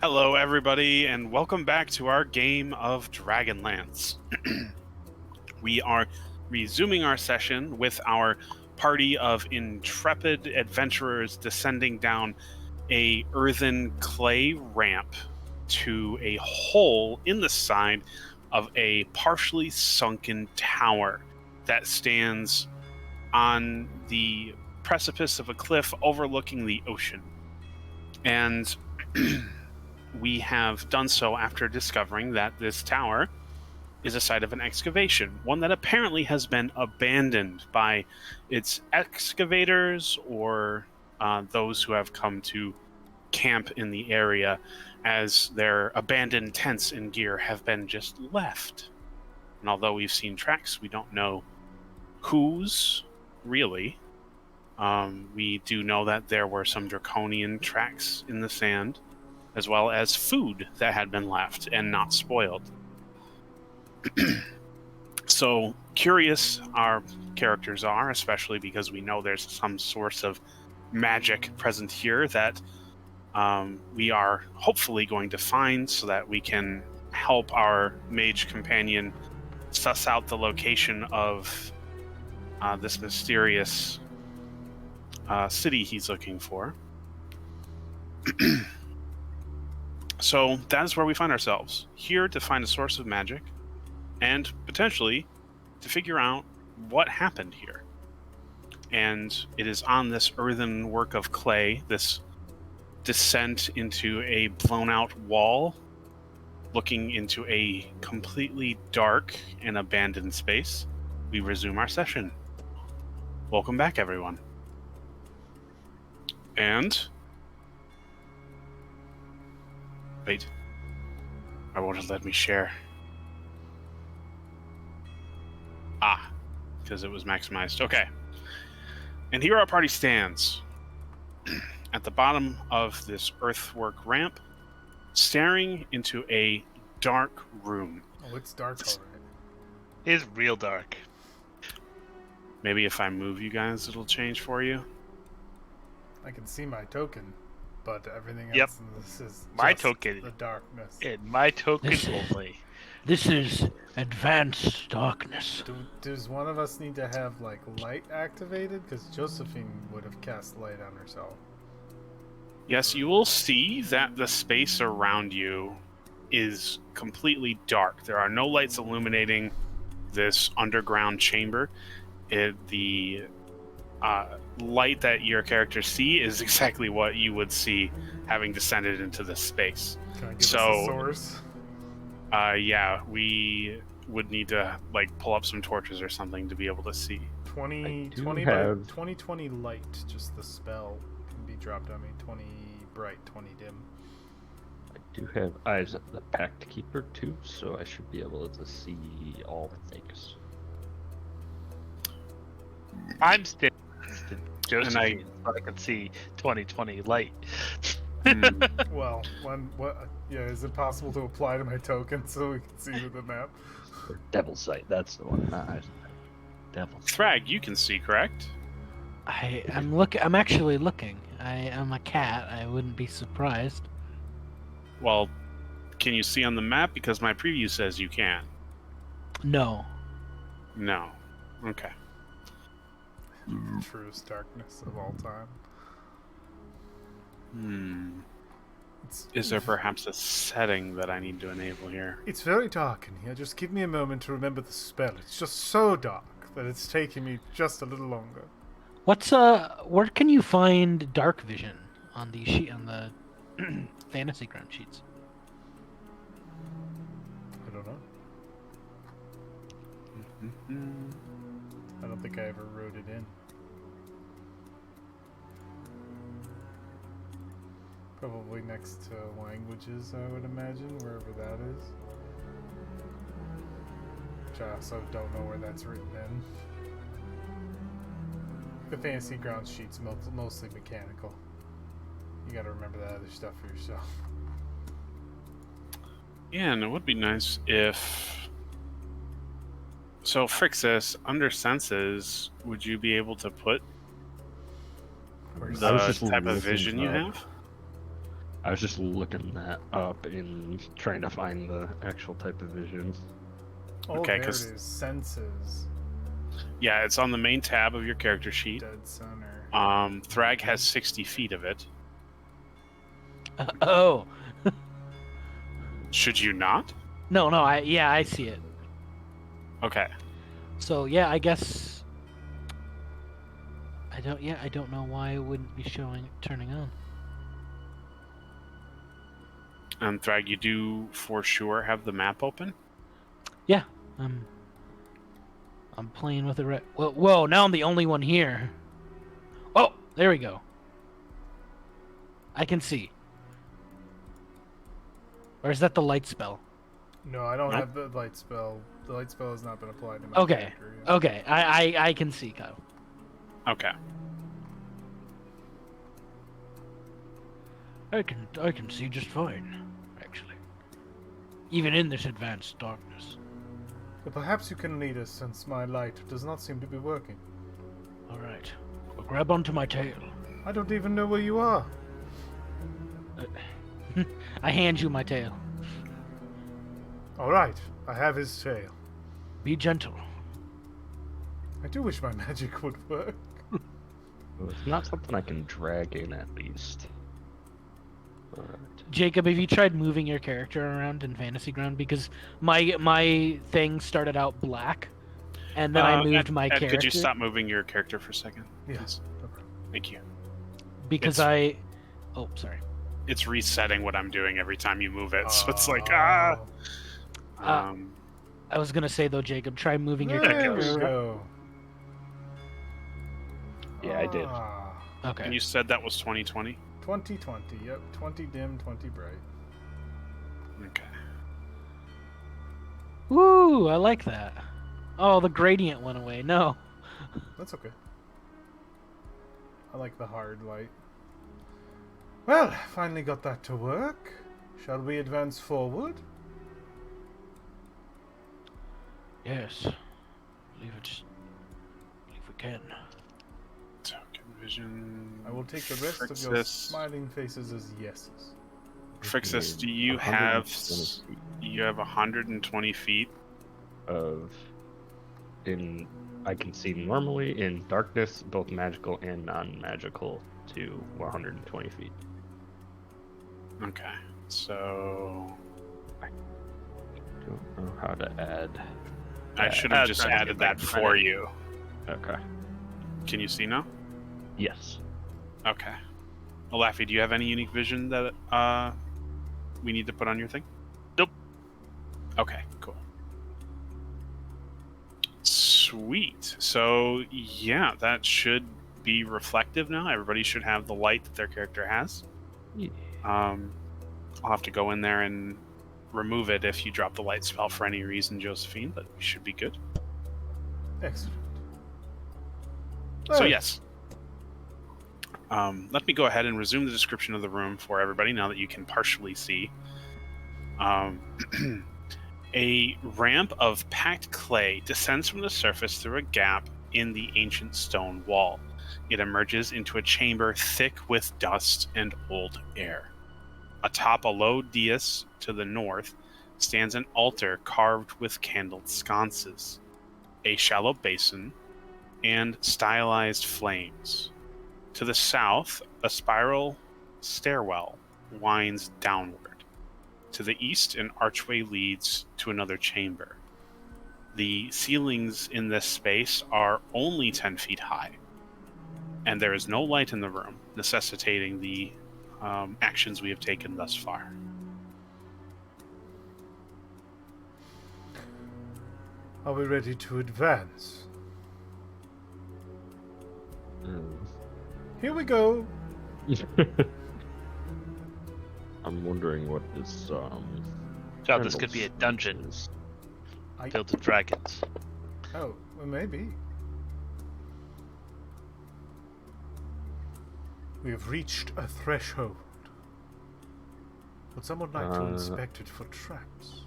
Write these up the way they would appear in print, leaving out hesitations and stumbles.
Hello, everybody, and welcome back to our game of Dragonlance. We are resuming our session with our party of intrepid adventurers descending down a earthen clay ramp to a hole in the side of a partially sunken tower that stands on the precipice of a cliff overlooking the ocean. And we have done so after discovering that this tower is a site of an excavation, one that apparently has been abandoned by its excavators or those who have come to camp in the area, as their abandoned tents and gear have been just left. And although we've seen tracks, we don't know whose, really. We do know that there were some draconian tracks in the sand, as well as food that had been left and not spoiled. So curious our characters are, especially because we know there's some source of magic present here that we are hopefully going to find so that we can help our mage companion suss out the location of this mysterious city he's looking for. So that is where we find ourselves, here to find a source of magic and potentially to figure out what happened here. And it is on this earthen work of clay, this descent into a blown out wall, looking into a completely dark and abandoned space, we resume our session. Welcome back, everyone. And wait, I won't let me share. Because it was maximized. Okay. And here our party stands at the bottom of this earthwork ramp, staring into a dark room. Oh, it's dark already. It's real dark. Maybe if I move you guys, it'll change for you. I can see my token, but everything Yep. else in this is My just token. the darkness. And my token This- only. This is advanced darkness. Does one of us need to have like light activated? Because Josephine would have cast light on herself. Yes, you will see that the space around you is completely dark. There are no lights illuminating this underground chamber. The light that your characters see is exactly what you would see having descended into this space. Can I give us So- a source? Yeah, we would need to pull up some torches or something to be able to see. 20 do 20 have- by 20 light. Just the spell can be dropped on me. 20 bright, 20 dim. I do have eyes at the Pact Keeper too, so I should be able to see all things. I'm still And Josephine, so I can see 20/20 light. Well, yeah, is it possible to apply to my token so we can see with the map? Or Devil's Sight, that's the one. Not eyes. Devil's Sight. Thrag, you can see, correct? I'm actually looking. I am a cat. I wouldn't be surprised. Well, can you see on the map? Because my preview says you can. No. No. Okay. Truest darkness of all time. Is there perhaps a setting that I need to enable here? It's very dark in here. Just give me a moment to remember the spell. It's just so dark that it's taking me just a little longer. Where can you find dark vision on the fantasy ground sheets? I don't know. I don't think I ever wrote it in. Probably next to languages, I would imagine, wherever that is. Which I also don't know where that's written in. The fantasy ground sheet's mostly mechanical. You gotta remember that other stuff for yourself. Yeah, and it would be nice if... So, Frixis, under senses, would you be able to put Where's the I was just type of looking vision you up. have? I was just looking that up and trying to find the actual type of vision. Oh, Okay, there it 'cause- is. Senses. Yeah, it's on the main tab of your character sheet. Dead center. Thrag has 60 feet of it. Oh. Should you not? No, I see it. Okay. So yeah, I guess I don't know why it wouldn't be turning on. And Thrag, you do for sure have the map open? Yeah, I'm playing with it. Whoa! Now I'm the only one here. Oh, there we go. I can see. Or is that the light spell? No, I don't Nope. have the light spell. The light spell has not been applied to my Okay. character yet. Okay, I can see, Kyle. Okay. I can see just fine, actually. Even in this advanced darkness. But perhaps you can lead us, since my light does not seem to be working. All right, well, grab onto my tail. I don't even know where you are. I hand you my tail. All right, I have his tail. Be gentle. I do wish my magic would work. Well, it's not something I can drag in, at least. Alright. Jacob, have you tried moving your character around in Fantasy Ground? Because my thing started out black, and then I moved my Ed, character. could you stop moving your character for a second? Yeah. please? Okay. Thank you. Because it's- Oh, sorry. It's resetting what I'm doing every time you move it, so it's like, Oh, I was gonna say though, Jacob, try moving your there character we around. go. Yeah, I did. Ah, Okay. and you said that was 2020? 2020, yep. 20 dim, 20 bright. Okay. Woo! I like that. Oh, the gradient went away. No. That's okay. I like the hard light. Well, finally got that to work. Shall we advance forward? Yes. Believe we can. Token vision. I will take the rest of your Frixis. smiling faces as yeses. Frixis, do you have 120 feet? Of I can see normally in darkness, both magical and non-magical, to 120 feet. Okay. So Don't know how to add. I Yeah, should have that's just right. added that for you. Okay. Can you see now? Yes. Okay. Olafi, do you have any unique vision that we need to put on your thing? Nope. Okay, cool. Sweet. So yeah, that should be reflective now. Everybody should have the light that their character has. Yeah. I'll have to go in there and remove it if you drop the light spell for any reason, Josephine, but we should be good. Excellent. So Well, yes. Let me go ahead and resume the description of the room for everybody now that you can partially see. A ramp of packed clay descends from the surface through a gap in the ancient stone wall. It emerges into a chamber thick with dust and old air. Atop a low dais to the north stands an altar carved with candled sconces, a shallow basin, and stylized flames. To the south, a spiral stairwell winds downward. To the east, an archway leads to another chamber. The ceilings in this space are only 10 feet high, and there is no light in the room, necessitating the actions we have taken thus far. Are we ready to advance? Here we go. I'm wondering what this So this could be a dungeon is. filled with dragons. Oh, well, maybe. We have reached a threshold. Would someone like to inspect it for traps?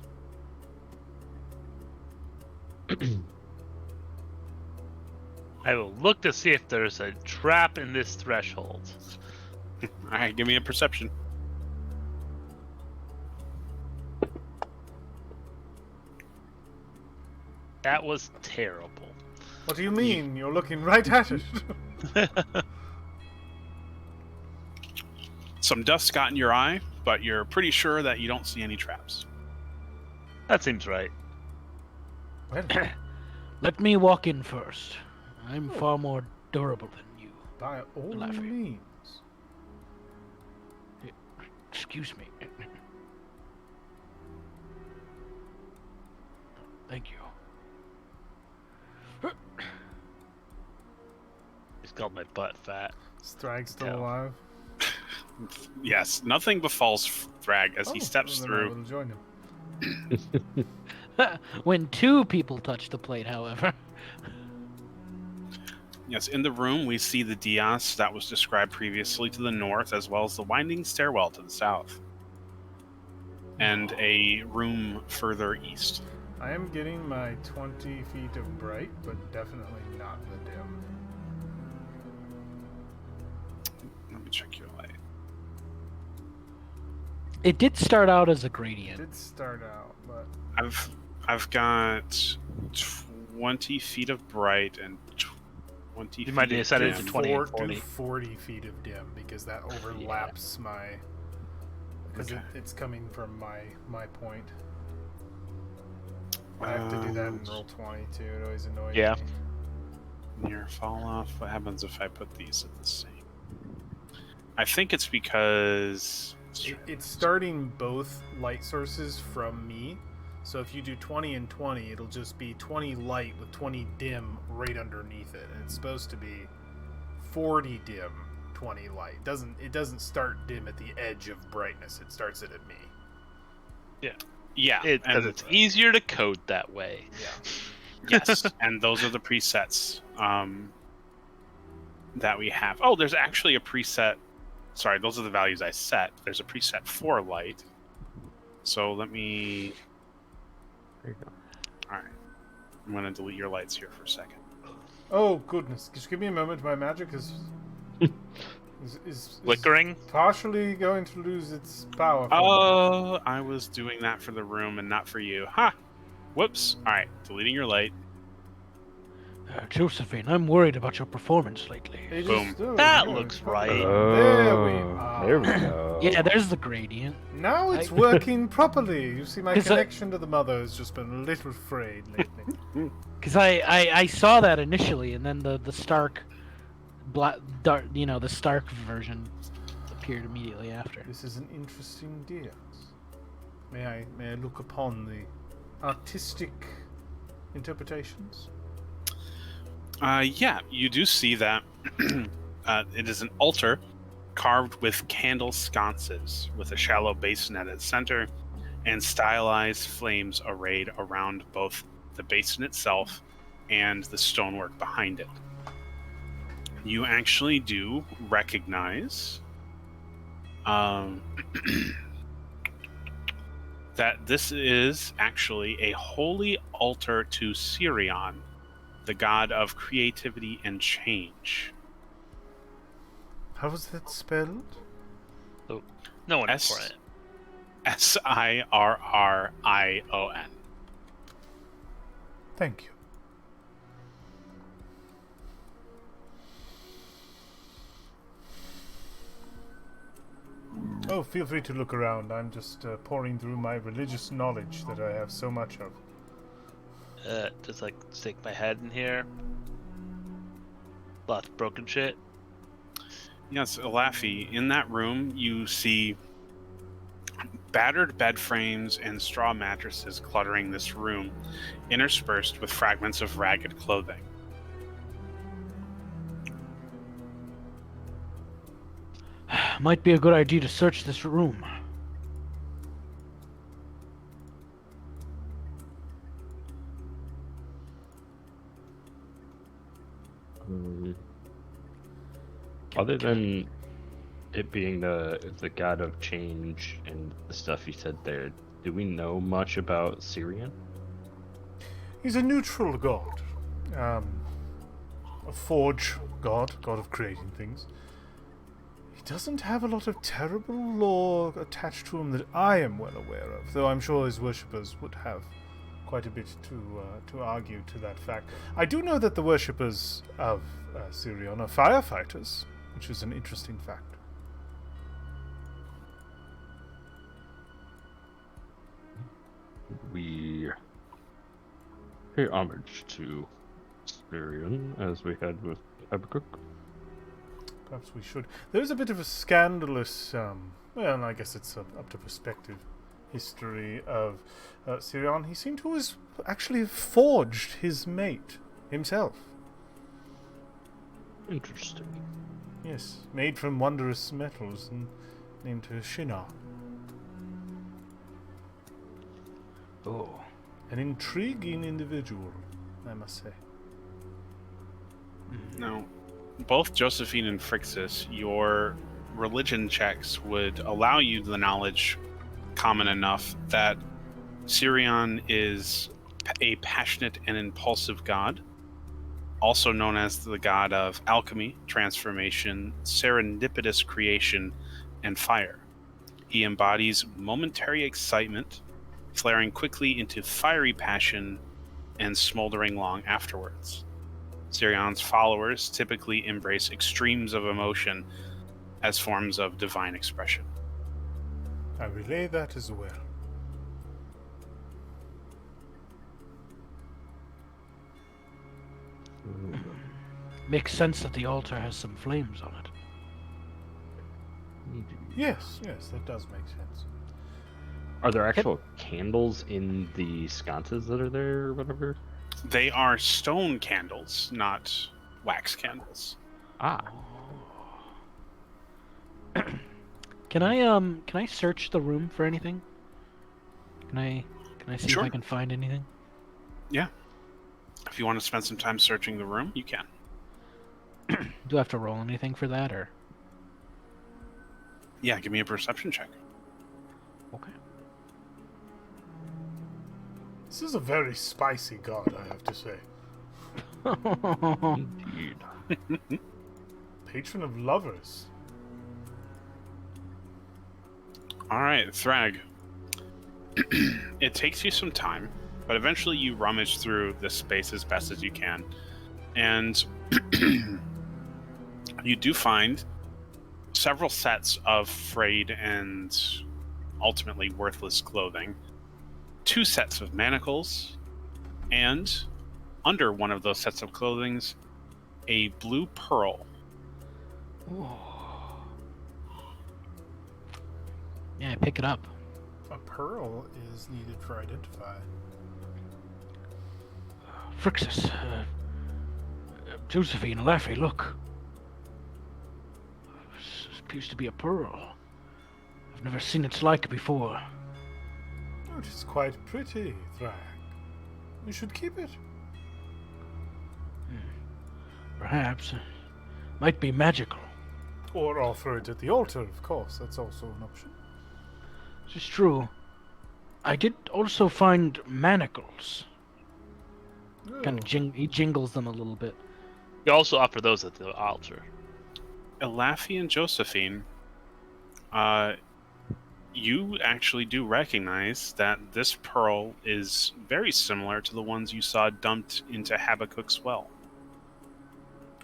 I will look to see if there's a trap in this threshold. All right, give me a perception. That was terrible. What do you mean? You're looking right at it. Some dust got in your eye, but you're pretty sure that you don't see any traps. That seems right. Well, Let me walk in first. I'm far more durable than you. by all Laffy. means. Excuse me. Thank you. He's got my butt fat. Strag's still Yeah. alive. Yes, nothing befalls Thrag as he Oh, steps well, then I through. will join him. When two people touch the plate, however. Yes, in the room we see the dais that was described previously to the north, as well as the winding stairwell to the south, and a room further east. I am getting my 20 feet of bright, but definitely not the dim. Let me check your light. It did start out as a It gradient. did start out, but I've got 20 feet of bright and 20 You might feet need to of set it dim. to 20 and do 40. 40 feet of dim because that overlaps my. Because Okay. it's coming from my point. I have to do that in roll 20 too. It always annoys Yeah. me. Near fall off. What happens if I put these at the same? I think it's because It's starting both light sources from me. So if you do 20 and 20, it'll just be 20 light with 20 dim right underneath it. And it's supposed to be 40 dim, 20 light. It doesn't start dim at the edge of brightness. It starts it at me. yeah, Because and it's easier to code that way. Yeah. yes, and those are the presets that we have. Oh, there's actually a preset. Sorry, those are the values I set. There's a preset for light. So let me. There you go. All right, I'm going to delete your lights here for a second. Oh goodness! Just give me a moment. My magic is Flickering? partially going to lose its power. for me. Oh, I was doing that for the room and not for you. Ha! Whoops. All right, deleting your light. Josephine, I'm worried about your performance lately. It Boom. oh, That yeah, looks it's right. fine. Oh, There we are. go. Yeah, there's the gradient. Now it's I- working properly. You see, my 'Cause I- connection to the mother has just been a little frayed lately. Because I saw that initially, and then the Stark, dark, the Stark version appeared immediately after. This is an interesting dance. May I look upon the artistic interpretations? Yeah, you do see that it is an altar carved with candle sconces with a shallow basin at its center and stylized flames arrayed around both the basin itself and the stonework behind it. You actually do recognize that this is actually a holy altar to Sirion, the god of creativity and change. How was that spelled? No one S- for it. Sirrion. Thank you. Oh, feel free to look around. I'm just pouring through my religious knowledge that I have so much of. Just like stick my head in here. Lots of broken shit. Yes, Laffy, in that room you see battered bed frames and straw mattresses cluttering this room, interspersed with fragments of ragged clothing. Might be a good idea to search this room. Other than it being the god of change and the stuff you said there, do we know much about Syrian? He's a neutral god. A forge god of creating things. He doesn't have a lot of terrible lore attached to him that I am well aware of, though I'm sure his worshippers would have quite a bit to argue to that fact. I do know that the worshippers of Sirion are firefighters, which is an interesting fact. We pay homage to Sirion as we had with Habakkuk. Perhaps we should. There's a bit of a scandalous, well, I guess it's up to perspective, history of Sirion. He seemed to have actually forged his mate himself. Interesting. Yes, made from wondrous metals and named her Shinar. Oh. An intriguing individual, I must say. Now, both Josephine and Phrixus, your religion checks would allow you the knowledge common enough that Sirion is a passionate and impulsive god, also known as the god of alchemy, transformation, serendipitous creation, and fire. He embodies momentary excitement, flaring quickly into fiery passion and smoldering long afterwards. Sirion's followers typically embrace extremes of emotion as forms of divine expression. I relay that as well. Makes sense that the altar has some flames on it. Yes, that does make sense. Are there actual candles in the sconces that are there or whatever? They are stone candles, not wax candles. Ah, Can I search the room for anything? Can I see Sure. if I can find anything? Yeah. If you want to spend some time searching the room, you can. Do I have to roll anything for that, or? Yeah, give me a perception check. Okay. This is a very spicy god, I have to say. indeed. Patron of lovers. All right, Thrag. It takes you some time, but eventually you rummage through this space as best as you can. And you do find several sets of frayed and ultimately worthless clothing, 2 sets of manacles, and under one of those sets of clothing, a blue pearl. Oh. Yeah, I pick it up. A pearl is needed for identify. Phrixus, Josephine, Laffy, look. This appears to be a pearl. I've never seen its like before. Oh, it is quite pretty, Thrag. You should keep it. Perhaps. Might be magical. Or offer it at the altar, of course. That's also an option. This is true. I did also find manacles. Kind of he jingles them a little bit. You also offer those at the altar. Elafi and Josephine, you actually do recognize that this pearl is very similar to the ones you saw dumped into Habakkuk's well.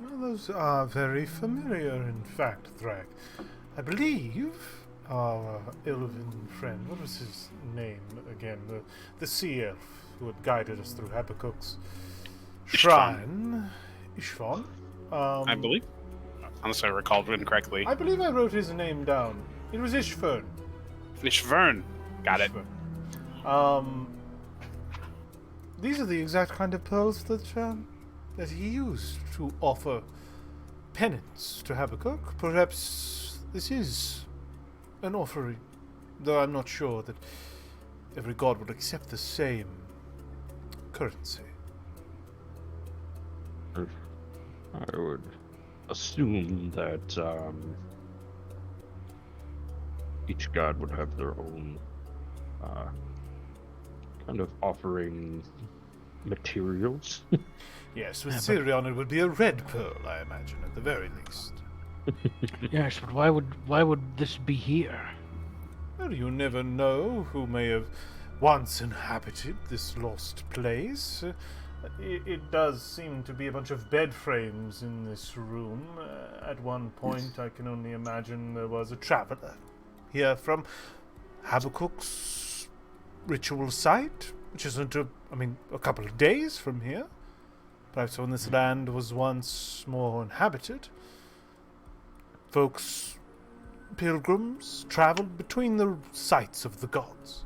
Well, those are very familiar, in fact, Thrag. I believe our Elven friend, what was his name again? The sea elf who had guided us through Habakkuk's shrine. Ishvan. I believe, unless I recalled incorrectly. I believe I wrote his name down. It was Ishvern. Ishvern. Got it. These are the exact kind of pearls that he used to offer penance to Habakkuk. Perhaps this is an offering, though I'm not sure that every god would accept the same currency. I would assume that each god would have their own kind of offering materials. Yes, with Sirion it would be a red pearl, I imagine, at the very least. Yes, but why would this be here? Well, you never know who may have once inhabited this lost place. It does seem to be a bunch of bed frames in this room. At one point, I can only imagine there was a traveler here from Habakkuk's ritual site, which isn't a couple of days from here. Perhaps when this land was once more inhabited, pilgrims traveled between the sites of the gods.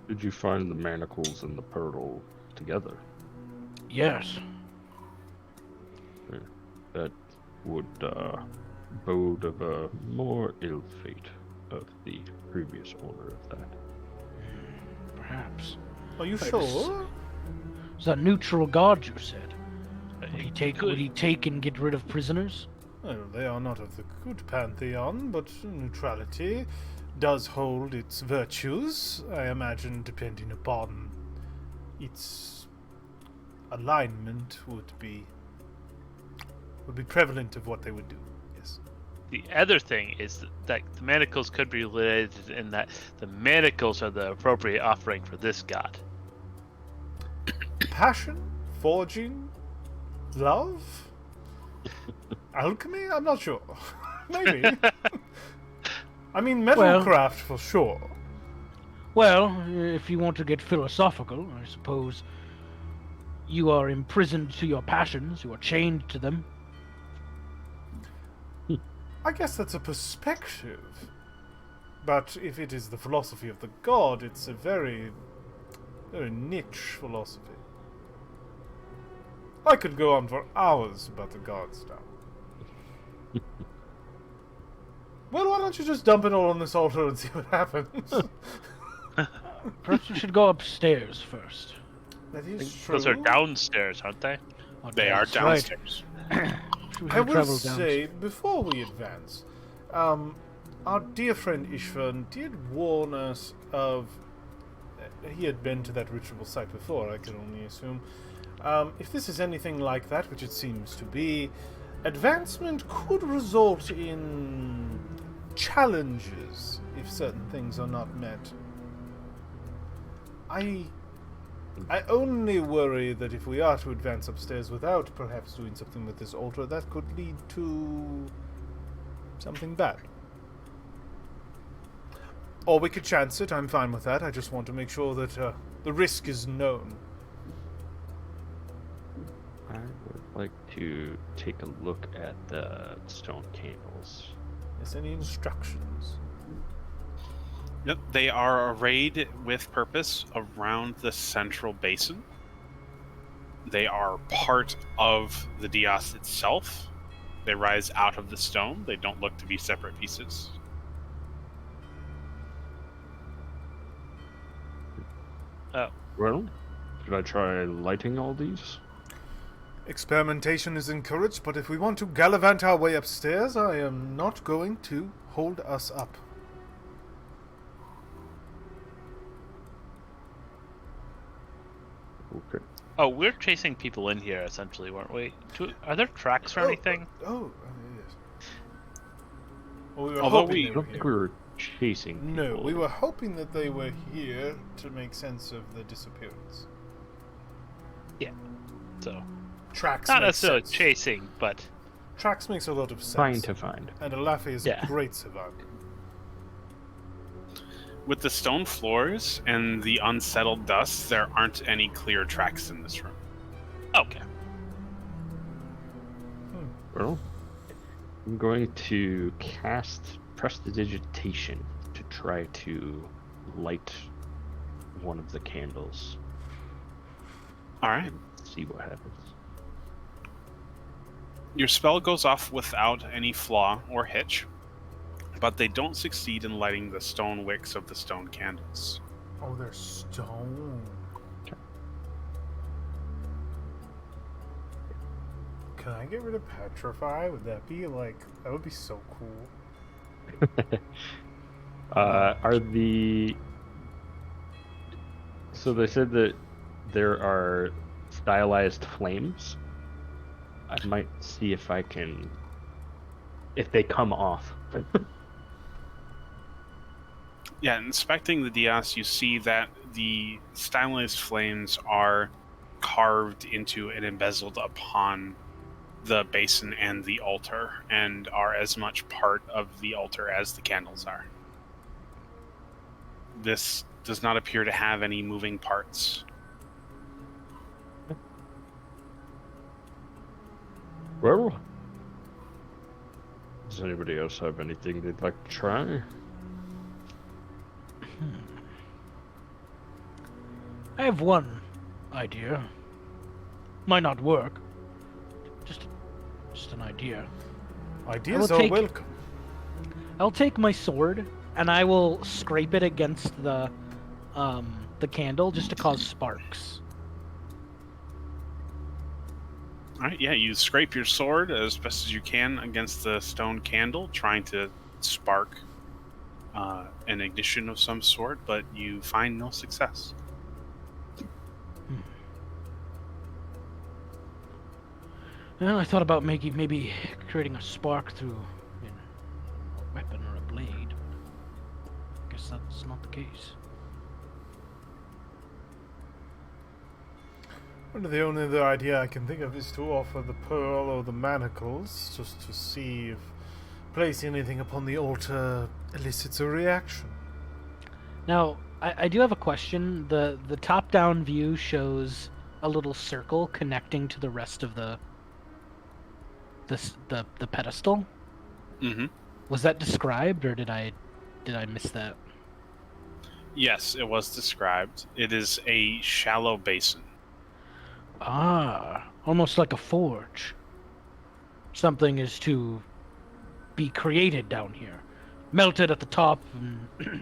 Did you find the manacles and the pearl together? Yes. That would bode of a more ill fate of the previous owner of that. Perhaps. Are you But sure? It's a neutral god, you said. Would Could- he take and get rid of prisoners? Well, they are not of the good pantheon, but neutrality does hold its virtues, I imagine, depending upon its alignment would be prevalent of what they would do. Yes. The other thing is that the manacles could be related in that the manacles are the appropriate offering for this god. Passion, forging, love, alchemy. I'm not sure. Maybe. I mean, metalcraft for sure. Well, if you want to get philosophical, I suppose you are imprisoned to your passions, you are chained to them. I guess that's a perspective. But if it is the philosophy of the god, it's a very, very niche philosophy. I could go on for hours about the god stuff. Well, why don't you just dump it all on this altar and see what happens? Perhaps we should go upstairs first. That is true. Those are downstairs, aren't they? Oh, They are that's right. downstairs. We I should will travel say, before we advance, our dear friend Ishvan did warn us of... he had been to that ritual site before, I can only assume. If this is anything like that, which it seems to be, advancement could result in challenges if certain things are not met. I only worry that if we are to advance upstairs without perhaps doing something with this altar, that could lead to something bad. Or we could chance it, I'm fine with that. I just want to make sure that the risk is known. I would like to take a look at the stone candles. Is any instructions? Yep, they are arrayed with purpose around the central basin. They are part of the dais itself. They rise out of the stone. They don't look to be separate pieces. Oh, Well, should I try lighting all these? Experimentation is encouraged, but if we want to gallivant our way upstairs, I am not going to hold us up. Okay. oh, we're chasing people in here essentially, weren't we? Are there tracks or anything? Yes. Well, we were Although hoping we- they I were don't think here. we were chasing people. No, we were hoping that they were here to make sense of the disappearance. So Tracks not make necessarily sense. chasing, but Tracks makes a lot of sense. Trying to find. And Alafi is Yeah. a great savant. With the stone floors and the unsettled dust, there aren't any clear tracks in this room. okay. Well, I'm going to cast Prestidigitation to try to light one of the candles. All right. And see what happens. Your spell goes off without any flaw or hitch, but they don't succeed in lighting the stone wicks of the stone candles. Oh, they're stone. Okay. Can I get rid of petrify? Would that be that would be so cool. Are the... So they said that there are stylized flames. I might see if I can... If they come off. Yeah, inspecting the dais, you see that the stylized flames are carved into and embezzled upon the basin and the altar, and are as much part of the altar as the candles are. This does not appear to have any moving parts. Well, does anybody else have anything they'd like to try? I have one idea. Might not work. Just an idea. Ideas will are take- welcome. I'll take my sword and I will scrape it against the candle just to cause sparks. All right, yeah, you scrape your sword as best as you can against the stone candle, trying to spark an ignition of some sort, but you find no success. Well, I thought about maybe creating a spark through a weapon or a blade. Guess that's not the case. Well, the only other idea I can think of is to offer the pearl or the manacles, just to see if placing anything upon the altar elicits a reaction. Now, I do have a question. The top-down view shows a little circle connecting to the rest of the pedestal. Mm-hmm. Was that described, or did I miss that? Yes, it was described. It is a shallow basin. Ah, almost like a forge. Something is to be created down here, melted at the top and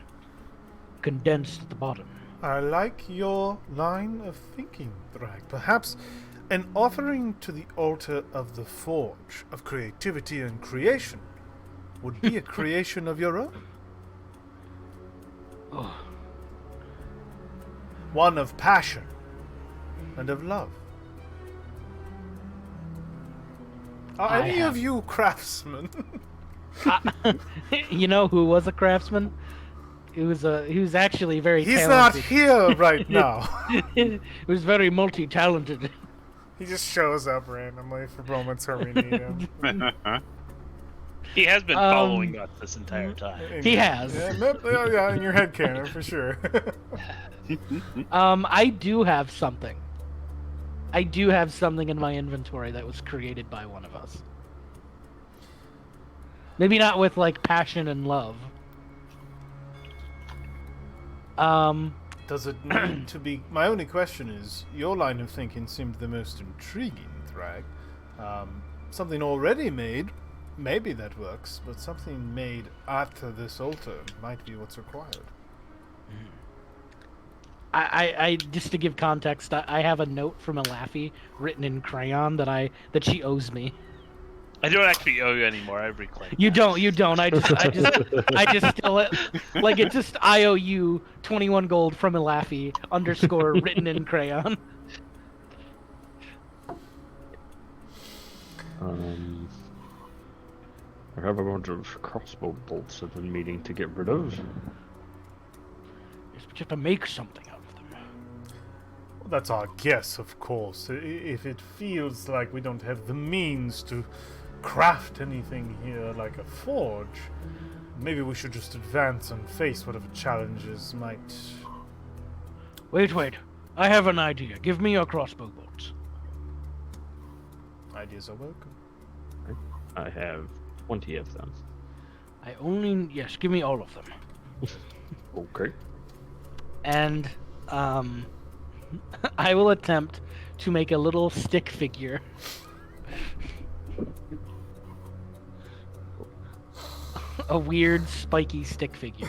condensed at the bottom. I like your line of thinking, Drag. Perhaps an offering to the altar of the forge of creativity and creation would be a creation of your own. Oh, One of passion and of love. Are I any have- of you craftsmen? you know who was a craftsman? He was actually very He's not talented. here right now. He was very multi-talented. He just shows up randomly for moments where we need him. He has been following us this entire time. He has. Yeah, in your head canon for sure. I do have something. I do have something in my inventory that was created by one of us. Maybe not with like passion and love. Does it need to be? My only question is, your line of thinking seemed the most intriguing, Thrag. Something already made, maybe that works, but something made at this altar might be what's required. I just to give context, I have a note from Alafi written in crayon that she owes me. I don't actually owe you anymore. I reclaimed. You don't. I just still it. Like it's just IOU 21 gold from Alafi _ written in crayon. I have a bunch of crossbow bolts I've been meaning to get rid of. Yes, but you have to make something out of them. Well, that's our guess, of course. If it feels like we don't have the means to craft anything here like a forge, maybe we should just advance and face whatever challenges might. Wait. I have an idea. Give me your crossbow bolts. Ideas are welcome. I have 20 of them. Yes, give me all of them. Okay. And I will attempt to make a little stick figure. A weird spiky stick figure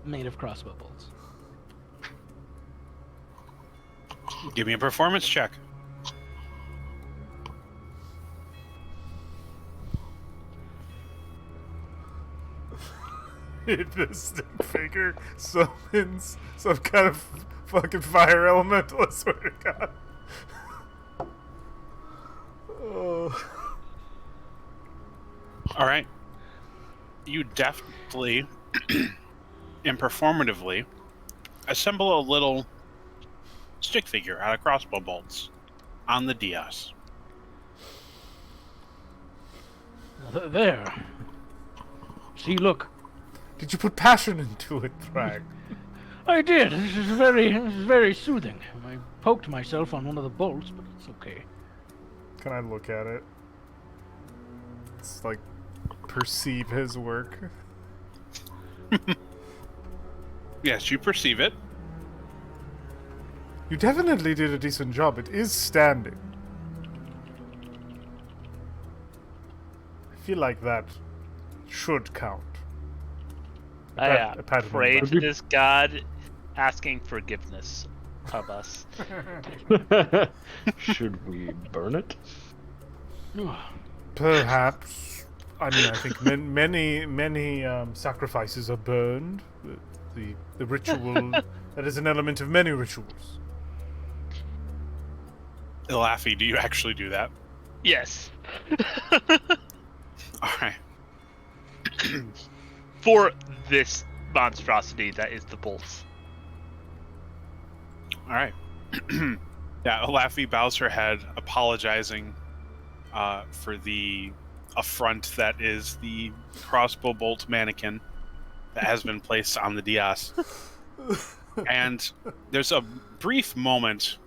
made of crossbow bolts. Give me a performance check. The stick figure summons some kind of fucking fire elemental, I swear to God. Oh. All right. You deftly and performatively assemble a little stick figure out of crossbow bolts on the Diaz. There. See, look. Did you put passion into it, Thrag? I did. This is very soothing. I poked myself on one of the bolts, but it's okay. Can I look at it? It's like perceive his work. Yes, you perceive it. You definitely did a decent job. It is standing. I feel like that should count. I pat him on the pray back. to this god, asking forgiveness of us. Should we burn it? Perhaps. I mean, I think many sacrifices are burned. The ritual that is an element of many rituals. Laffy, do you actually do that? Yes. All right. For this monstrosity that is the bolts. All right. Yeah, Laffy bows her head, apologizing for the affront that is the crossbow bolt mannequin that has been placed on the Diaz. And there's a brief moment,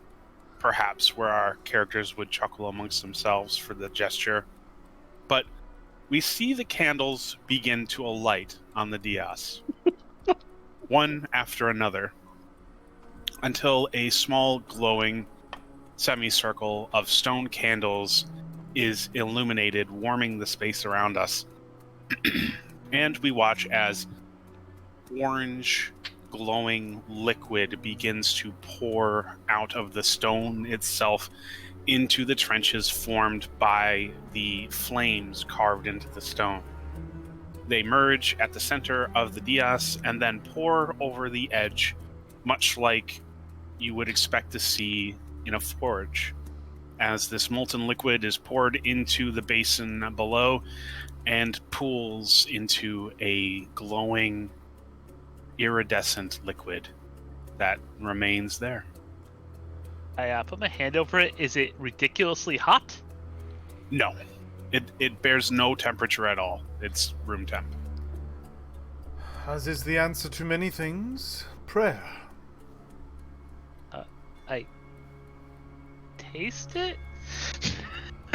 perhaps, where our characters would chuckle amongst themselves for the gesture. But we see the candles begin to alight on the Diaz, one after another, until a small glowing semicircle of stone candles is illuminated, warming the space around us. And we watch as orange glowing liquid begins to pour out of the stone itself into the trenches formed by the flames carved into the stone. They merge at the center of the Diaz and then pour over the edge, much like you would expect to see in a forge, as this molten liquid is poured into the basin below and pools into a glowing, iridescent liquid that remains there. I put my hand over it. Is it ridiculously hot? No, it bears no temperature at all. It's room temp. As is the answer to many things, prayer. I taste it?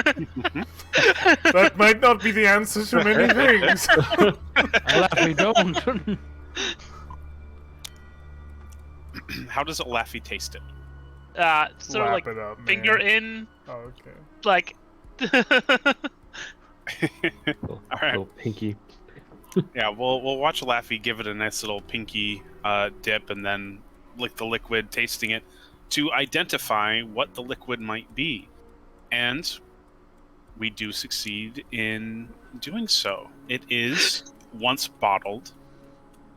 That might not be the answer to many things. We don't. How does Oh, Laffy taste it? Sort of Lap like it up, man. finger in, Oh, okay. like. Little, All right. little pinky. Yeah, we'll watch Laffy give it a nice little pinky dip and then lick the liquid, tasting it, to identify what the liquid might be. And we do succeed in doing so. It is, once bottled,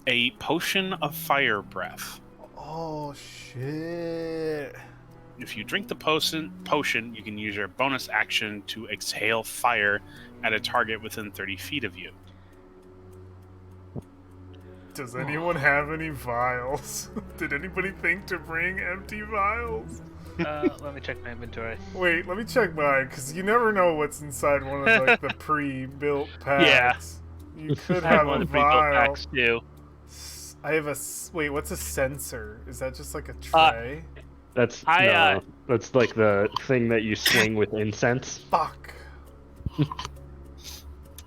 a potion of fire breath. Oh, shit. If you drink the potion, you can use your bonus action to exhale fire at a target within 30 feet of you. Does anyone have any vials? Did anybody think to bring empty vials? Let me check my inventory. Wait, let me check mine, because you never know what's inside one of like the pre-built packs. You could I have have one a of the pre-built vial. packs too. I have a wait. What's a sensor? Is that just like a tray? That's I, that's like the thing that you swing with incense. Fuck.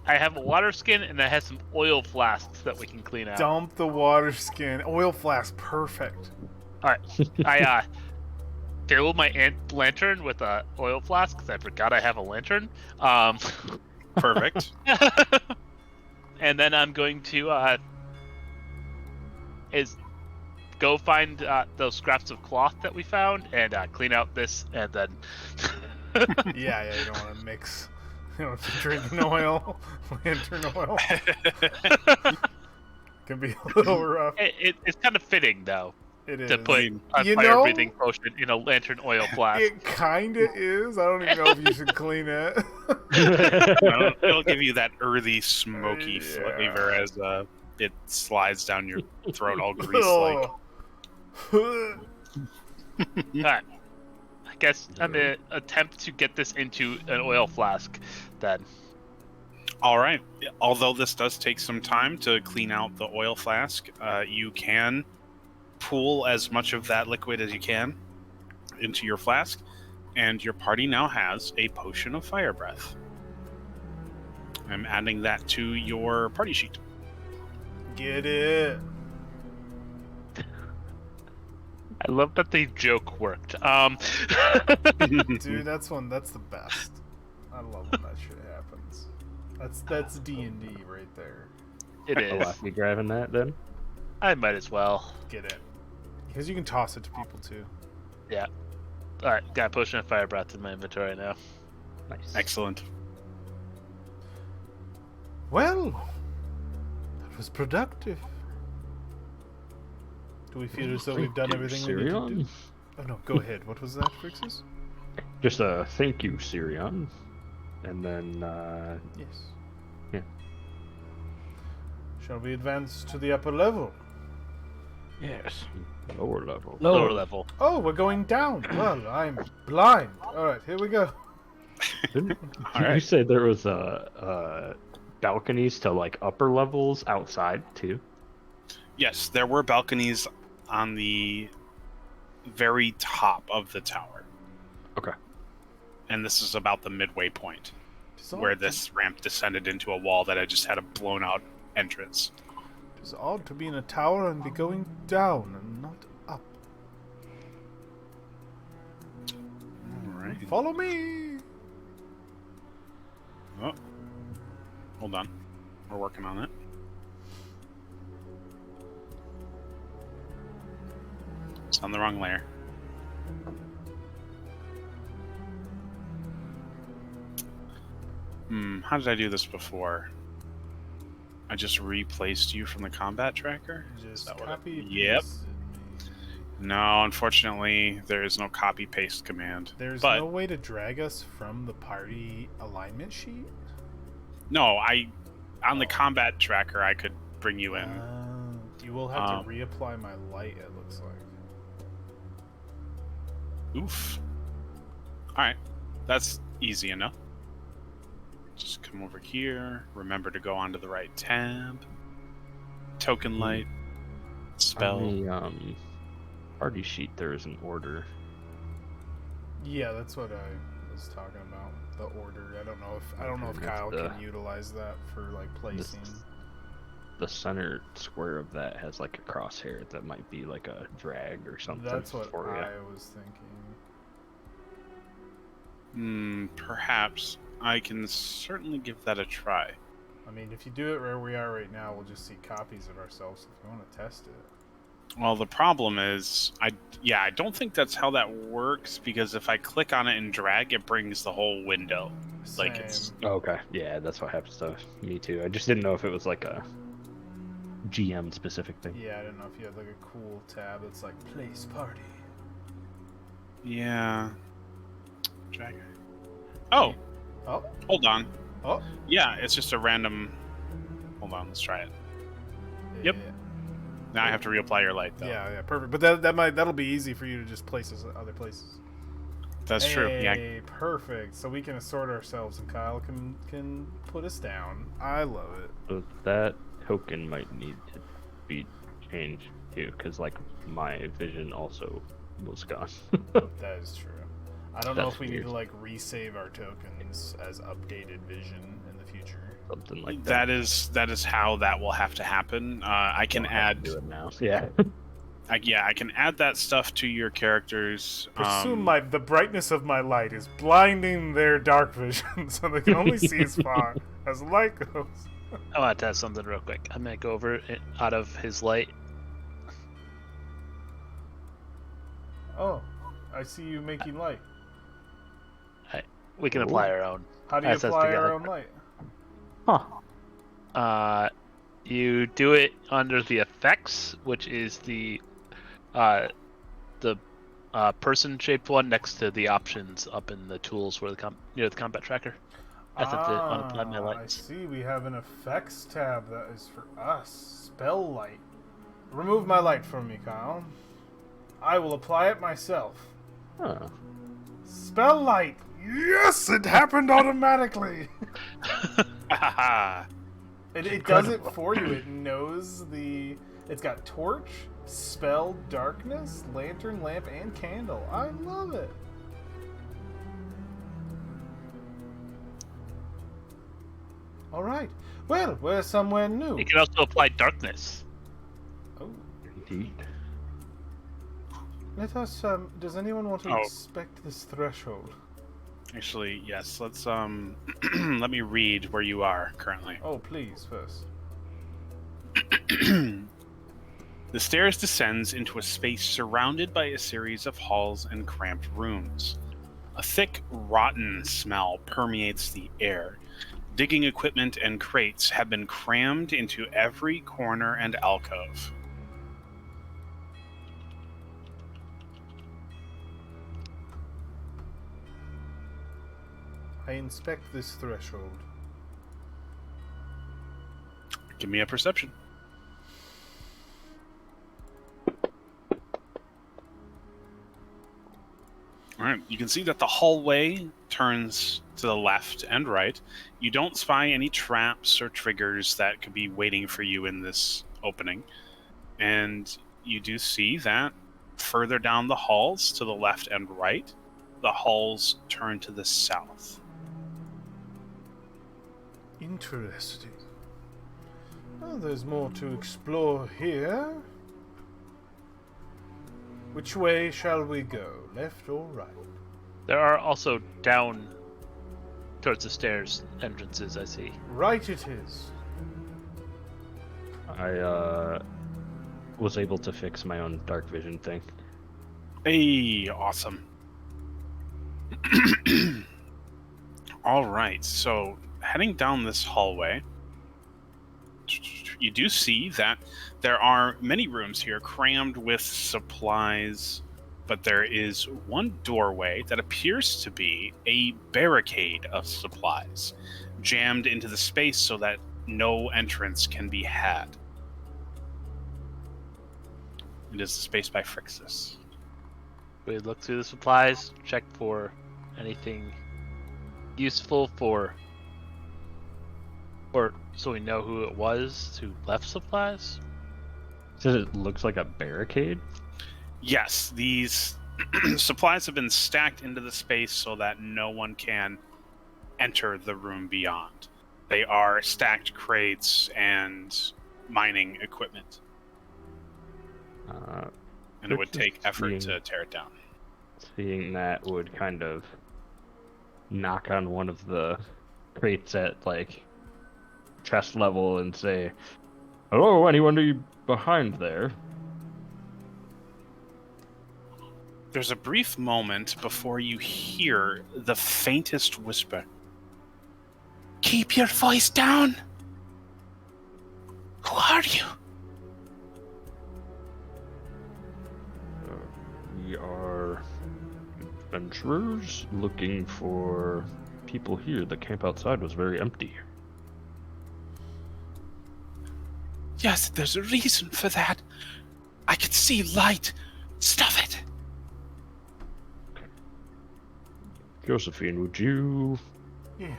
I have a water skin and I have some oil flasks that we can clean out. Dump the water skin. Oil flask. Perfect. Alright. I fill my lantern with a oil flask because I forgot I have a lantern. Perfect. And then I'm going to go find those scraps of cloth that we found and clean out this, and then Yeah, you don't want to mix. You don't want to drink oil, lantern oil. Can be a little rough. it's kind of fitting though It is. to put a You fire know, breathing potion in a lantern oil flask. It kinda is. I don't even know if you should clean it. It'll give you that earthy, smoky Yeah. flavor as it slides down your throat all grease-like. Alright. I guess I'm gonna attempt to get this into an oil flask then. All right. Although this does take some time to clean out the oil flask, you can pool as much of that liquid as you can into your flask, and your party now has a potion of fire breath. I'm adding that to your party sheet. Get it. I love that the joke worked. Dude, that's the best. I love when that shit happens. That's D&D right there. It I'll is. be grabbing that then. I might as well. Get it. Because you can toss it to people too. Yeah. Alright, got a potion of fire breath in my inventory now. Nice. Excellent. Well, that was productive. Do we feel as though we've done everything we need to do? Oh no, go ahead. What was that, Frixus? Just a thank you, Sirion. And then, Yes. Yeah. Shall we advance to the upper level? Yes. lower level. Lower level. Oh, we're going down. Well, I'm blind. All right, here we go. Didn't All you right. say there was balconies to like upper levels outside too? Yes, there were balconies on the very top of the tower. Okay. And this is about the midway point It's odd where to- this ramp descended into a wall that had just had a blown out entrance. It's odd to be in a tower and be going down and not up. All right. Follow me. Oh. Hold on. We're working on it. It's on the wrong layer. How did I do this before? I just replaced you from the combat tracker? Is Just that what copy. Yep. paste it. No, unfortunately, there is no copy paste command. There's But no way to drag us from the party alignment sheet. no, on the Oh. combat tracker, I could bring you in. You will have Um, to reapply my light. It looks like. Oof. Alright. That's easy enough. Just come over here. Remember to go onto the right tab. Token light. Spell. On the party sheet, there is an order. Yeah, that's what I was talking about. The order. I don't know if Okay, Kyle that's can utilize that for like placing. The center square of that has like a crosshair that might be like a drag or something. That's what for ya. I was thinking. Perhaps. I can certainly give that a try. I mean, if you do it where we are right now, we'll just see copies of ourselves if you want to test it. Well, the problem is, I don't think that's how that works, because if I click on it and drag, it brings the whole window. Like, Same. it's... Oh, okay, yeah, that's what happens to me too. I just didn't know if it was like a GM specific thing. Yeah, I don't know if you had like a cool tab that's like place party. Yeah. Drag. Oh! Oh, Hold on. oh. Yeah, it's just a random... Hold on, let's try it. Yep. Now I have to reapply your light, though. Yeah, perfect. But that'll be easy for you to just place us at other places. That's true. Yeah. Hey, perfect. So we can assort ourselves, and Kyle can put us down. I love it. So that token might need to be changed too, because like my vision also was gone. That is true. I don't know That's if we need weird. to like resave our tokens as updated vision in the future. Something like that. That is how that will have to happen. I can I'll have to add... do it now. Yeah. I can add that stuff to your characters. Presume the brightness of my light is blinding their dark vision, so they can only see as far as light goes. I want to test something real quick. I'm gonna go over it out of his light. Oh, I see you making light. We can Ooh. apply our own. How do you That says apply together. our own light? Huh. You do it under the effects, which is the person-shaped one next to the options up in the tools where near the combat tracker. As I did on apply my I lights. see. We have an effects tab that is for us. Spell light. Remove my light from me, Kyle. I will apply it myself. Huh. Spell light. Yes, it happened automatically. It does it for you. It knows the. It's got torch, spell, darkness, lantern, lamp, and candle. I love it. All right. Well, we're somewhere new. You can also apply darkness. Oh, Indeed. let us. Does anyone want to Oh. inspect this threshold? Actually, yes. Let's let me read where you are currently. Oh, please, first. The stairs descends into a space surrounded by a series of halls and cramped rooms. A thick, rotten smell permeates the air. Digging equipment and crates have been crammed into every corner and alcove. I inspect this threshold. Give me a perception. All right, you can see that the hallway turns to the left and right. You don't spy any traps or triggers that could be waiting for you in this opening. And you do see that further down the halls to the left and right, the halls turn to the south. Interesting. Well, there's more to explore here. Which way shall we go? Left or right? There are also down towards the stairs entrances, I see. Right it is. I was able to fix my own dark vision thing. Hey, awesome. All right, so heading down this hallway, you do see that there are many rooms here crammed with supplies, but there is one doorway that appears to be a barricade of supplies, jammed into the space so that no entrance can be had. It is the space by Phrixus. We look through the supplies, check for anything useful or so we know who it was who left supplies. Says it looks like a barricade. Yes, these supplies have been stacked into the space so that no one can enter the room beyond. They are stacked crates and mining equipment, and it would take effort to tear it down. Seeing that would kind of knock on one of the crates at like chest level and say, "Hello, anyone behind there?" There's a brief moment before you hear the faintest whisper. Keep your voice down. Who are you? We are adventurers looking for people here. The camp outside was very empty. Yes, there's a reason for that. I can see light. Stuff it. Josephine, would you... Yes.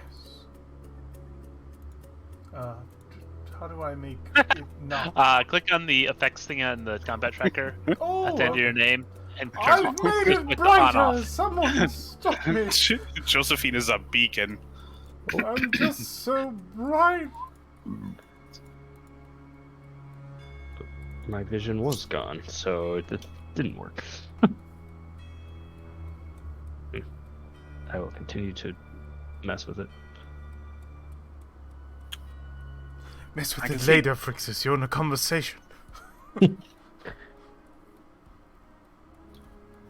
How do I make it not? Click on the effects thing on the combat tracker Oh, at the end of your name and I've made switch it the on brighter! off. Someone stop me! Josephine is a beacon. I'm just so bright! My vision was gone, so it didn't work. I will continue to mess with it. Mess with I can it see- later, Phrixus. You're in a conversation.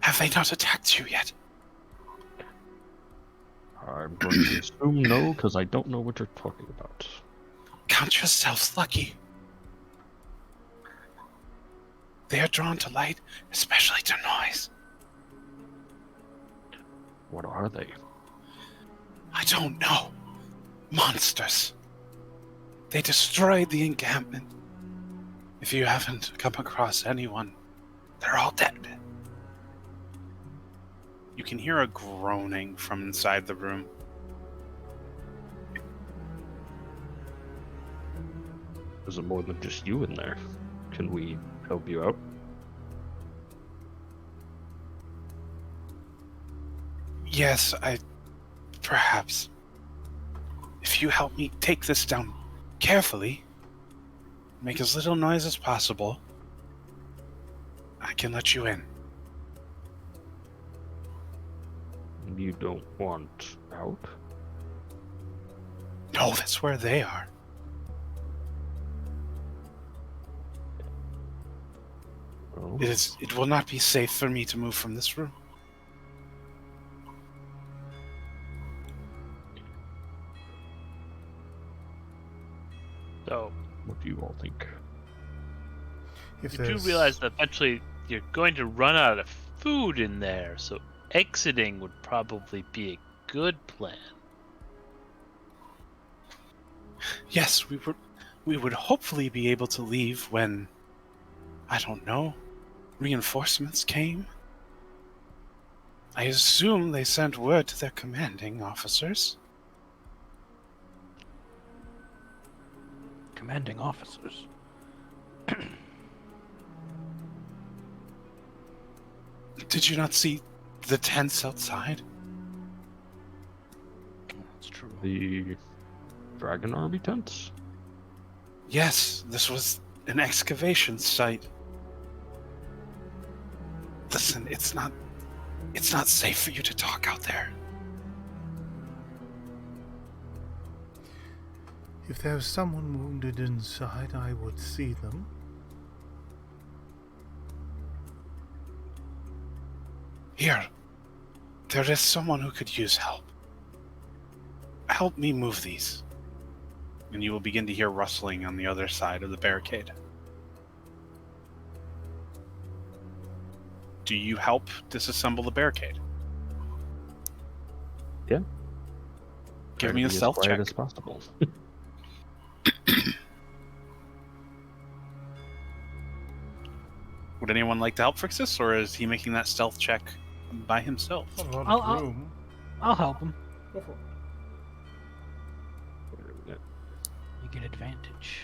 Have they not attacked you yet? I'm going to assume no, because I don't know what you're talking about. Count yourselves lucky. They are drawn to light, especially to noise. What are they? I don't know. Monsters. They destroyed the encampment. If you haven't come across anyone, they're all dead. You can hear a groaning from inside the room. Is it more than just you in there? Can we help you out? Yes, perhaps. If you help me take this down carefully, make as little noise as possible, I can let you in. You don't want out? No, that's where they are. Oh. It will not be safe for me to move from this room. So, What do you all think? If you do there's- realize that eventually you're going to run out of food in there, so exiting would probably be a good plan. Yes, we would hopefully be able to leave when, I don't know, reinforcements came. I assume they sent word to their commanding officers. Commanding officers. Did you not see the tents outside? That's true. The Dragon Army tents? Yes, this was an excavation site. Listen, it's not safe for you to talk out there. If there's someone wounded inside, I would see them. Here, there is someone who could use help. Help me move these. And you will begin to hear rustling on the other side of the barricade. Do you help disassemble the barricade? Yeah. Give Try me to a be as stealth quiet check. as possible. Would anyone like to help Frixus, or is he making that stealth check by himself? Not a lot of I'll- room. I'll help him. Go for it. You get advantage.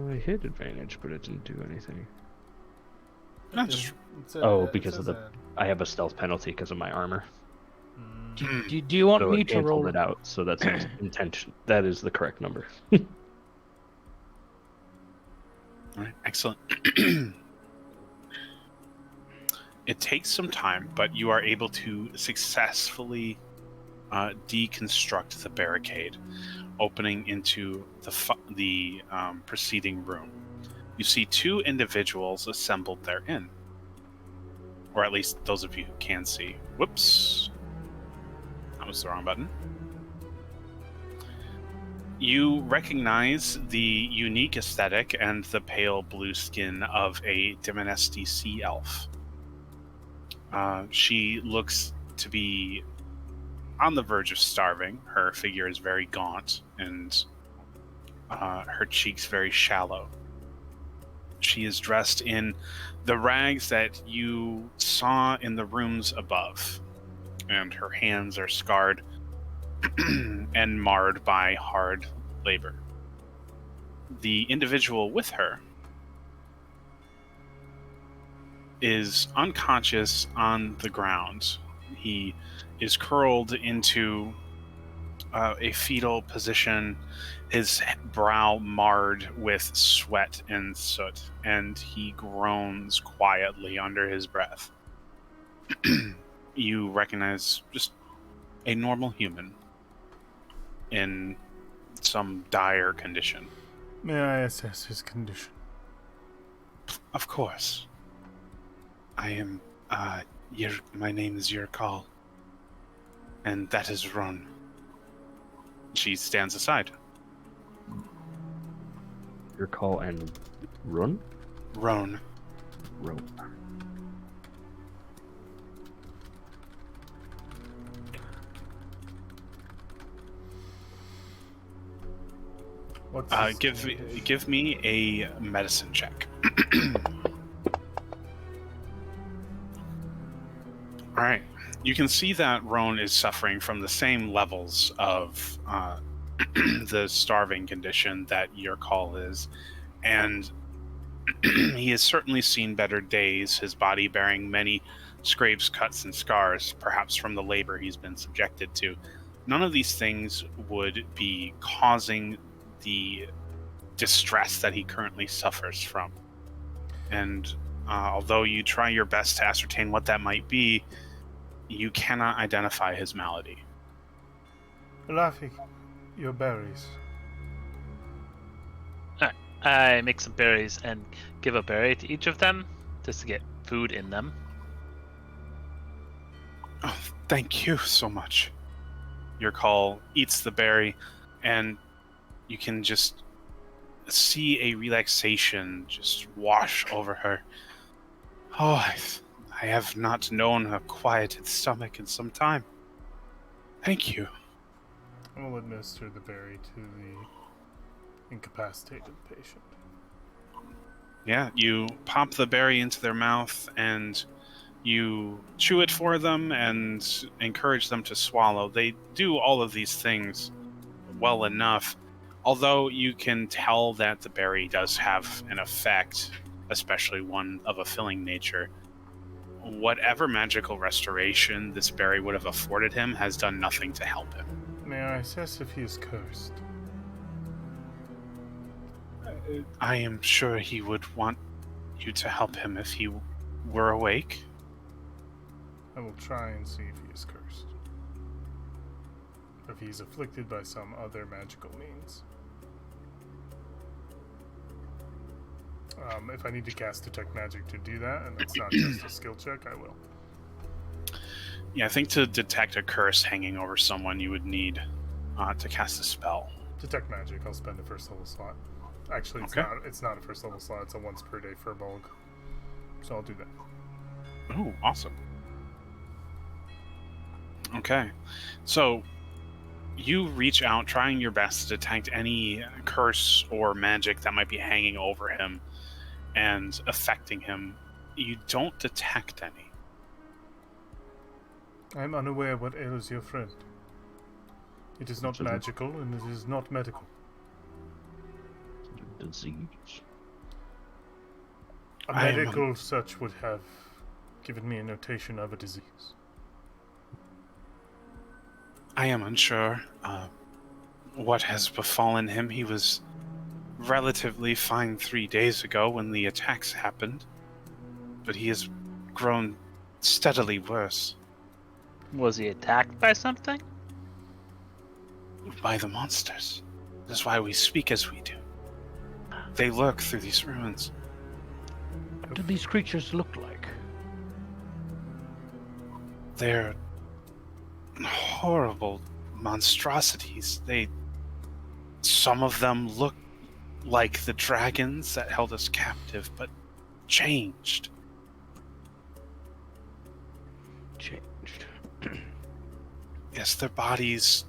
I hit advantage, but it didn't do anything. No, just Because of the I have a stealth penalty because of my armor. Do you want So me it to canceled roll it out. So that's intention. That is the correct number. All right, excellent. It takes some time, but you are able to successfully deconstruct the barricade, opening into the preceding room. You see two individuals assembled therein, or at least those of you who can see. Whoops, that was the wrong button. You recognize the unique aesthetic and the pale blue skin of a Demonesti sea elf. She looks to be on the verge of starving. Her figure is very gaunt, and her cheeks very shallow. She is dressed in the rags that you saw in the rooms above, and her hands are scarred and marred by hard labor. The individual with her is unconscious on the ground. He is curled into a fetal position, his brow marred with sweat and soot, and he groans quietly under his breath. You recognize just a normal human in some dire condition. May I assess his condition? Of course. I am, my name is Yurkal, and that is Ron. She stands aside. Your call and run? Roan. Rope. What's his Give condition? me a medicine check. All right. You can see that Roan is suffering from the same levels of the starving condition that your call is, and he has certainly seen better days, his body bearing many scrapes, cuts, and scars, perhaps from the labor he's been subjected to. None of these things would be causing the distress that he currently suffers from. And although you try your best to ascertain what that might be, you cannot identify his malady. Rafik, your berries. I make some berries and give a berry to each of them just to get food in them. Oh, thank you so much. Your call eats the berry, and you can just see a relaxation just wash over her. Oh, I have not known a quieted stomach in some time. Thank you. I will administer the berry to the incapacitated patient. Yeah, you pop the berry into their mouth and you chew it for them and encourage them to swallow. They do all of these things well enough, although you can tell that the berry does have an effect, especially one of a filling nature. Whatever magical restoration this berry would have afforded him has done nothing to help him. May I assess if he is cursed? I am sure he would want you to help him if he were awake. I will try and see if he is cursed. If he is afflicted by some other magical means. If I need to cast Detect Magic to do that, and it's not just a skill check, I will. Yeah, I think to detect a curse hanging over someone, you would need to cast a spell. Detect Magic, I'll spend a first level slot. Actually, it's not a first level slot, it's a once per day Furbolg. So I'll do that. Oh, awesome. Okay, so you reach out, trying your best to detect any curse or magic that might be hanging over him and affecting him. You don't detect any. I am unaware what ails your friend. It is not magical, and it is not medical. Disease. A medical such would have given me a notation of a disease. I am unsure what has befallen him. He was relatively fine 3 days ago when the attacks happened, but he has grown steadily worse. Was he attacked by something? By the monsters. That's why we speak as we do. They lurk through these ruins. What do these creatures look like? They're horrible monstrosities. Some of them look like the dragons that held us captive, but changed. Changed. Yes, their bodies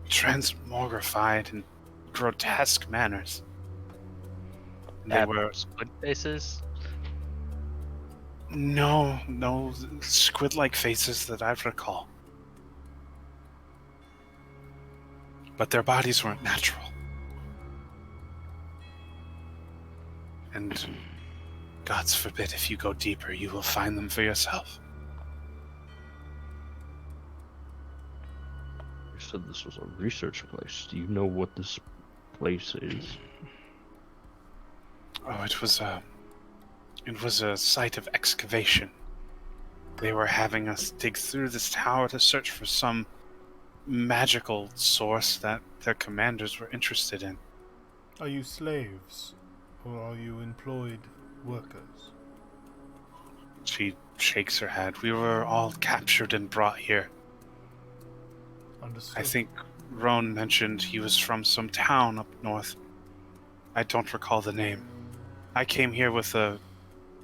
transmogrified in grotesque manners. They Have were squid faces? no squid-like faces that I recall. But their bodies weren't natural. And God's forbid if you go deeper, you will find them for yourself. You said this was a research place. Do you know what this place is? Oh, it was a site of excavation. They were having us dig through this tower to search for some magical source that their commanders were interested in. Are you slaves, or are you employed workers? She shakes her head. We were all captured and brought here. Understood. I think Roan mentioned he was from some town up north. I don't recall the name. I came here with a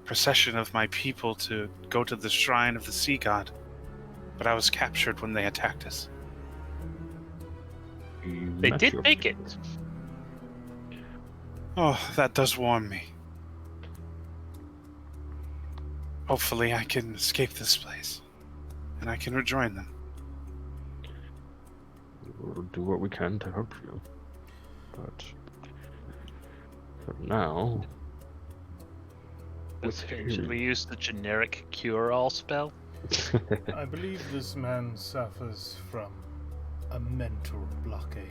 procession of my people to go to the shrine of the sea god, but I was captured when they attacked us. You They met did your make it. people. Oh, that does warm me. Hopefully I can escape this place, and I can rejoin them. We'll do what we can to help you. But for now, Should we use the generic cure-all spell? I believe this man suffers from a mental blockade.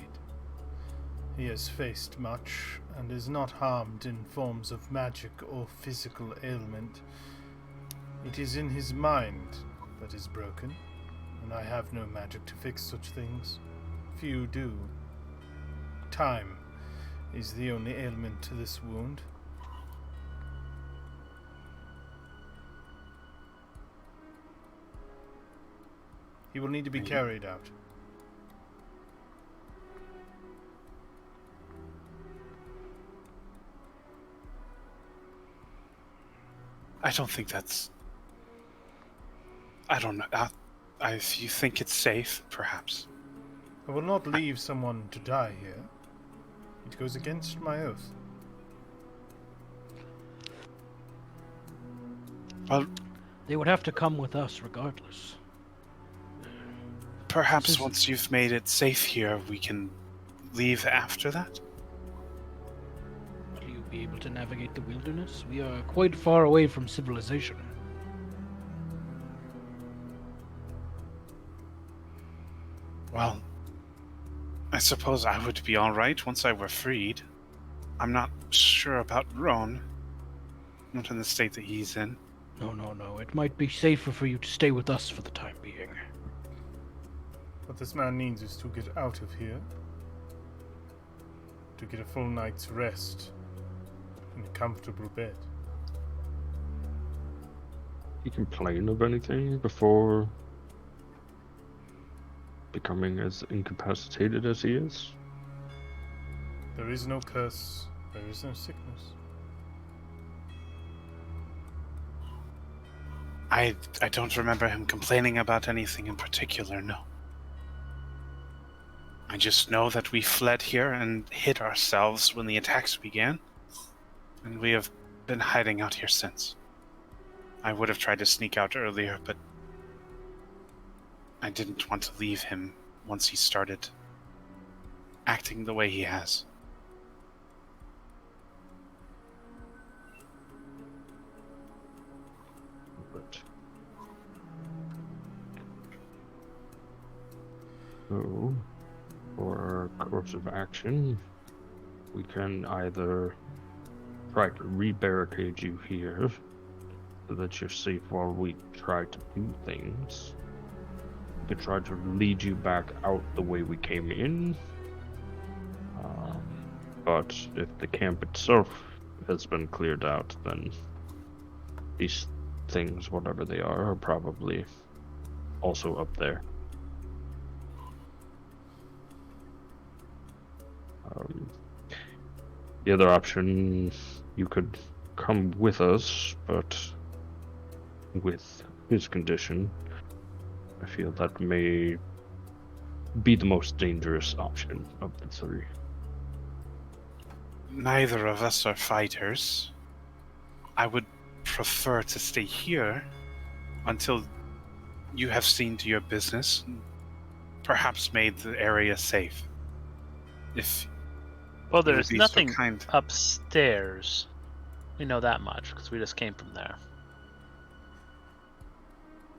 He has faced much and is not harmed in forms of magic or physical ailment. It is in his mind that is broken, and I have no magic to fix such things. Few do. Time is the only ailment to this wound. He will need to be carried out. I don't think that's... I don't know. If you think it's safe, perhaps. I will not leave someone to die here. It goes against my oath. Well, They would have to come with us regardless. perhaps once you've made it safe here, we can leave after that? Will you be able to navigate the wilderness? We are quite far away from civilization. Well, I suppose I would be alright once I were freed. I'm not sure about Roan. Not in the state that he's in. No. It might be safer for you to stay with us for the time being. What this man needs is to get out of here, to get a full night's rest in a comfortable bed. He complain of anything before becoming as incapacitated as he is? There is no curse, there is no sickness. I don't remember him complaining about anything in particular, no. I just know that we fled here and hid ourselves when the attacks began, and we have been hiding out here since. I would have tried to sneak out earlier, but I didn't want to leave him once he started acting the way he has. But so, for our course of action, we can either try to re-barricade you here so that you're safe while we try to do things. We could try to lead you back out the way we came in. But if the camp itself has been cleared out, then these things, whatever they are probably also up there. The other option, you could come with us, but with his condition, I feel that may be the most dangerous option of the three. Neither of us are fighters. I would prefer to stay here until you have seen to your business and perhaps made the area safe. If Well, you would there's be so nothing kind. upstairs. We know that much because we just came from there.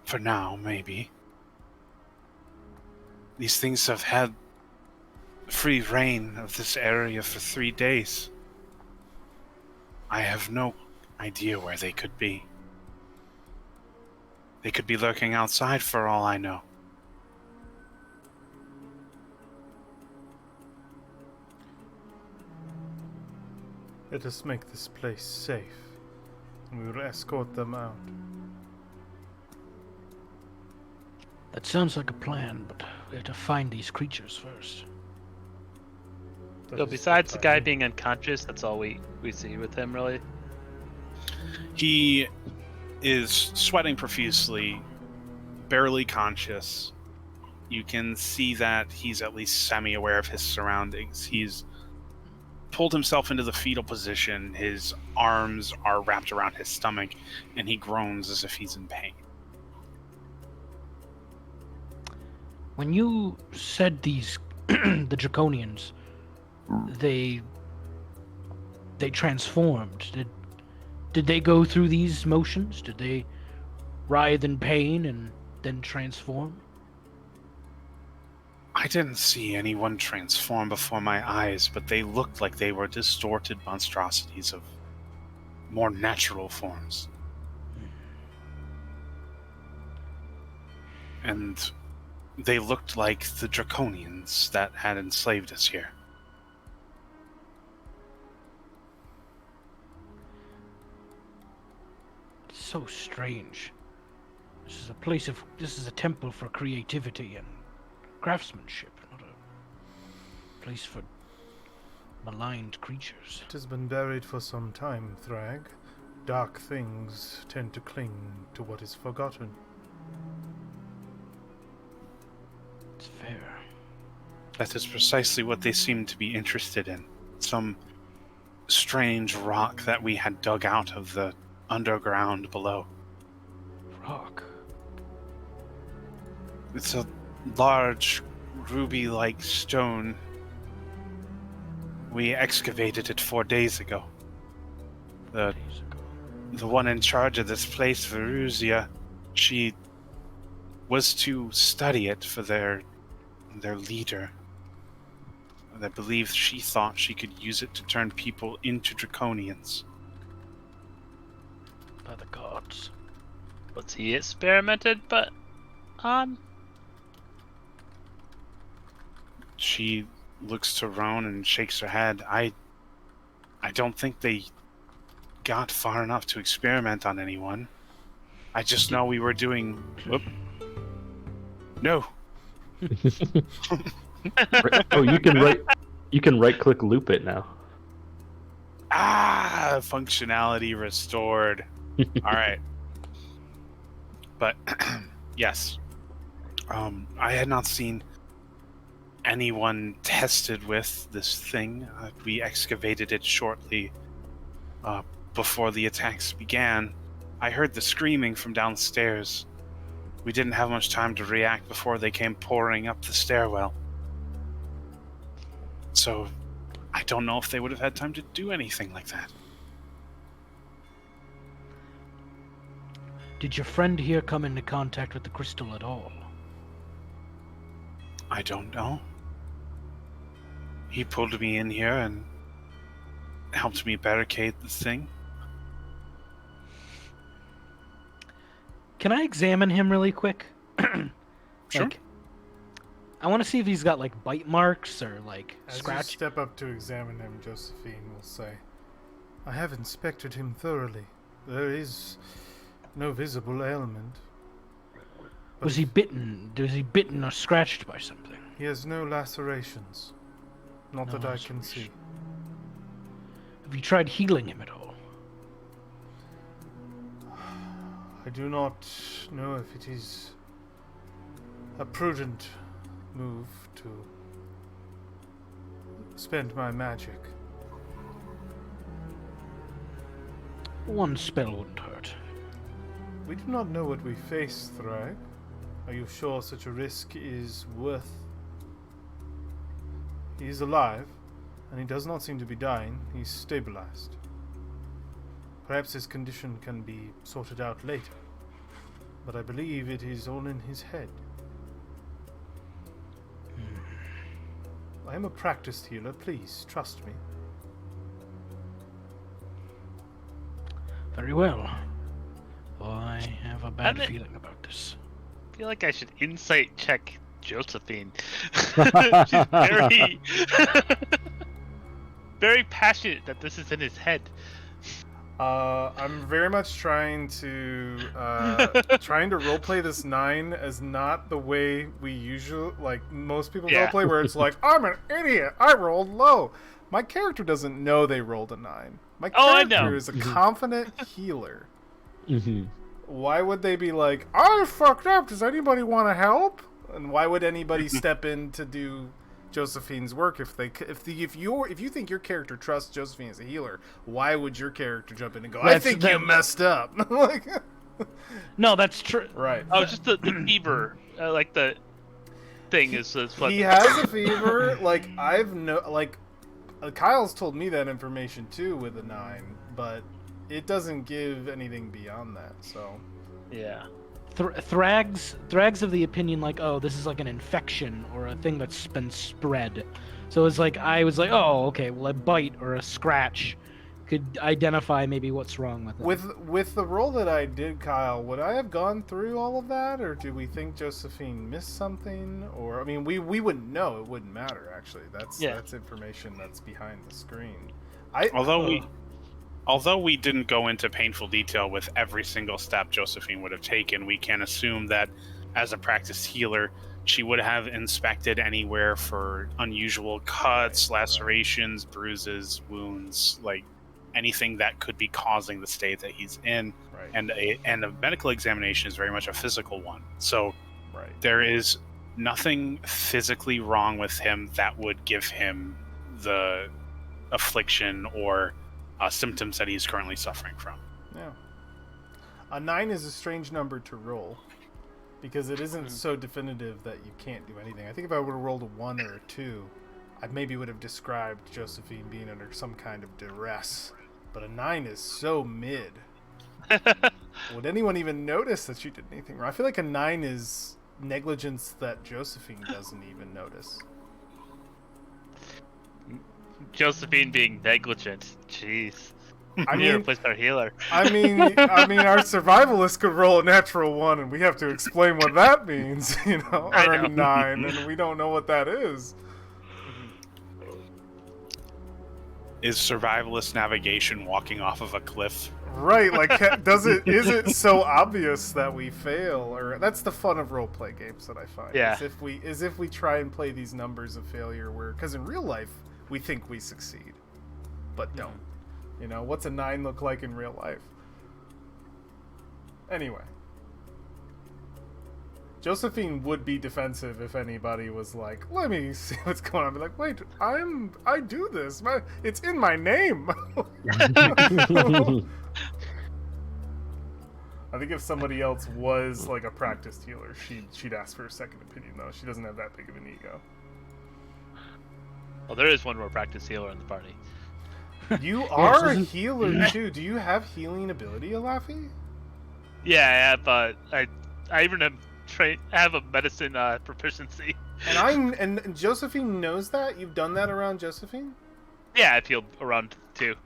For now, maybe. These things have had free reign of this area for 3 days. I have no idea where they could be. They could be lurking outside for all I know. Let us make this place safe, and we will escort them out. That sounds like a plan, but we have to find these creatures first. That So is besides the what I guy need. being unconscious, that's all we see with him, really. He is sweating profusely, barely conscious. You can see that he's at least semi-aware of his surroundings. He's pulled himself into the fetal position. His arms are wrapped around his stomach, and he groans as if he's in pain. When you said these, the Draconians, they transformed. Did they go through these motions? Did they writhe in pain and then transform? I didn't see anyone transform before my eyes, but they looked like they were distorted monstrosities of more natural forms. And they looked like the Draconians that had enslaved us here. So strange. This is a temple for creativity and craftsmanship, not a place for maligned creatures. It has been buried for some time, Thrag. Dark things tend to cling to what is forgotten. It's fair. That is precisely what they seemed to be interested in. Some strange rock that we had dug out of the underground below. Rock. It's a large, ruby-like stone. We excavated it 4 days ago. The one in charge of this place, Veruzia, she was to study it for their leader. I believe she thought she could use it to turn people into Draconians. By the gods. Was he experimented, but She looks to Roan and shakes her head. I don't think they got far enough to experiment on anyone. I just know we were doing... Whoop. No. Oh, you can right click loop it now. Functionality restored. All right. But yes. I had not seen anyone tested with this thing. We excavated it shortly before the attacks began. I heard the screaming from downstairs. We didn't have much time to react before they came pouring up the stairwell. So, I don't know if they would have had time to do anything like that. Did your friend here come into contact with the crystal at all? I don't know. He pulled me in here and helped me barricade the thing. Can I examine him really quick? Sure. Like, I want to see if he's got like bite marks or like As you scratch. step up to examine him, Josephine will say, I have inspected him thoroughly. There is no visible ailment. But Was he bitten? Was he bitten or scratched by something? He has no lacerations. Not No that I can see. laceration. Have you tried healing him at all? I do not know if it is a prudent move to spend my magic. One spell wouldn't hurt. We do not know what we face, Thrag. Are you sure such a risk is worth? He is alive, and he does not seem to be dying. He's stabilized. Perhaps his condition can be sorted out later, but I believe it is all in his head. I am a practiced healer, please trust me. Very well. I have a bad I'm- feeling about this. I feel like I should insight check Josephine. She's very, very passionate that this is in his head. I'm very much trying to roleplay this 9 as not the way we usually most people Yeah. roleplay, where it's like, I'm an idiot, I rolled low. My character doesn't know they rolled a 9. My Oh, I character know. is a confident healer. Mm-hmm. Why would they be like, I fucked up, does anybody want to help? And why would anybody step in to do Josephine's work. If you think your character trusts Josephine as a healer, why would your character jump in and go, "I think you messed up"? Like, No, that's true. right? Oh, just the fever, like the thing is what. He has a fever. Like Kyle's told me that information too with a 9, but it doesn't give anything beyond that. So Yeah. Thrag's of the opinion like, oh, this is like an infection or a thing that's been spread. So it's like I was like, oh, okay, well, a bite or a scratch could identify maybe what's wrong with it. with the roll that I did, Kyle, would I have gone through all of that, or do we think Josephine missed something? Or I mean, we wouldn't know. It wouldn't matter actually. That's information that's behind the screen. Although we didn't go into painful detail with every single step Josephine would have taken, we can assume that as a practiced healer, she would have inspected anywhere for unusual cuts, lacerations, bruises, wounds, like anything that could be causing the state that he's in. Right. And a medical examination is very much a physical one. So Right. there is nothing physically wrong with him that would give him the affliction or symptoms that he's currently suffering from. Yeah. A 9 is a strange number to roll because it isn't so definitive that you can't do anything. I think if I would have rolled a 1 or a 2, I maybe would have described Josephine being under some kind of duress. But a 9 is so mid. Would anyone even notice that she did anything wrong? I feel like a 9 is negligence that Josephine doesn't even notice. Josephine being negligent. Jeez. I We need to mean, replace our healer. I mean, our survivalist could roll a natural 1, and we have to explain what that means, you know, I or know. a 9, and we don't know what that is. Is survivalist navigation walking off of a cliff? Right? Like, is it so obvious that we fail? Or that's the fun of roleplay games that I find. Yeah. Is if we try and play these numbers of failure, because in real life we think we succeed, but don't. You know, what's a 9 look like in real life? Anyway. Josephine would be defensive if anybody was like, let me see what's going on. I'd be like, wait, I do this. It's in my name. I think if somebody else was like a practiced healer, she'd ask for a second opinion though. She doesn't have that big of an ego. Well, there is one more practice healer in the party. You are a healer too. Do you have healing ability, Alafi? Yeah, I have. I even have a medicine proficiency. And Josephine knows that? You've done that around Josephine? Yeah, I've healed around too.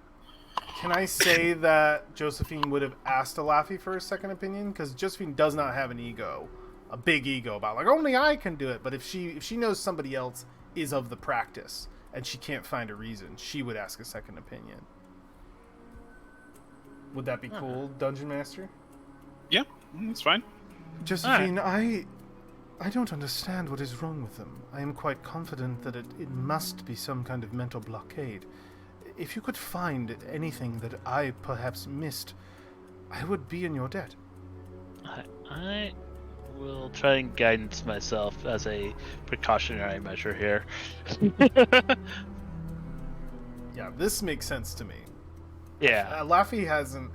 Can I say that Josephine would have asked Alafi for a second opinion? Because Josephine does not have an ego, a big ego about like only I can do it. But if she knows somebody else is of the practice and she can't find a reason, she would ask a second opinion. Would that be cool, Dungeon Master? Yeah, that's fine. Josephine, I don't understand what is wrong with them. I am quite confident that it must be some kind of mental blockade. If you could find anything that I perhaps missed, I would be in your debt. I will try and guidance myself as a precautionary measure here. Yeah, this makes sense to me. Yeah. Laffy hasn't...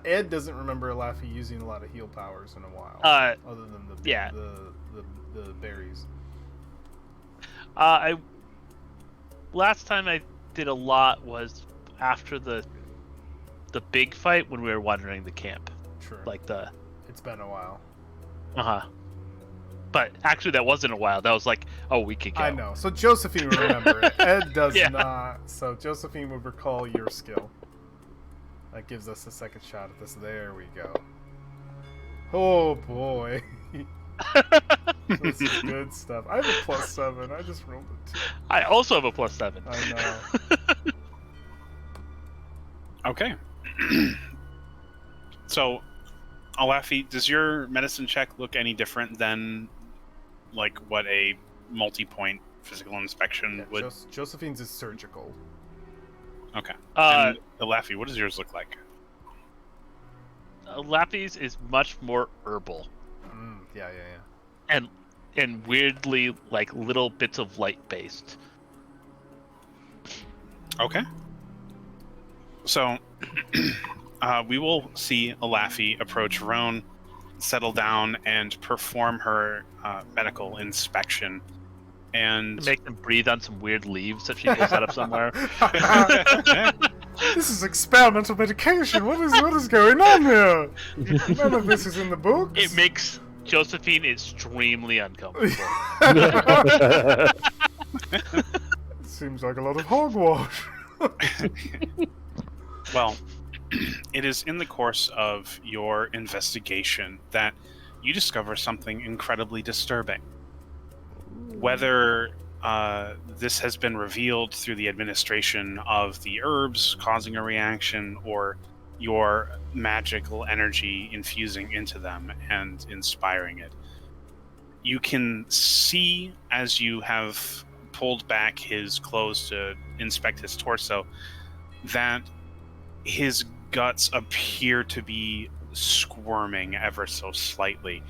Ed doesn't remember Laffy using a lot of heal powers in a while. Other than the berries. Last time I did a lot was after the big fight when we were wandering the camp. Sure. It's been a while. But actually, that wasn't a while. That was like a week ago. I know. So Josephine would remember it. Ed does Yeah. not. So Josephine would recall your skill. That gives us a second shot at this. There we go. Oh boy. This is good stuff. I have a +7. I just rolled a 2. I also have a +7. I know. Okay. So, Alafi, does your medicine check look any different than like what a multi-point physical inspection would? Josephine's is surgical. Okay. And Alafi, what does yours look like? Lappy's is much more herbal. Yeah. And and weirdly like little bits of light based. Okay. So, we will see Alafi approach Roan, settle down, and perform her medical inspection. And Make them breathe on some weird leaves that she pulls out of somewhere. This is experimental medication. What is going on here? None of this is in the books. It makes Josephine extremely uncomfortable. Seems like a lot of hogwash. well, it is in the course of your investigation that you discover something incredibly disturbing. Whether this has been revealed through the administration of the herbs causing a reaction, or your magical energy infusing into them and inspiring it, you can see, as you have pulled back his clothes to inspect his torso, that his guts appear to be squirming ever so slightly.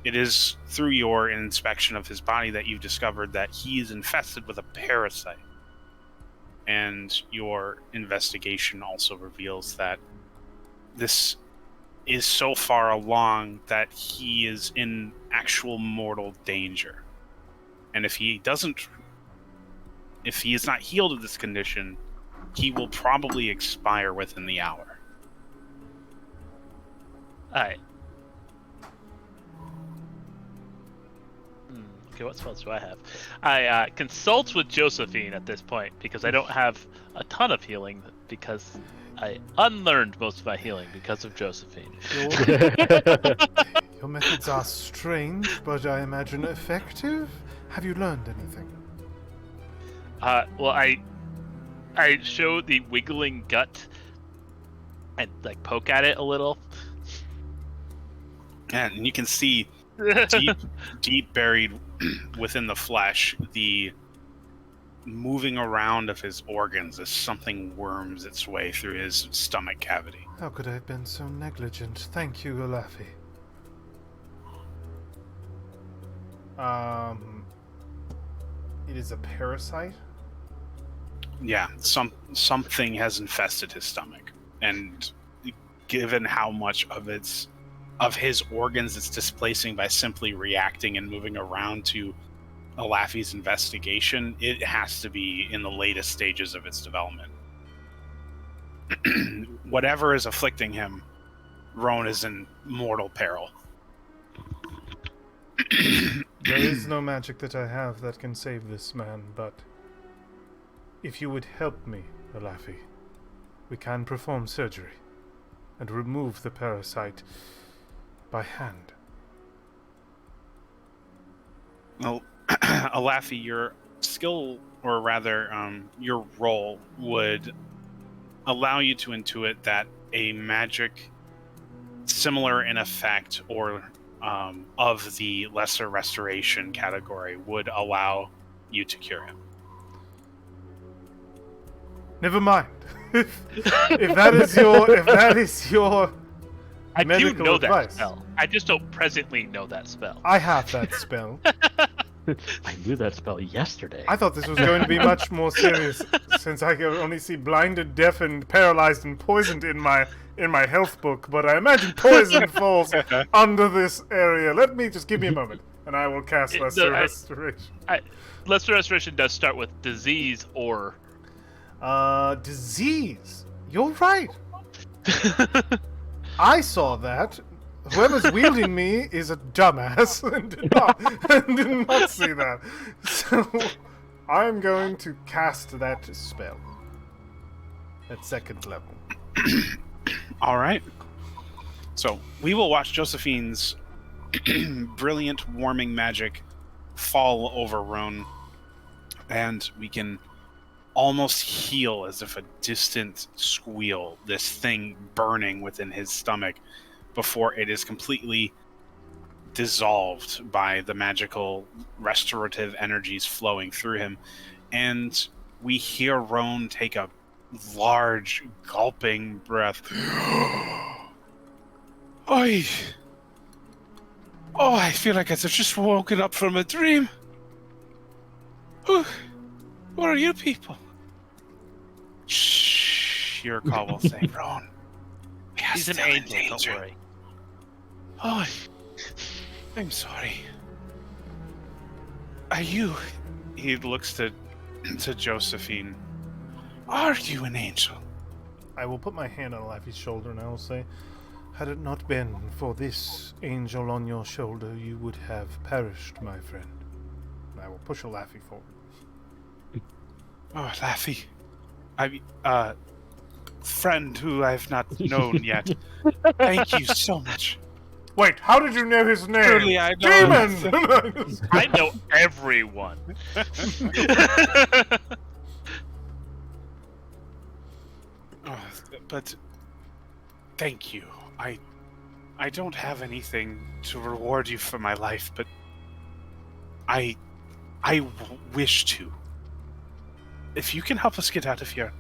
It is through your inspection of his body that you've discovered that he is infested with a parasite. And your investigation also reveals that this is so far along that he is in actual mortal danger. And if he is not healed of this condition, he will probably expire within the hour. Alright. Okay, what spells do I have? I consult with Josephine at this point because I don't have a ton of healing because I unlearned most of my healing because of Josephine. Your methods are strange, but I imagine effective. Have you learned anything? Well, I show the wiggling gut and like poke at it a little. And you can see deep buried within the flesh, the moving around of his organs as something worms its way through his stomach cavity. How could I have been so negligent? Thank you, Alafi. It is a parasite? Yeah, something has infested his stomach, and given how much of his organs it's displacing by simply reacting and moving around to Alafi's investigation, it has to be in the latest stages of its development. Whatever is afflicting him, Roan is in mortal peril. There is no magic that I have that can save this man, but if you would help me, Alafi, we can perform surgery and remove the parasite by hand. Well, Alafi, your skill, or rather, your role would allow you to intuit that a magic similar in effect or of the lesser restoration category would allow you to cure him. Never mind. if that is your I do medical know advice. that spell. I just don't presently know that spell. I have that spell. I knew that spell yesterday. I thought this was going to be much more serious, since I can only see blinded, deafened, paralyzed, and poisoned in my health book. But I imagine poison falls under this area. Give me a moment, and I will cast Lesser Restoration. Lesser Restoration does start with disease or disease. You're right. I saw that. Whoever's wielding me is a dumbass and did not see that. So I'm going to cast that spell at 2nd level. All right. So we will watch Josephine's brilliant warming magic fall over Roan, and we can almost heal, as if a distant squeal, this thing burning within his stomach before it is completely dissolved by the magical restorative energies flowing through him. And we hear Roan take a large gulping breath. Oh, I feel like I've just woken up from a dream. Who are you people? Shh, your call will say, Ron. We are He's an still in angel, don't danger. worry. Oh, I'm sorry. Are you? He looks to Josephine. Are you an angel? I will put my hand on Laffy's shoulder and I will say, had it not been for this angel on your shoulder, you would have perished, my friend. And I will push a Laffy forward. Oh, Laffy. Friend who I've not known yet. Thank you so much. Wait, how did you know his name? Truly, I know. Demon! I know everyone. Oh, but thank you. I don't have anything to reward you for my life, but I wish to. If you can help us get out of here,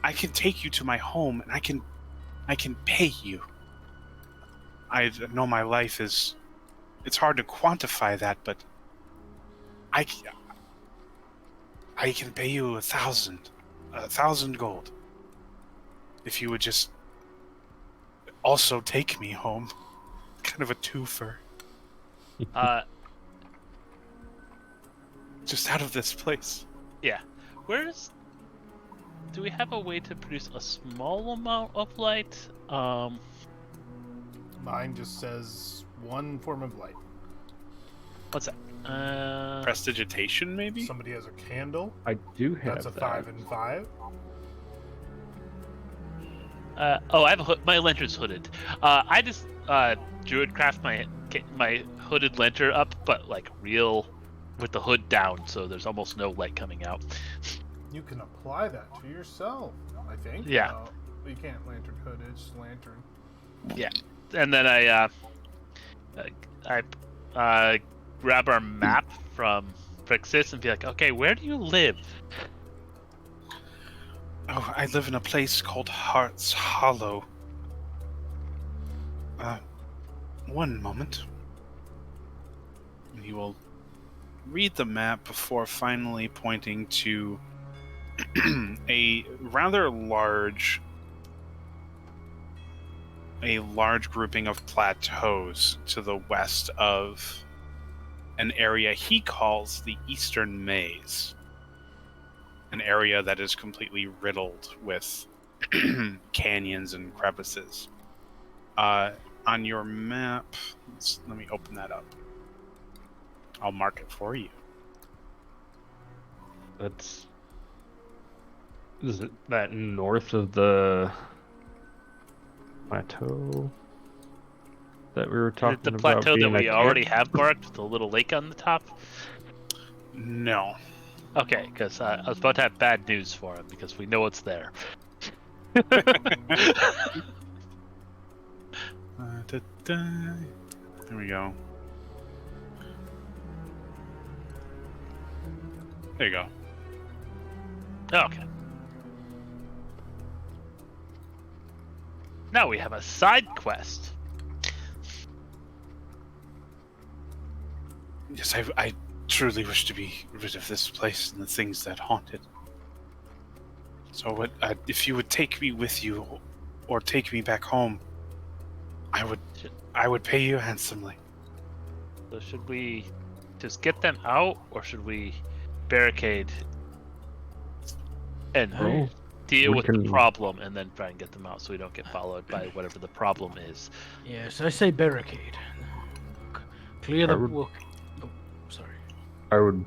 I can take you to my home and I can pay you. I know my life is it's hard to quantify that, but I can pay you 1,000 gold. If you would just also take me home. Kind of a twofer. Just out of this place. Yeah. Do we have a way to produce a small amount of light? Mine just says one form of light. What's that? Prestidigitation, maybe? Somebody has a candle. I do have That's a that. 5 and 5. I have a my lantern's hooded. I just druidcraft my hooded lantern up, but like real with the hood down, so there's almost no light coming out. You can apply that to yourself, I think. Yeah. You can't lantern hood, it's just lantern. Yeah, and then I grab our map from Frixis and be like, okay, where do you live? Oh, I live in a place called Heart's Hollow. One moment. He will read the map before finally pointing to a rather large grouping of plateaus to the west of an area he calls the Eastern Maze. An area that is completely riddled with canyons and crevices. On your map, let me open that up. I'll mark it for you. Is it that north of the plateau that we were talking about? The plateau that being we a already camp? have marked with the little lake on the top? No. Okay, because I was about to have bad news for him, because we know it's there. There we go. There you go. Okay. Now we have a side quest. Yes, I truly wish to be rid of this place and the things that haunt it. So, what if you would take me with you, or take me back home? I would pay you handsomely. So should we just get them out, or should we barricade and Oh, deal we with the can- problem and then try and get them out so we don't get followed by whatever the problem is? Yes, I say barricade. Clear the. I would- Oh, sorry. I would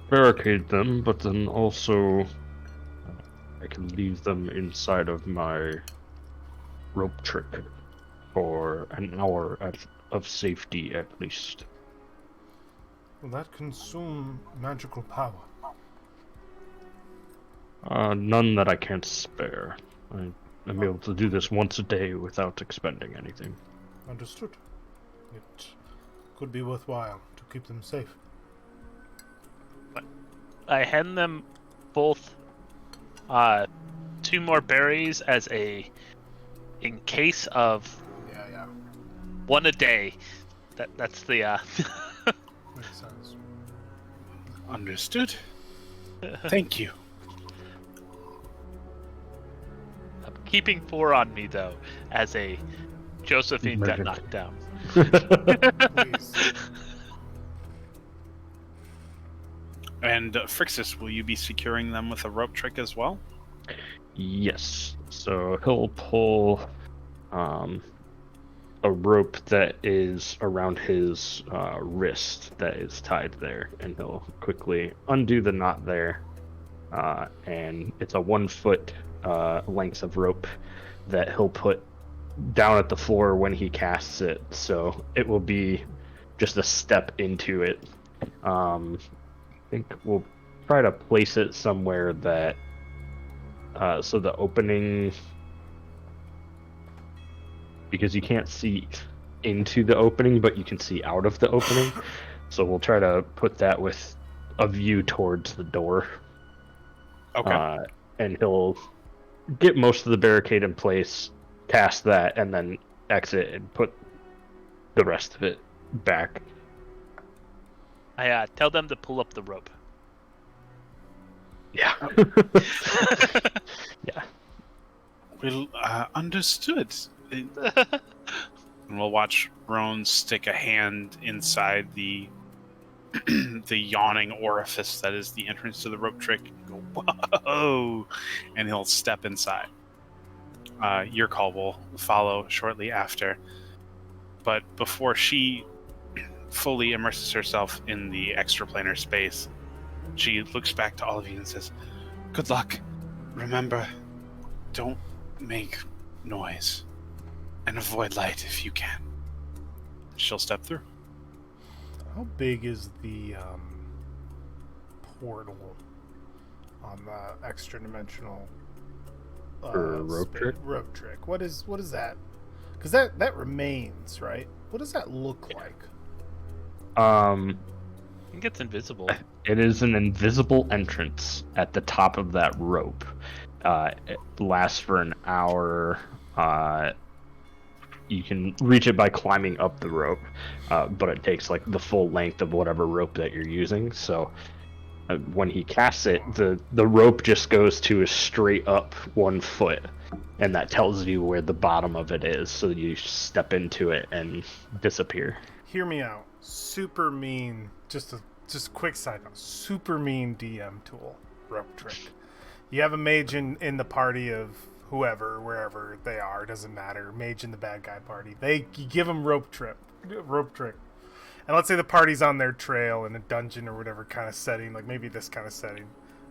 barricade them, but then also I can leave them inside of my rope trick for an hour of safety at least. Will that consume magical power? None that I can't spare. I'm able to do this once a day without expending anything. Understood. It could be worthwhile to keep them safe. I hand them both 2 more berries as in case of Yeah. 1 a day. That's the Makes sense. Understood. Thank you. I'm keeping 4 on me though, as a Josephine got Emergency. knocked down. Please. And Phrixus, will you be securing them with a rope trick as well? Yes. So he'll pull a rope that is around his wrist that is tied there, and he'll quickly undo the knot there. And it's a 1 foot length of rope that he'll put down at the floor when he casts it. So it will be just a step into it. I think we'll try to place it somewhere that so the opening, because you can't see into the opening, but you can see out of the opening. So we'll try to put that with a view towards the door. Okay. And he'll get most of the barricade in place, cast that, and then exit and put the rest of it back. I tell them to pull up the rope. Yeah. Yeah. Well, understood. And we'll watch Roan stick a hand inside the the yawning orifice that is the entrance to the rope trick. Go, whoa! And he'll step inside. Your call will follow shortly after. But before she fully immerses herself in the extraplanar space, she looks back to all of you and says, "Good luck. Remember, don't make noise. And avoid light if you can." She'll step through. How big is the portal on the extra dimensional For rope trick? Rope trick. What is that? Because that remains, right? What does that look like? I think it's invisible. It is an invisible entrance at the top of that rope. It lasts for an hour. You can reach it by climbing up the rope, but it takes like the full length of whatever rope that you're using. So when he casts it, the rope just goes to a straight up 1 foot, and that tells you where the bottom of it is. So you step into it and disappear. Hear me out. Super mean. Just quick side note. Super mean DM tool. Rope trick. You have a mage in the party of whoever, wherever they are, doesn't matter. Mage in the bad guy party. You give them rope trick. And let's say the party's on their trail in a dungeon or whatever kind of setting, like maybe this kind of setting.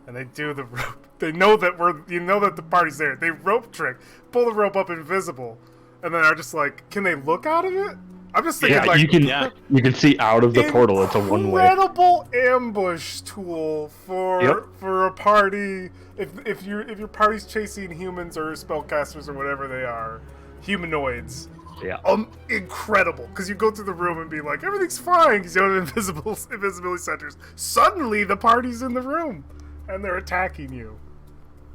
And they do the rope. They know that that the party's there. They rope trick, pull the rope up invisible, and then are just like, can they look out of it? I'm just thinking you can see out of the portal. It's a 1-way. Incredible ambush tool for a party. If your party's chasing humans or spellcasters or whatever they are, humanoids. Yeah. Incredible, because you go through the room and be like, everything's fine, because you have invisibility centers. Suddenly, the party's in the room, and they're attacking you.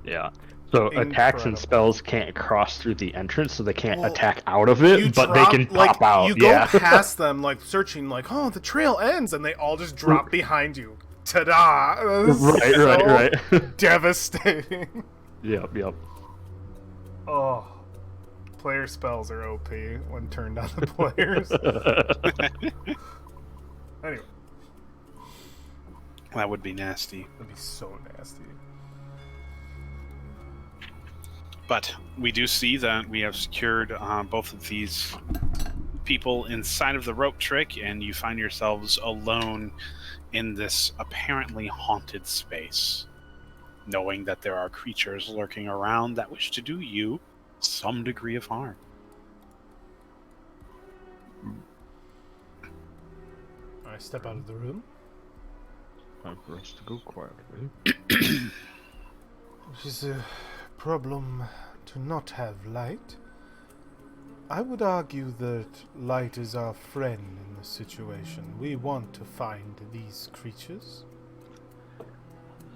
Yeah. So attacks Incredible. and spells can't cross through the entrance, so they can't attack out of it, but they can pop out. You go past them, like, searching, like, oh, the trail ends, and they all just drop behind you. Ta-da! Right. Devastating. Yep. Oh. Player spells are OP when turned on the players. Anyway. That would be nasty. That'd be so nasty. But we do see that we have secured both of these people inside of the rope trick, and you find yourselves alone in this apparently haunted space, knowing that there are creatures lurking around that wish to do you some degree of harm. I step out of the room. Time for us to go quietly. It is a problem to not have light. I would argue that light is our friend in this situation. We want to find these creatures.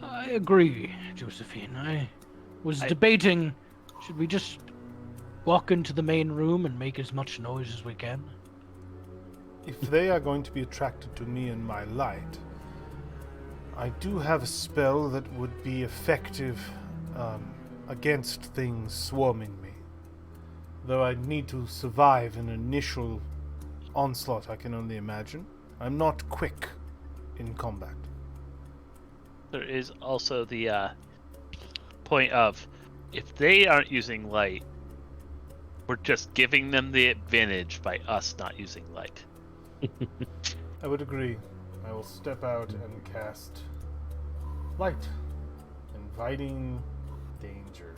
I agree, Josephine. I was debating, should we just walk into the main room and make as much noise as we can? if they are going to be attracted to me and my light, I do have a spell that would be effective against things swarming me. Though I need to survive an initial onslaught, I can only imagine. I'm not quick in combat. There is also the point of, if they aren't using light, we're just giving them the advantage by us not using light. I would agree. I will step out and cast light, inviting danger.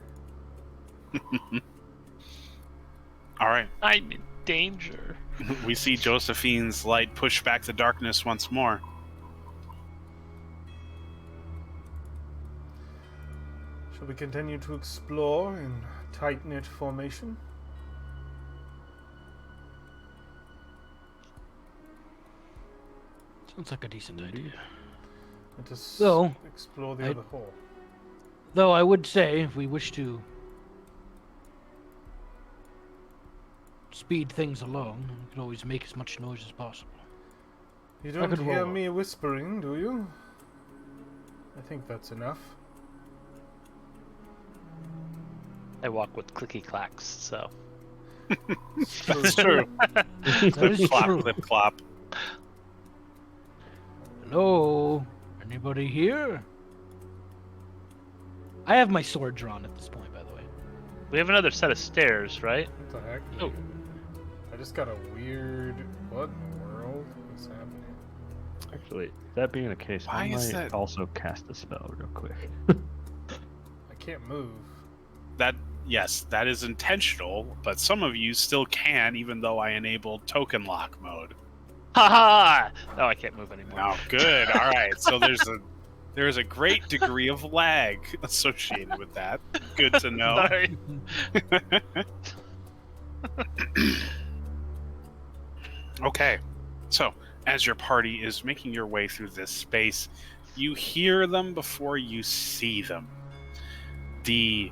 All right. I'm in danger. We see Josephine's light push back the darkness once more. Shall we continue to explore in tight-knit formation? Sounds like a decent idea. Let us So, explore the I- other hall. Though I would say, if we wish to speed things along, we could always make as much noise as possible. You I don't could hear roll. me whispering, do you? I think that's enough. I walk with clicky clacks, so. That's true. That is Clop, true. clip, clop. Hello? Anybody here? I have my sword drawn at this point, by the way. We have another set of stairs, right? What the heck? Oh. I just got a weird... What in the world is happening? Actually, that being the case, Why I is might that- also cast a spell real quick. I can't move. Yes, that is intentional, but some of you still can, even though I enabled token lock mode. Ha ha! No, I can't move anymore. Oh, good. All right. So there's a great degree of lag associated with that. Good to know. Sorry. Okay. So, as your party is making your way through this space, you hear them before you see them. The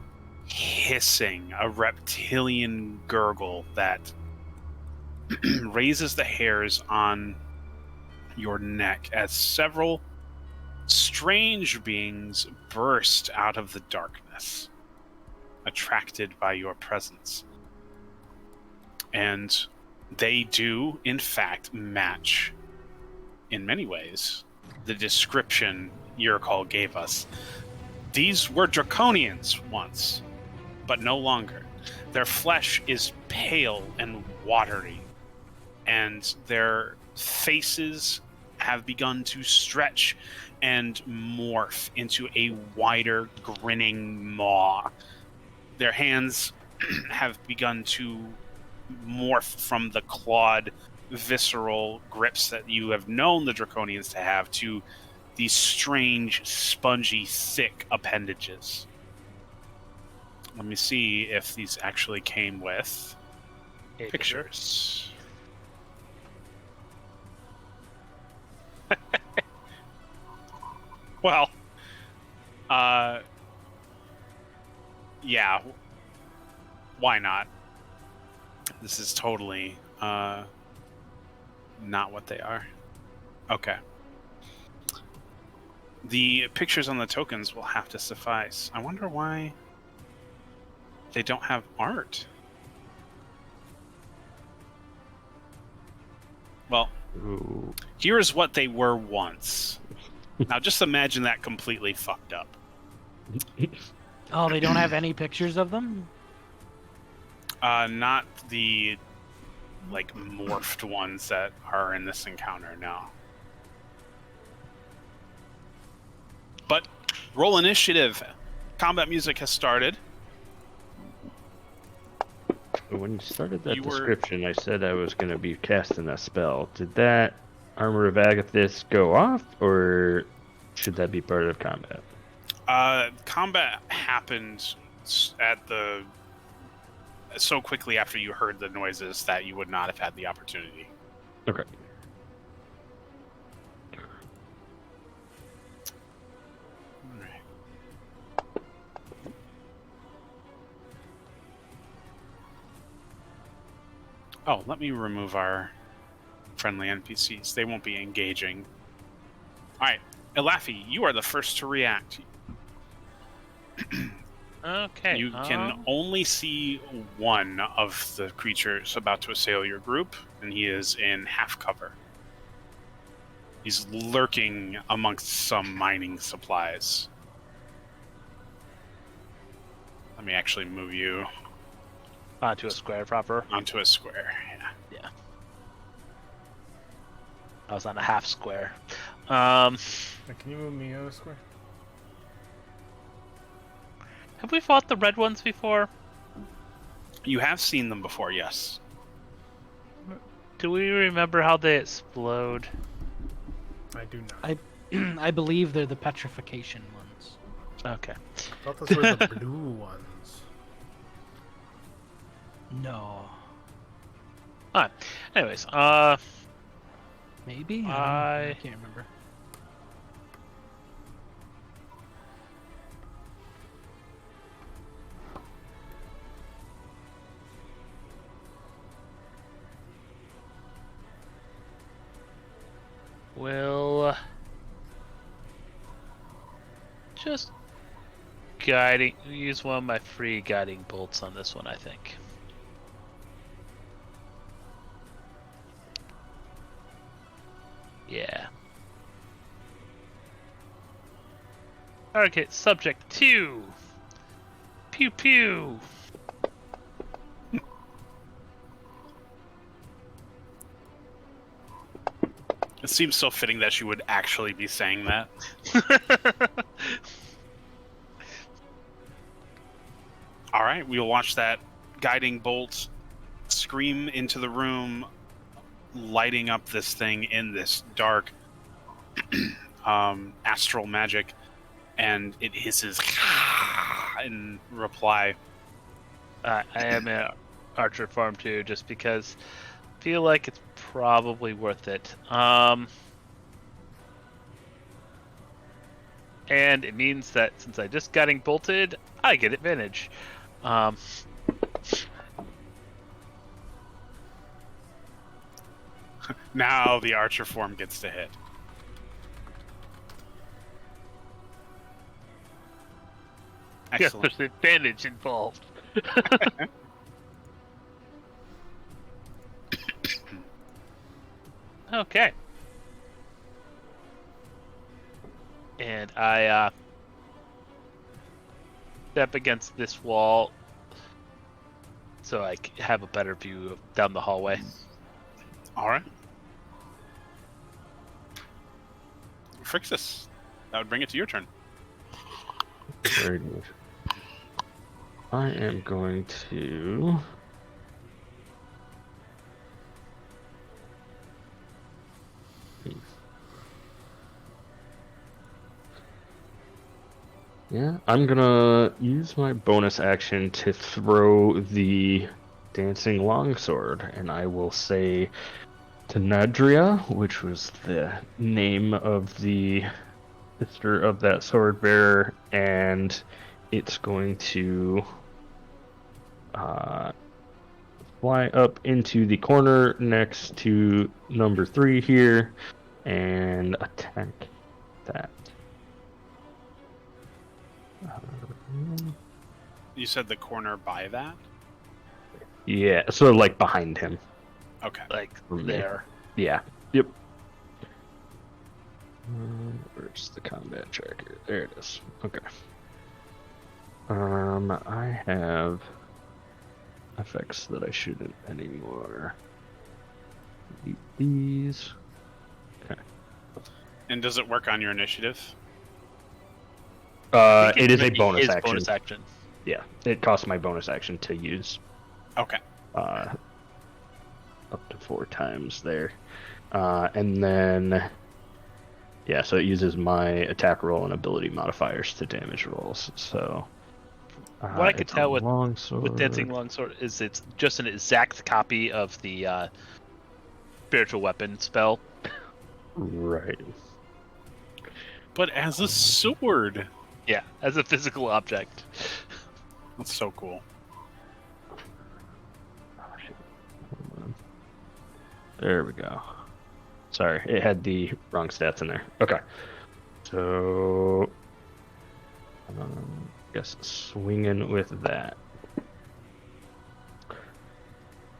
hissing, a reptilian gurgle that raises the hairs on your neck as several strange beings burst out of the darkness, attracted by your presence. And they do, in fact, match, in many ways, the description Yurkal gave us. These were draconians once, but no longer. Their flesh is pale and watery, and their faces have begun to stretch and morph into a wider, grinning maw. Their hands have begun to morph from the clawed, visceral grips that you have known the Draconians to have to these strange, spongy, thick appendages. Let me see if these actually came with pictures. Well, yeah, why not? This is totally not what they are. Okay. The pictures on the tokens will have to suffice. I wonder why they don't have art. Well, Ooh. here's what they were once. Now just imagine that completely fucked up. Oh, they don't have any pictures of them? Not the like morphed ones that are in this encounter, no. But roll initiative. Combat music has started. When you started that You were- description, I said I was going to be casting a spell. Did that Armor of Agathis go off, or should that be part of combat? Combat happened at the so quickly after you heard the noises that you would not have had the opportunity. Okay. Alright. Oh, let me remove our friendly NPCs. They won't be engaging. All right, Elafi, you are the first to react. Okay. You can only see one of the creatures about to assail your group, and he is in half cover. He's lurking amongst some mining supplies. Let me actually move you onto a square proper. onto a square. Yeah. I was on a half square. Now, can you move me out of square? Have we fought the red ones before? You have seen them before, yes. Do we remember how they explode? I do not. I believe they're the petrification ones. Okay. I thought those were the blue ones. No. Alright. Anyways, Maybe? I can't remember. will just use one of my free guiding bolts on this one, I think. Yeah. Target subject 2. Pew pew. It seems so fitting that she would actually be saying that. All right, we'll watch that guiding bolt scream into the room, lighting up this thing in this dark astral magic, and it hisses in reply. I am in archer form too, just because I feel like it's probably worth it. And it means that since I just got bolted, I get advantage. Now the archer form gets to hit. Yeah, Excellent. there's advantage involved. Okay. And I step against this wall so I have a better view of down the hallway. All right. Frixus, that would bring it to your turn. Very good. I am going to... Yeah, I'm gonna use my bonus action to throw the dancing longsword, and I will say Tenadria, which was the name of the sister of that sword bearer, and it's going to fly up into the corner next to number 3 here and attack that. You said the corner by that? Yeah, so like behind him. Okay. Like For me. there. Yeah. Yep. Where's the combat tracker? There it is. Okay. I have effects that I shouldn't anymore. Delete these. Okay. And does it work on your initiative? It is a Maybe bonus his action. bonus action. Yeah, it costs my bonus action to use. Okay. Up to 4 times there. And then, yeah, so it uses my attack roll and ability modifiers to damage rolls. So, What I could it's a tell with longsword. Dancing Longsword is it's just an exact copy of the spiritual weapon spell. Right. But as a sword. Yeah, as a physical object. That's so cool. Oh, shit. Hold on. There we go. Sorry, it had the wrong stats in there. Okay. So, guess swinging with that.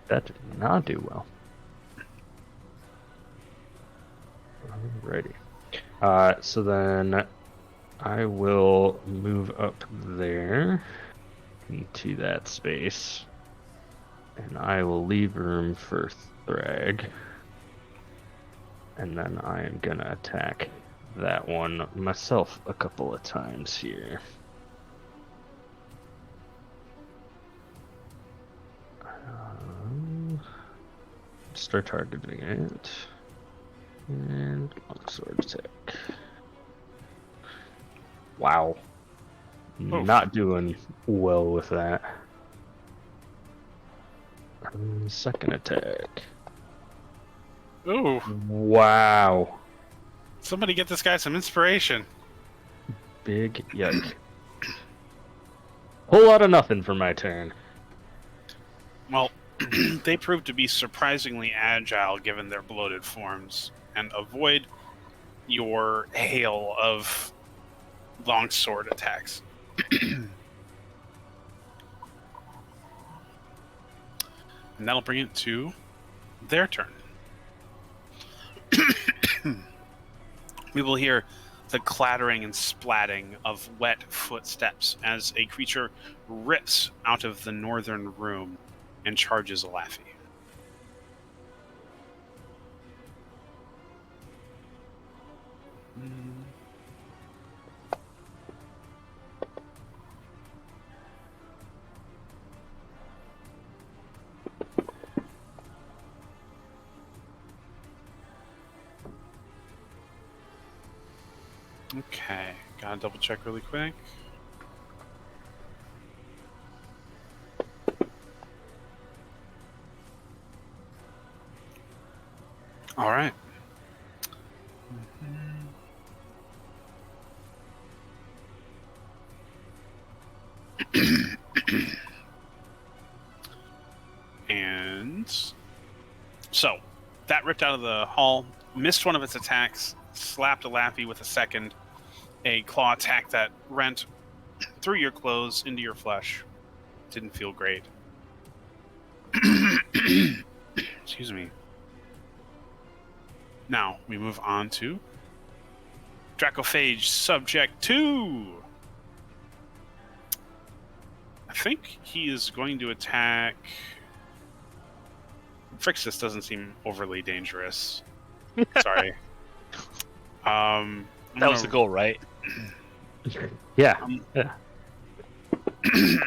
That did not do well. Alrighty. So then I will move up there into that space, and I will leave room for Thrag. And then I am gonna attack that one myself a couple of times here. Start targeting it. And longsword attack. Wow. Oof. Not doing well with that. Second attack. Ooh, Wow. somebody get this guy some inspiration. Big yuck. Whole lot of nothing for my turn. Well, they prove to be surprisingly agile given their bloated forms and avoid your hail of longsword attacks. And that'll bring it to their turn. We will hear the clattering and splatting of wet footsteps as a creature rips out of the northern room and charges Alafi. Okay, gotta double check really quick. All right. And so that ripped out of the hall, missed one of its attacks, slapped a Laffy with a second, a claw attack that rent through your clothes into your flesh. Didn't feel great. Excuse me. Now we move on to Dracophage Subject 2. I think he is going to attack. Frixus doesn't seem overly dangerous. Sorry. That was the goal, right? Yeah.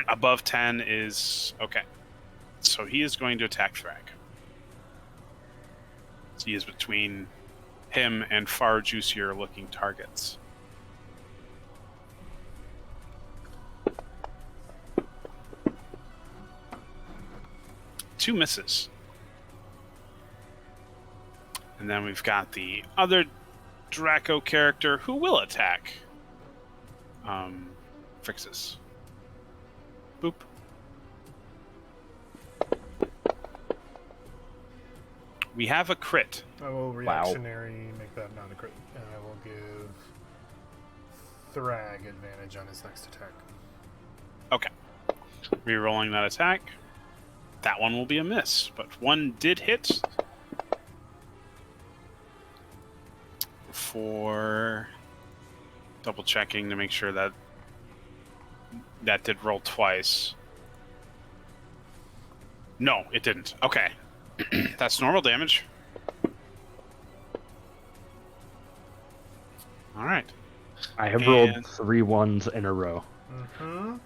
Above 10 is okay. So he is going to attack Thrag. So he is between him and far juicier looking targets. Two misses. And then we've got the other Draco character who will attack Frixus. Boop. We have a crit. I will reactionary make that not a crit, and I will give Thrag advantage on his next attack. Okay. Rerolling that attack. That one will be a miss, but one did hit. For double checking to make sure that that did roll twice. No, it didn't. Okay. That's normal damage. All right. I have rolled 3 ones in a row. Mm-hmm.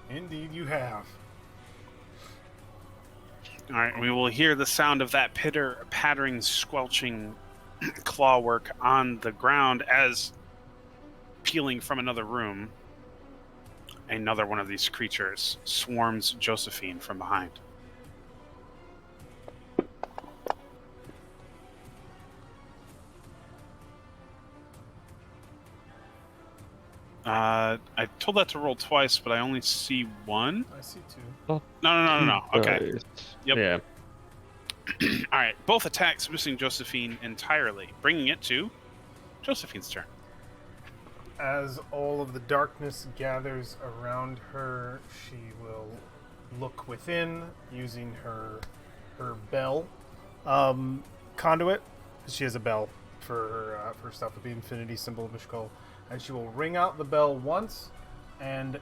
Indeed, you have. All right. We will hear the sound of that pattering, squelching claw work on the ground as peeling from another room. Another one of these creatures swarms Josephine from behind. I told that to roll twice, but I only see one. I see two. No. Okay. Yep. Yeah. All right, both attacks missing Josephine entirely, bringing it to Josephine's turn. As all of the darkness gathers around her, she will look within using her bell conduit, because she has a bell for her stuff with the infinity symbol of Mishkol, and she will ring out the bell once, and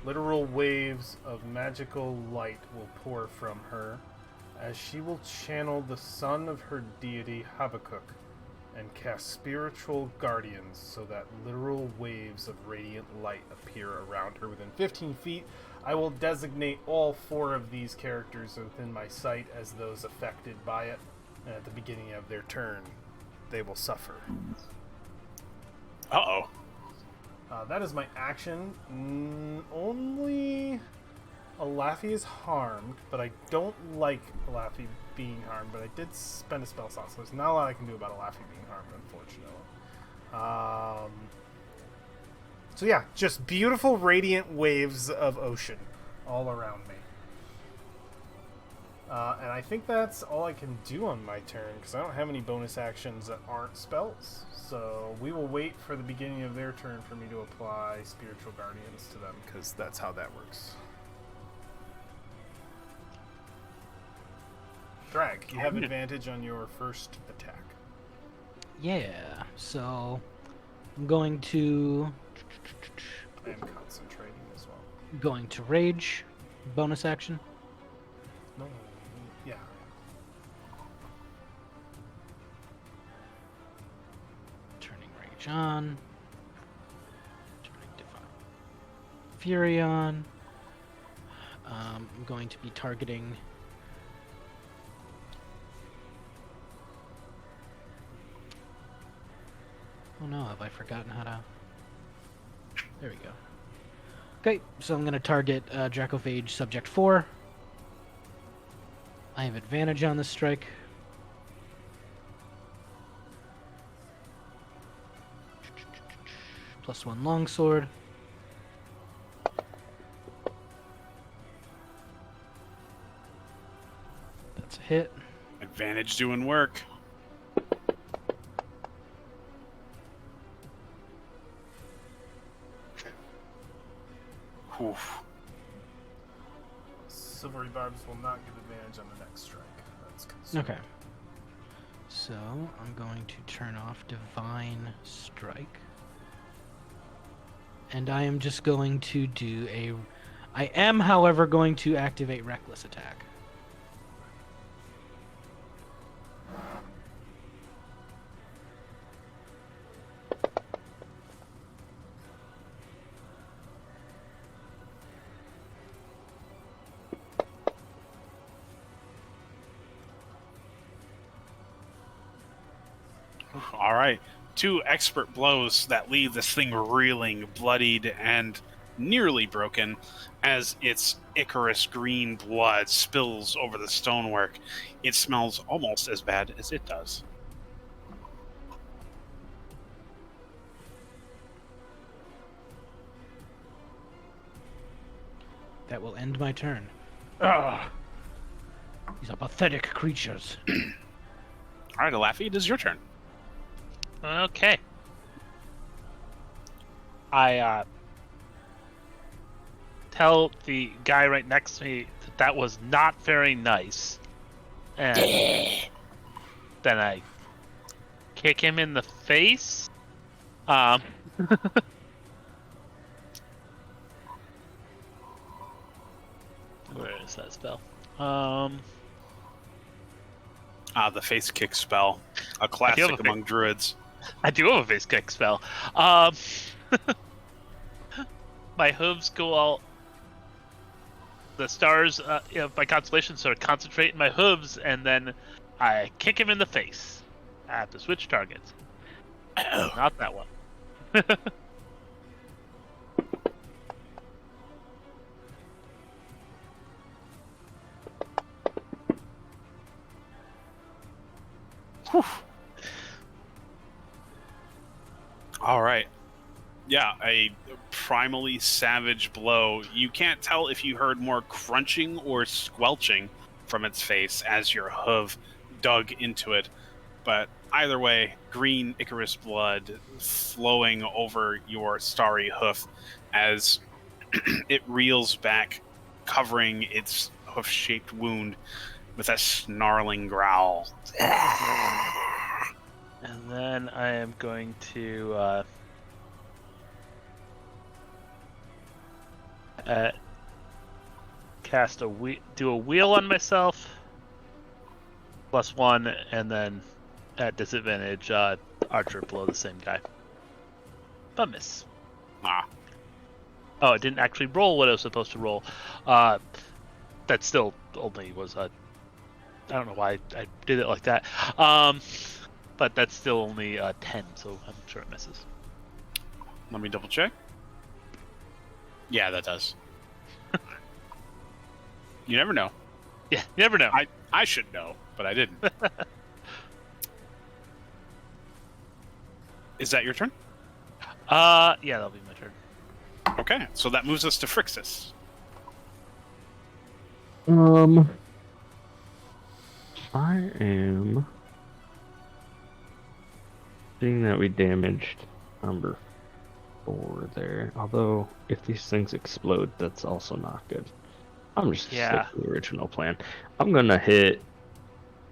literal waves of magical light will pour from her, as she will channel the son of her deity Habakkuk and cast spiritual guardians so that literal waves of radiant light appear around her within 15 feet. I will designate all 4 of these characters within my sight as those affected by it, and at the beginning of their turn, they will suffer. Uh-oh. That is my action. Only Alafi is harmed, but I don't like Alafi being harmed, but I did spend a spell slot, so there's not a lot I can do about Alafi being harmed, unfortunately. So yeah, just beautiful radiant waves of ocean all around me. And I think that's all I can do on my turn, because I don't have any bonus actions that aren't spells. So we will wait for the beginning of their turn for me to apply Spiritual Guardians to them, because that's how that works. Drag, you have advantage on your first attack. Yeah, so I'm going to I am concentrating as well. rage, bonus action. No, yeah. Turning rage on. Turning divine fury on. I'm going to be targeting. Oh no, have I forgotten how to... There we go. Okay, so I'm going to target Dracophage Subject 4. I have advantage on this strike. +1 longsword. That's a hit. Advantage doing work. Oof. Silvery Barbs will not give advantage on the next strike. That's concerned. Okay. So I'm going to turn off Divine Strike. And I am just going to do a... I am, however, going to activate Reckless Attack. All right. 2 expert blows that leave this thing reeling, bloodied, and nearly broken as its Icarus green blood spills over the stonework. It smells almost as bad as it does. That will end my turn. Ugh. These are pathetic creatures. All right, Alafi, it is your turn. Okay. I tell the guy right next to me that was not very nice, and then I kick him in the face. Where is that spell? The face kick spell, a classic among druids. I do have a face kick spell. My hooves go all... The stars of my constellation sort of concentrate in my hooves, and then I kick him in the face. I have to switch targets. Not that one. All right. Yeah, a primally savage blow. You can't tell if you heard more crunching or squelching from its face as your hoof dug into it. But either way, green Icarus blood flowing over your starry hoof as it reels back, covering its hoof-shaped wound with a snarling growl. And then I am going to cast do a wheel on myself, +1, and then at disadvantage, archer below the same guy. But miss. Ah. Oh, I didn't actually roll what I was supposed to roll. That still only was I don't know why I did it like that. But that's still only 10, so I'm sure it misses. Let me double check. Yeah, that does. You never know. Yeah, you never know. I should know, but I didn't. Is that your turn? Yeah, that'll be my turn. Okay, so that moves us to Phrixus. I am seeing that we damaged number 4 there. Although, if these things explode, that's also not good. I'm just stick to the original plan. I'm gonna hit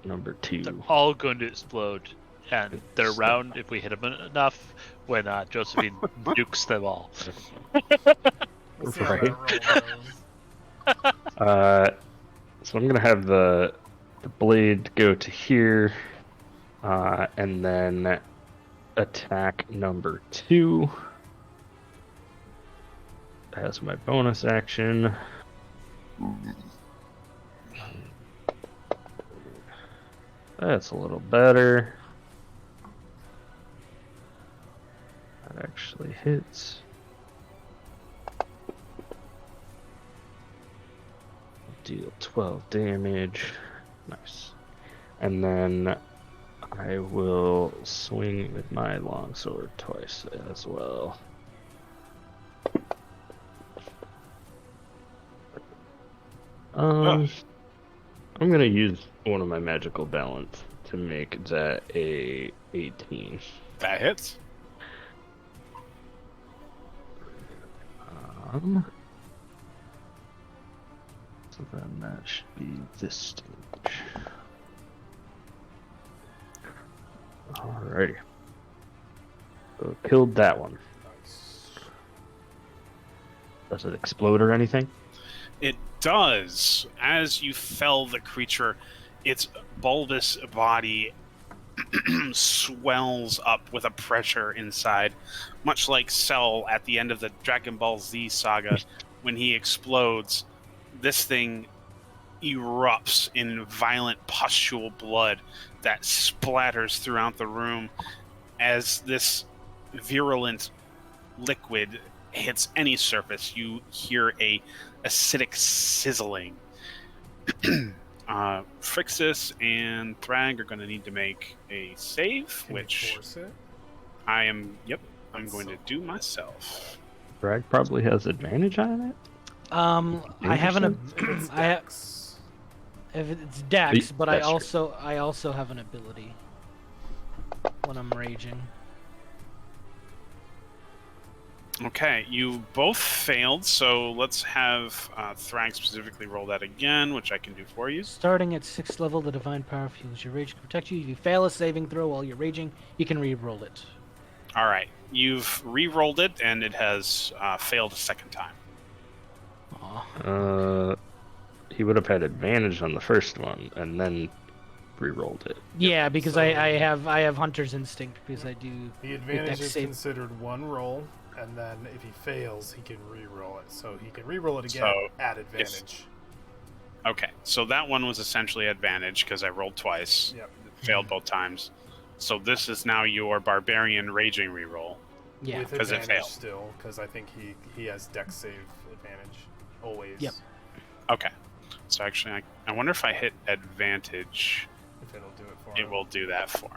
number 2. They're all going to explode, and they're round if we hit them enough when Josephine nukes them all. We'll see how Right. that roll goes. So I'm gonna have the blade go to here, and then attack number 2 as my bonus action. That's a little better. That actually hits. Deal 12 damage. Nice. And then I will swing with my longsword twice as well. I'm gonna use one of my magical balance to make that a 18. That hits. So then that should be this stage. Alrighty. So killed that one. Nice. Does it explode or anything? It does. As you fell the creature, its bulbous body swells up with a pressure inside, much like Cell at the end of the Dragon Ball Z saga. When he explodes, this thing erupts in violent pustule blood that splatters throughout the room as this virulent liquid hits any surface. You hear a acidic sizzling. Phrixus and Thrag are going to need to make a save, Can which you force it? I am. Yep, I'm going to do myself. Bragg probably has advantage on it. I have an. If it's I have. Dex, If it's Dex, but I That's true. also have an ability when I'm raging. Okay, you both failed, so let's have Thrag specifically roll that again, which I can do for you. Starting at 6th level, the divine power fuels your rage to protect you. If you fail a saving throw while you're raging, you can re-roll it. All right, you've re-rolled it, and it has failed a second time. Aw. He would have had advantage on the first one and then re-rolled it. Yeah, because So- I have Hunter's Instinct because I do. the advantage Dex is save. considered one roll, and then if he fails, he can re-roll it. So he can re-roll it again So, at advantage. Okay, so that one was essentially advantage because I rolled twice, Yep. failed both times. So this is now your barbarian raging reroll. Yeah. With 'cause it advantage failed. still, because I think he has Dex save advantage always. Yep. Okay, so actually, I wonder if I hit advantage, If it'll do it for it him. will do that for.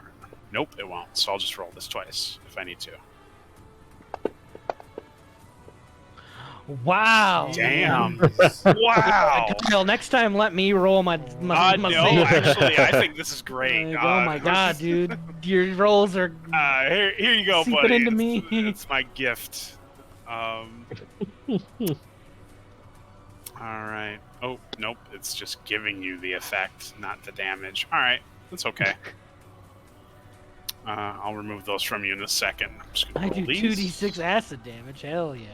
Nope, it won't. So I'll just roll this twice if I need to. Wow. Damn. Jeez. Wow. Kyle, next time let me roll my No, save. actually, I think this is great. Like, oh my god, dude. Your rolls are Here you go, seeping buddy. into me. It's my gift. All right. Oh, nope. It's just giving you the effect, not the damage. All right. That's okay. I'll remove those from you in a second. I'm just gonna I roll do these. 2d6 acid damage. Hell yeah.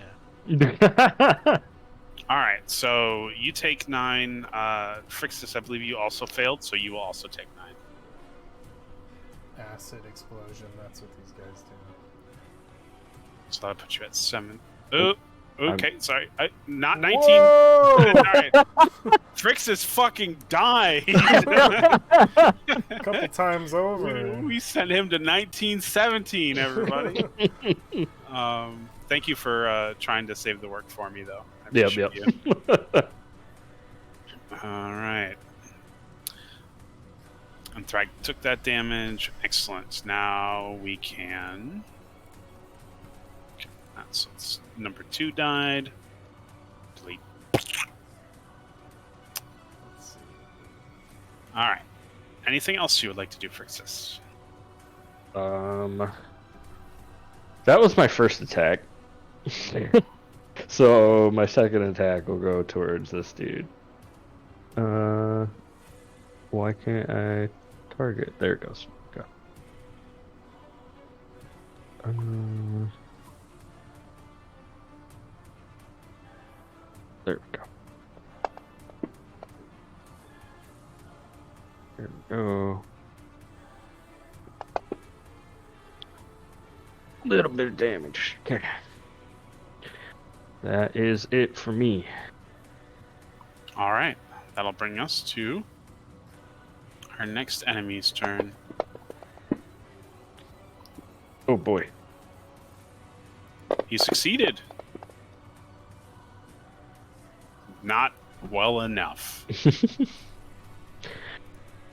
All right. So you take 9. Frixus, I believe you also failed, so you will also take 9. Acid explosion. That's what these guys do. So that'll put you at 7. Oh, okay. Sorry. Not 19. Whoa! All right. Frixus fucking died. A couple times over. We sent him to 1917, everybody. Thank you for trying to save the work for me, though. I appreciate you. All right. And Thrag took that damage. Excellent. Now we can... Okay, that's number 2 died. Delete. Let's see. All right. Anything else you would like to do, Frixus? That was my first attack. So my second attack will go towards this dude. Why can't I target? There it goes. Go. There we go. There we go. Little bit of damage. Okay. That is it for me. All right. That'll bring us to our next enemy's turn. Oh boy. He succeeded. Not well enough.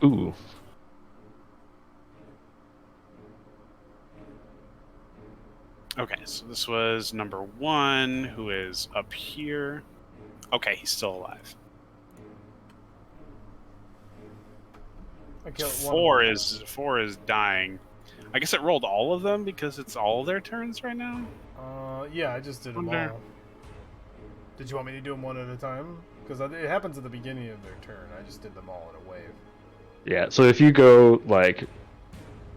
Ooh. Okay, so this was number 1, who is up here. Okay, he's still alive. I killed one. 4 is dying. I guess it rolled all of them because it's all their turns right now. Yeah, I just did them Wonder- all. Did you want me to do them one at a time? Because it happens at the beginning of their turn. I just did them all in a wave. Yeah, so if you go like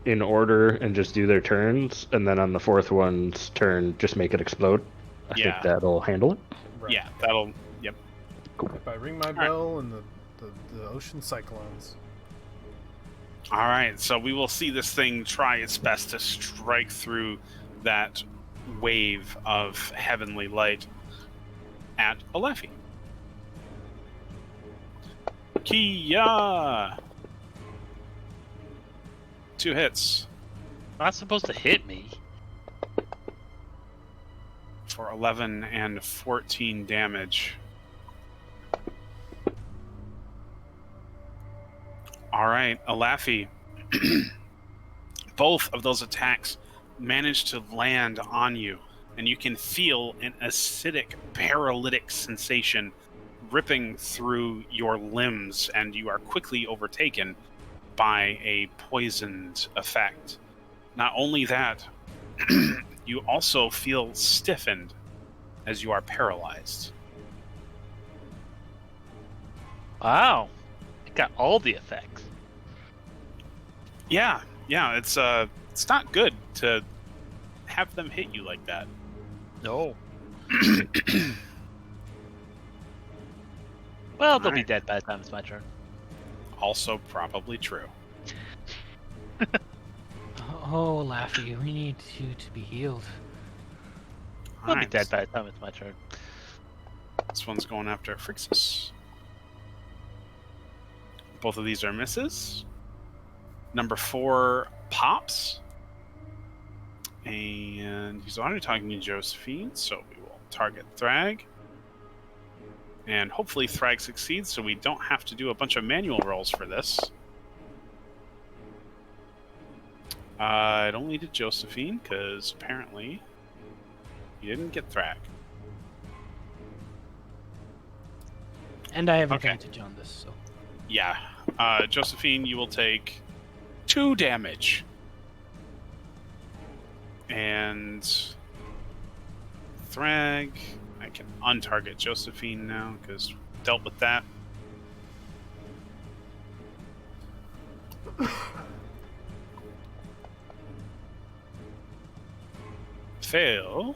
in order and just do their turns, and then on the 4th one's turn, just make it explode, I Yeah. think that'll handle it. Right. Yeah, that'll. Yep. If I ring my bell and the ocean cyclones. All right, so we will see this thing try its best to strike through that wave of heavenly light at Alefi. Kia! 2 hits Not supposed to hit me. for 11 and 14 damage. All right, Alefi. Both of those attacks manage to land on you, and you can feel an acidic, paralytic sensation ripping through your limbs, and you are quickly overtaken by a poisoned effect. Not only that, you also feel stiffened as you are paralyzed. Wow. It got all the effects. Yeah, it's not good to have them hit you like that. No. Well, they'll be Alright. dead by the time it's my turn. Also probably true. Oh, Laffy, we need you to be healed. They'll be Alright, dead by the time it's my turn. this one's going after Frixus. Both of these are misses. Number 4 pops. And he's already talking to Josephine, so we will target Thrag. And hopefully Thrag succeeds, so we don't have to do a bunch of manual rolls for this. It only did Josephine, because apparently he didn't get Thrag. And I have Okay. advantage on this, so. Yeah. Josephine, you will take 2 damage. And Thrag, I can untarget Josephine now because dealt with that. Fail.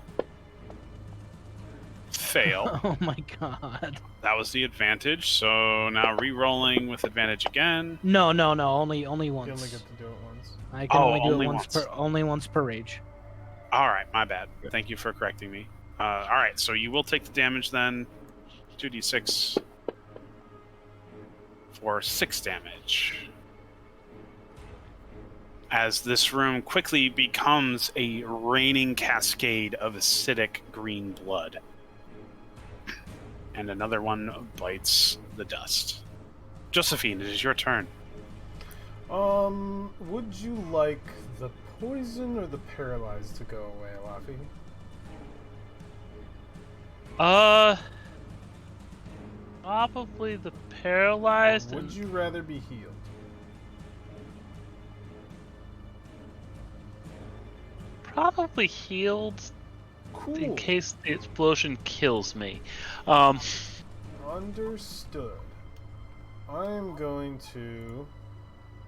Fail. Oh my god. That was the advantage. So now re-rolling with advantage again. No, only You once. only get to do it once. I can Oh, only do only it once once. only once per rage. All right, my bad. Thank you for correcting me. All right, so you will take the damage then. 2d6 for 6 damage. As this room quickly becomes a raining cascade of acidic green blood. And another one bites the dust. Josephine, it is your turn. Would you like the poison or the paralyzed to go away, Laffy? Probably the paralyzed. Would and- you rather be healed? Probably healed Cool. in case the explosion kills me. Understood. I'm going to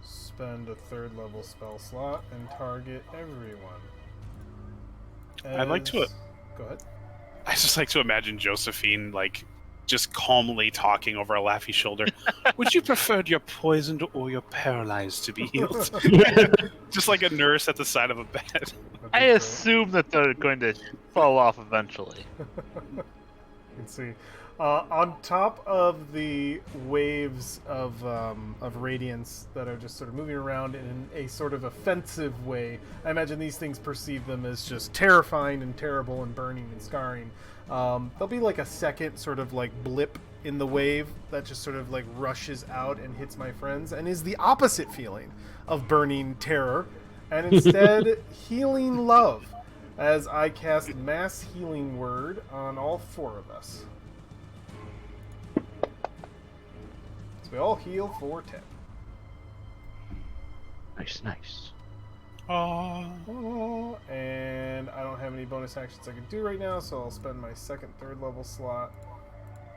spend a 3rd level spell slot and target everyone. I'd like to- As- Go ahead. I just like to imagine Josephine, like, just calmly talking over a Laffy's shoulder. Would you prefer your poisoned or your paralyzed to be healed? Just like a nurse at the side of a bed. That'd be I great. assume that they're going to fall off eventually. You can see. On top of the waves of radiance that are just sort of moving around in a sort of offensive way, I imagine these things perceive them as just terrifying and terrible and burning and scarring. There'll be like a second sort of like blip in the wave that just sort of like rushes out and hits my friends and is the opposite feeling of burning terror, and instead healing love as I cast mass healing word on all 4 of us. So we all heal for 10. Nice. Oh, and I don't have any bonus actions I can do right now, so I'll spend my 2nd, 3rd level slot,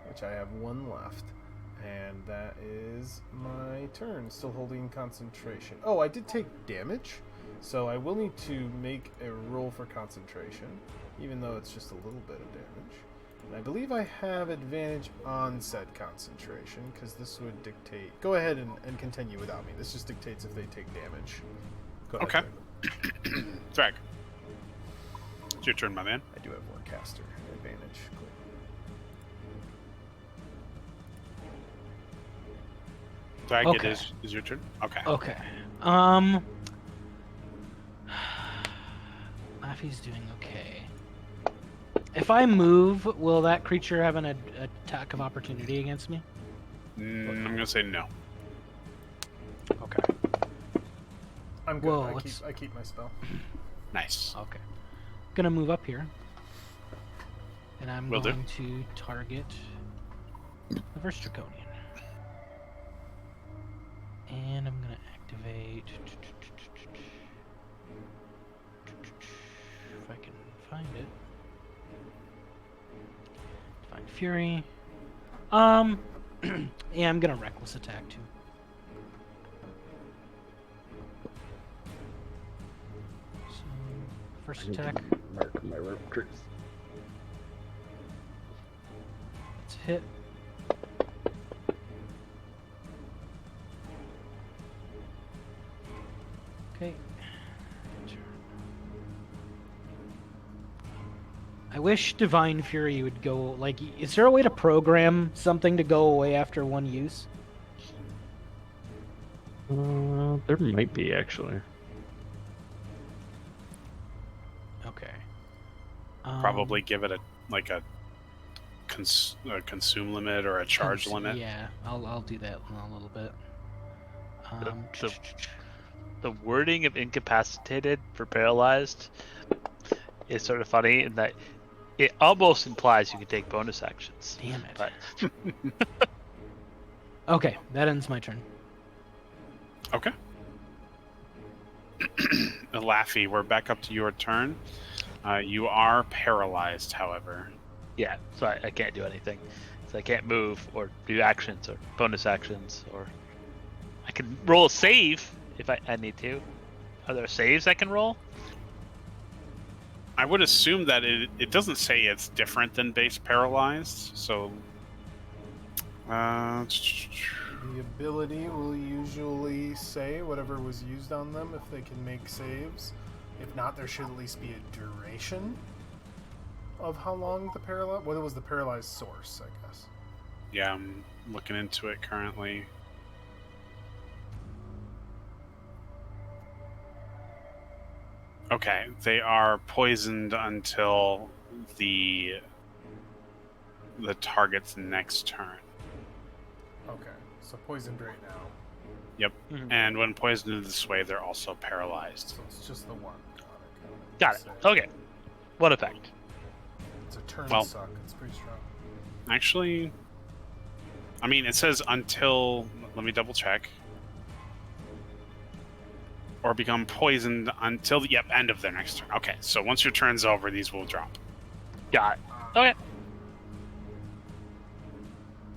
which I have 1 left. And that is my turn, still holding concentration. Oh, I did take damage, so I will need to make a roll for concentration, even though it's just a little bit of damage. And I believe I have advantage on said concentration, because this would dictate... Go ahead and continue without me. This just dictates if they take damage. Go ahead, Okay. Greg. Thrag. It's your turn, my man. I do have Warcaster advantage. Thrag, Okay. it is your turn? Okay. Okay. Laffy's doing okay. If I move, will that creature have an attack of opportunity against me? I'm going to say no. Okay. I'm good. Whoa, I keep my spell. Nice. Okay. Gonna move up here. And I'm Will do. going to target the first Draconian. And I'm gonna activate... If I can find it. Divine Fury. Yeah, I'm gonna Reckless Attack too. So, first attack. Mark my raptors. Let's hit. Okay. I wish Divine Fury would go, like, is there a way to program something to go away after one use? There might be actually. Okay. Probably give it a consume limit or a charge limit. Yeah, I'll do that in a little bit. The wording of incapacitated for paralyzed is sort of funny in that it almost implies you can take bonus actions. Damn it. But Okay, that ends my turn. Okay. Laffy, we're back up to your turn. You are paralyzed, however. Yeah, so I can't do anything. So I can't move or do actions or bonus actions, or I can roll a save if I need to. Are there saves I can roll? I would assume that it doesn't say it's different than base paralyzed, so... The ability will usually say whatever was used on them if they can make saves. If not, there should at least be a duration of how long the paralyzed... What was the paralyzed source, I guess. Yeah, I'm looking into it currently. Okay, they are poisoned until the target's next turn. Okay, so poisoned right now. Yep. Mhm. And when poisoned this way, they're also paralyzed. So it's just the one. Got it. Okay. What effect? It's a turn Well- suck. It's pretty strong. Actually, I mean, it says until... Let me double check. Or become poisoned until the end of their next turn. Okay, so once your turn's over, these will drop. Got it. Okay.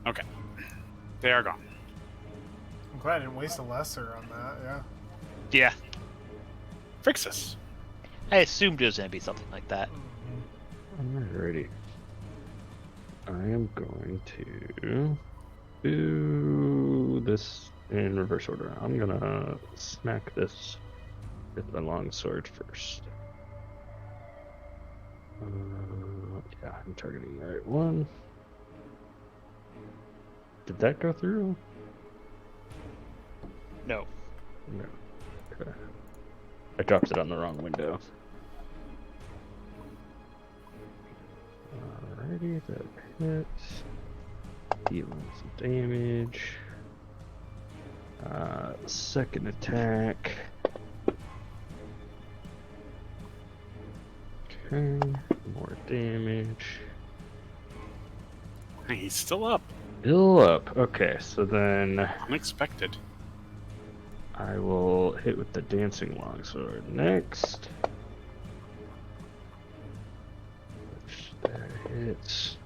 Okay. They are gone. I'm glad I didn't waste a lesser on that, yeah. Yeah. Frixus. I assumed it was gonna be something like that. Alrighty. I am going to do this in reverse order. I'm gonna smack this with my longsword first. Yeah, I'm targeting the right one. Did that go through? No. No. Okay. I dropped it on the wrong window. Alrighty, that hits. Dealing some damage. Second attack. Okay, more damage. Hey, he's still up. Still up. Okay, so then Unexpected. I will hit with the dancing longsword next. Which that hits.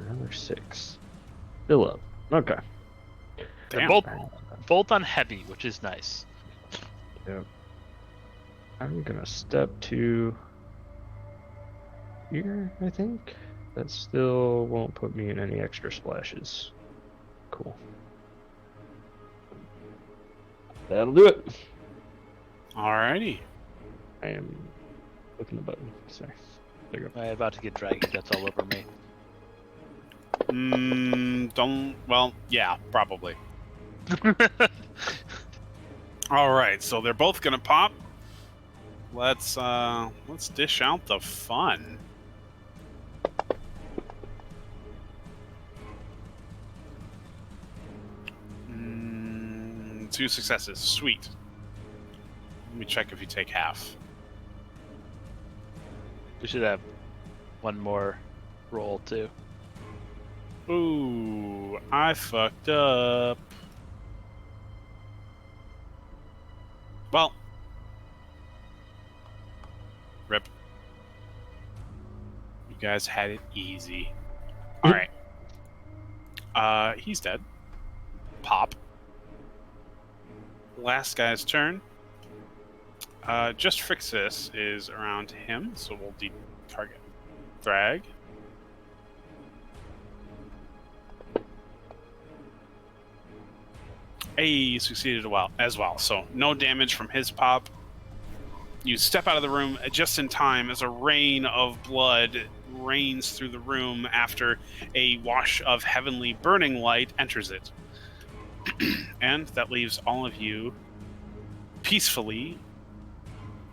Another 6. Still up. Okay. They're Damn. both on heavy, which is nice. Yep. I'm gonna step to here, I think. That still won't put me in any extra splashes. Cool. That'll do it. Alrighty. I am clicking the button. Sorry. There you go. I'm about to get dragon guts all over me. Don't... Well, yeah, probably. Alright, so they're both gonna pop. Let's dish out the fun. Two successes. Sweet. Let me check if you take half. We should have one more roll too. Ooh, I fucked up. Well. Rip. You guys had it easy. Alright. He's dead. Pop. Last guy's turn. Just Frixus is around him, so we'll target Thrag. He succeeded as well, so no damage from his pop. You step out of the room just in time as a rain of blood rains through the room after a wash of heavenly burning light enters it. And that leaves all of you peacefully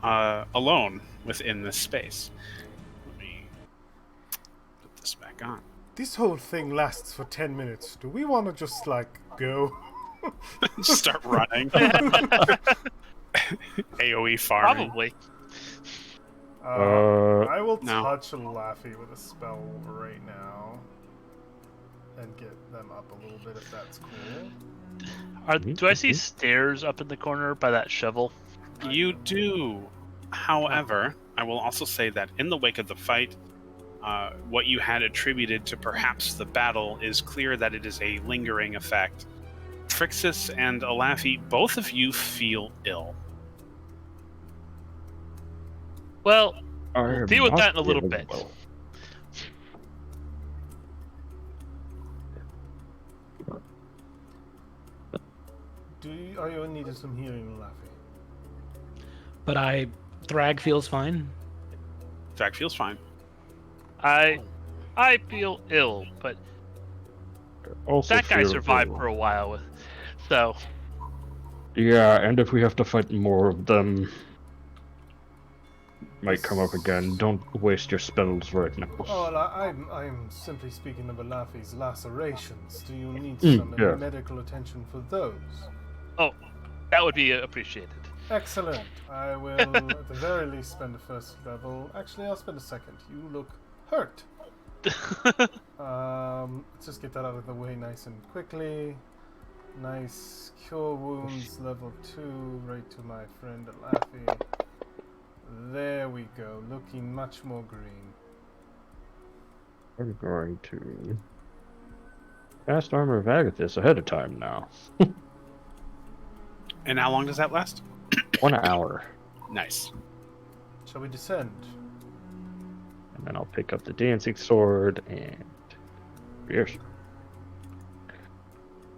alone within this space. Let me put this back on. This whole thing lasts for 10 minutes. Do we want to just, like, go? Just start running. AoE farming. Probably. I will no. touch Laffy with a spell right now. and get them up a little bit if that's cool. Do I see stairs up in the corner by that shovel? You do. However, I will also say that in the wake of the fight, what you had attributed to perhaps the battle is clear that it is a lingering effect. Phrixus and Alafi, both of you feel ill. Well, we'll deal with that in a little bit. Are you in need of some healing, Laffy? But Thrag feels fine. Thrag feels fine. I feel ill, but Also that guy feel survived ill. for a while, so Yeah, and if we have to fight more of them, might come up again. Don't waste your spells right now. Oh, I'm simply speaking of Alafi's lacerations. Do you need Mm, some yeah. medical attention for those? that would be appreciated. Excellent. I will, at the very least, spend a first level. Actually, I'll spend a second. You look hurt. Let's just get that out of the way nice and quickly. Nice. Cure wounds, level 2, right to my friend Alafi. There we go. Looking much more green. I'm going to cast Armor of Agathis ahead of time now. And how long does that last? 1 hour. Nice. Shall we descend? And then I'll pick up the dancing sword and yes.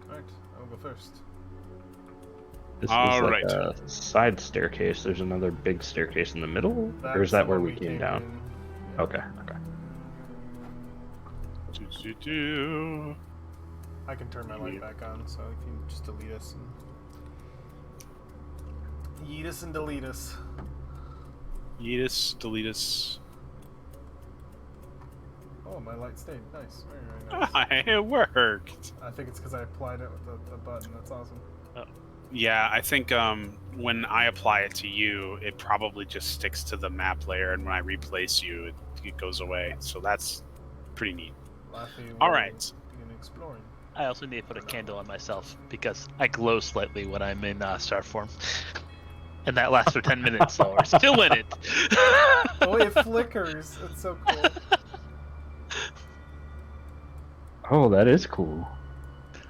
Alright, I'll go first. This All is like right. a side staircase. There's another big staircase in the middle? Or is That's that the where one we came down? in. Yeah. Okay. I can turn my light back on, so you can just delete us and yeet us and delete us. Yeetus, deletus. Oh, my light stayed. Nice. Very, very nice. It worked. I think it's because I applied it with the button. That's awesome. Yeah, I think when I apply it to you, it probably just sticks to the map layer, and when I replace you, it goes away. So that's pretty neat. Laffy All will right. begin exploring. I also need to put a candle on myself because I glow slightly when I'm in star form. And that lasts for 10 minutes, so we're still in it. Oh, it flickers. It's so cool. Oh, that is cool.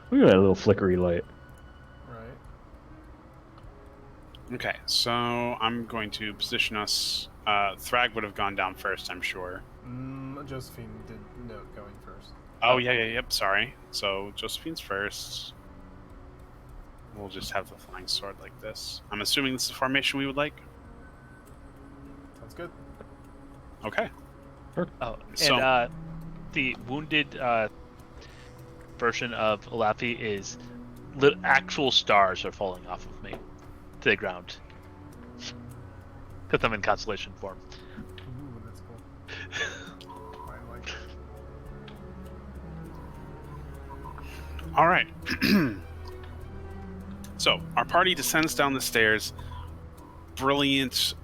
Look at that little flickery light. Right. Okay, so I'm going to position us. Thrag would have gone down first, I'm sure. Josephine did note going first. Oh, yep, sorry. So Josephine's first. We'll just have the flying sword like this. I'm assuming this is the formation we would like? Sounds good. Okay. Oh, and So- the wounded version of Alafi is actual stars are falling off of me to the ground. Because I'm in constellation form. Ooh, that's cool. Fine light. All right. So, our party descends down the stairs. Brilliant,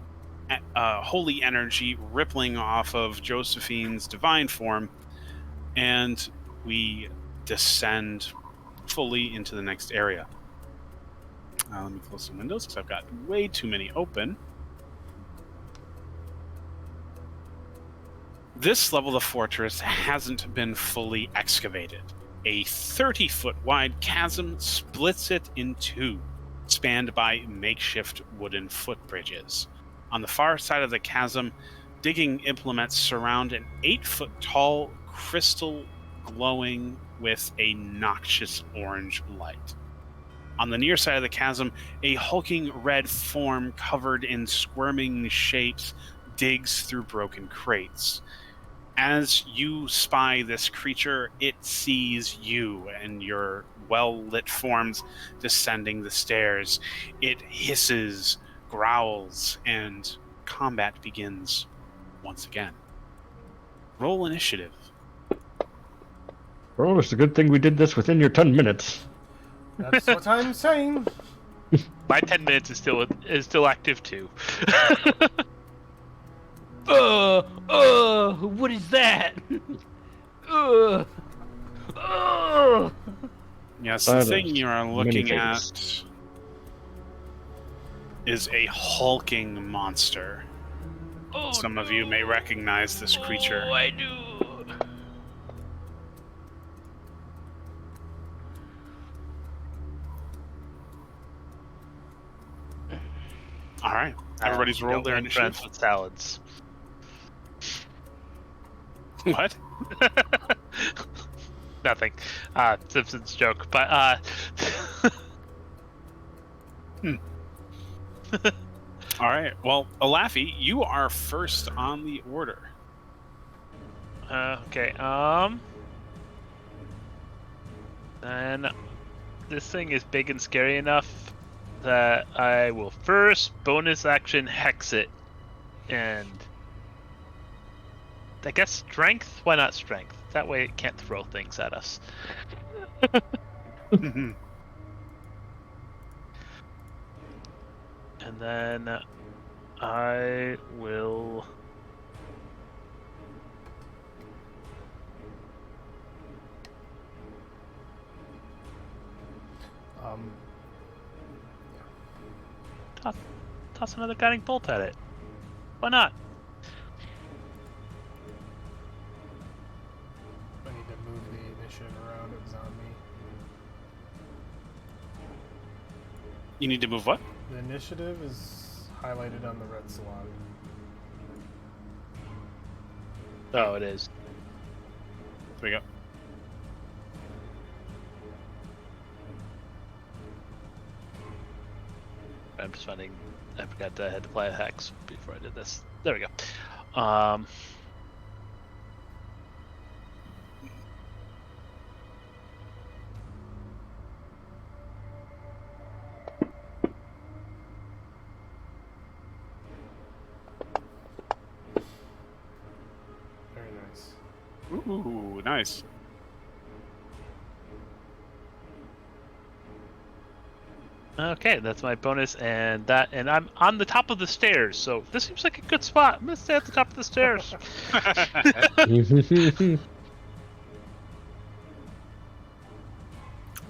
holy energy rippling off of Josephine's divine form. And we descend fully into the next area. Let me close some windows because I've got way too many open. This level of the fortress hasn't been fully excavated. A 30-foot wide chasm splits it in two, spanned by makeshift wooden footbridges. On the far side of the chasm, digging implements surround an 8-foot tall crystal glowing with a noxious orange light. On the near side of the chasm, a hulking red form covered in squirming shapes digs through broken crates. As you spy this creature, it sees you and your well-lit forms descending the stairs. It hisses, growls, and combat begins once again. Roll initiative. Well, it's a good thing we did this within your 10 minutes. That's what I'm saying. My 10 minutes is still active too. What is that? Yes, That the is thing you are looking many at things. is a hulking monster. Oh, Some of you may recognize this creature. Oh, I do. All right, everybody's rolled their Don't make friends initiative. with salads. What? Nothing. Simpsons joke, but All right. Well, Alafi, you are first on the order. okay. Then this thing is big and scary enough that I will first bonus action hex it, and I guess strength. Why not strength? That way it can't throw things at us. And then I will. Toss another guiding bolt at it. Why not? I need to move the initiative around. It was on me. You need to move what? The initiative is highlighted on the red slot. Oh, it is. There we go. I'm just finding. I forgot I had to apply a hex before I did this. There we go. Very nice. Ooh, nice. Okay, that's my bonus, and I'm on the top of the stairs, so this seems like a good spot. I'm gonna stay at the top of the stairs.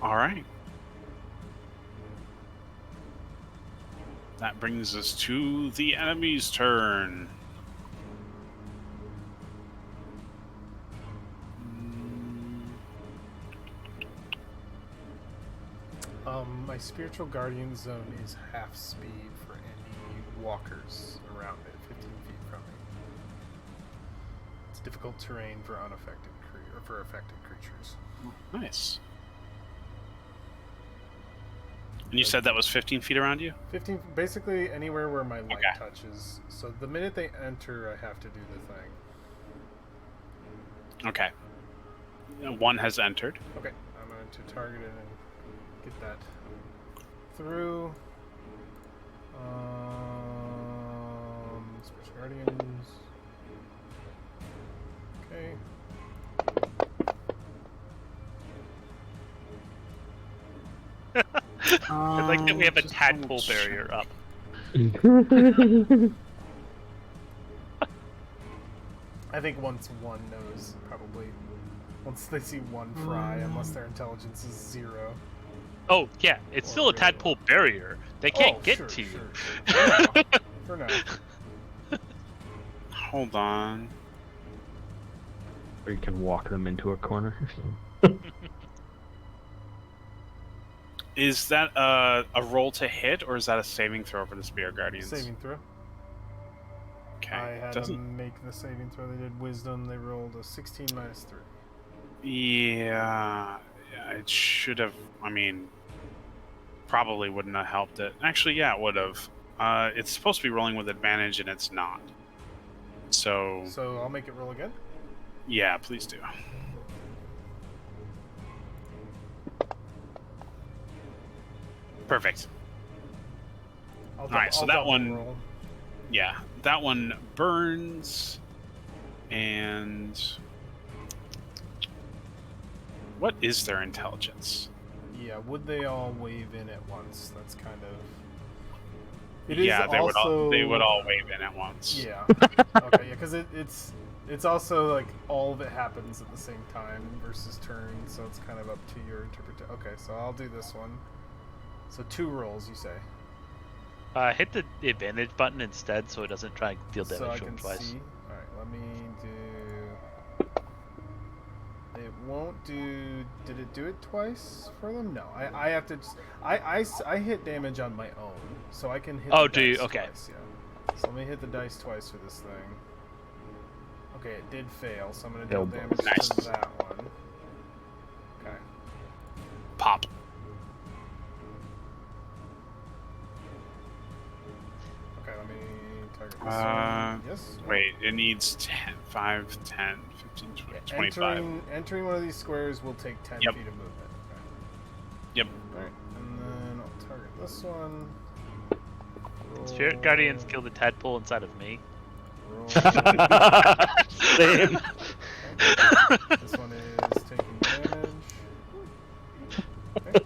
All right. That brings us to the enemy's turn. My spiritual guardian zone is half speed for any walkers around it, 15 feet from me. It's difficult terrain for unaffected for affected creatures. Nice. And you said that was 15 feet around you? 15, basically anywhere where my light Okay. touches. So the minute they enter, I have to do the thing. Okay. One has entered. Okay, I'm going to target it and get that through. Spiritual Guardians. Okay. I like that we have a Just tadpole double check. barrier up. I think once one knows, probably. Once they see one fry, unless their intelligence is 0. Oh yeah, it's still a tadpole barrier. They can't get sure, to you. Sure. For now. Hold on. Or you can walk them into a corner. Is that a roll to hit, or is that a saving throw for the Spear Guardians? Saving throw. Okay. I had Doesn't... them make the saving throw. They did wisdom. They rolled a 16 minus 3. Yeah, it should have. I mean, probably wouldn't have helped it. Actually, yeah, it would have. It's supposed to be rolling with advantage, and it's not. So, So I'll make it roll again. yeah, please do. Perfect. Alright, so that one- Roll. Yeah, that one burns. And what is their intelligence? Yeah, would they all wave in at once? That's kind of... It is Yeah, they also... would all wave in at once. Yeah. Okay, yeah, because it's also like all of it happens at the same time versus turn, so it's kind of up to your interpretation. Okay, so I'll do this one. So 2 rolls, you say? Hit the advantage button instead, so it doesn't try and deal damage So I to him can twice. see. All right, let me do. It won't do. Did it do it twice for them? No, I have to. I hit damage on my own, so I can hit. Oh, the do you? dice Okay. Twice, yeah. So let me hit the dice twice for this thing. Okay, it did fail, so I'm gonna deal Failed. damage Nice. to that one. Okay. Pop. Okay, let me target this Uh, one. Yes. no. Wait, it needs 10, 5, 10, 15, 20, 25. Entering one of these squares will take 10 Yep. feet of movement. Okay. Yep. Alright, and then I'll target this one. Spirit Guardians kill the tadpole inside of me. Roll. Same. This one is taking damage. Okay.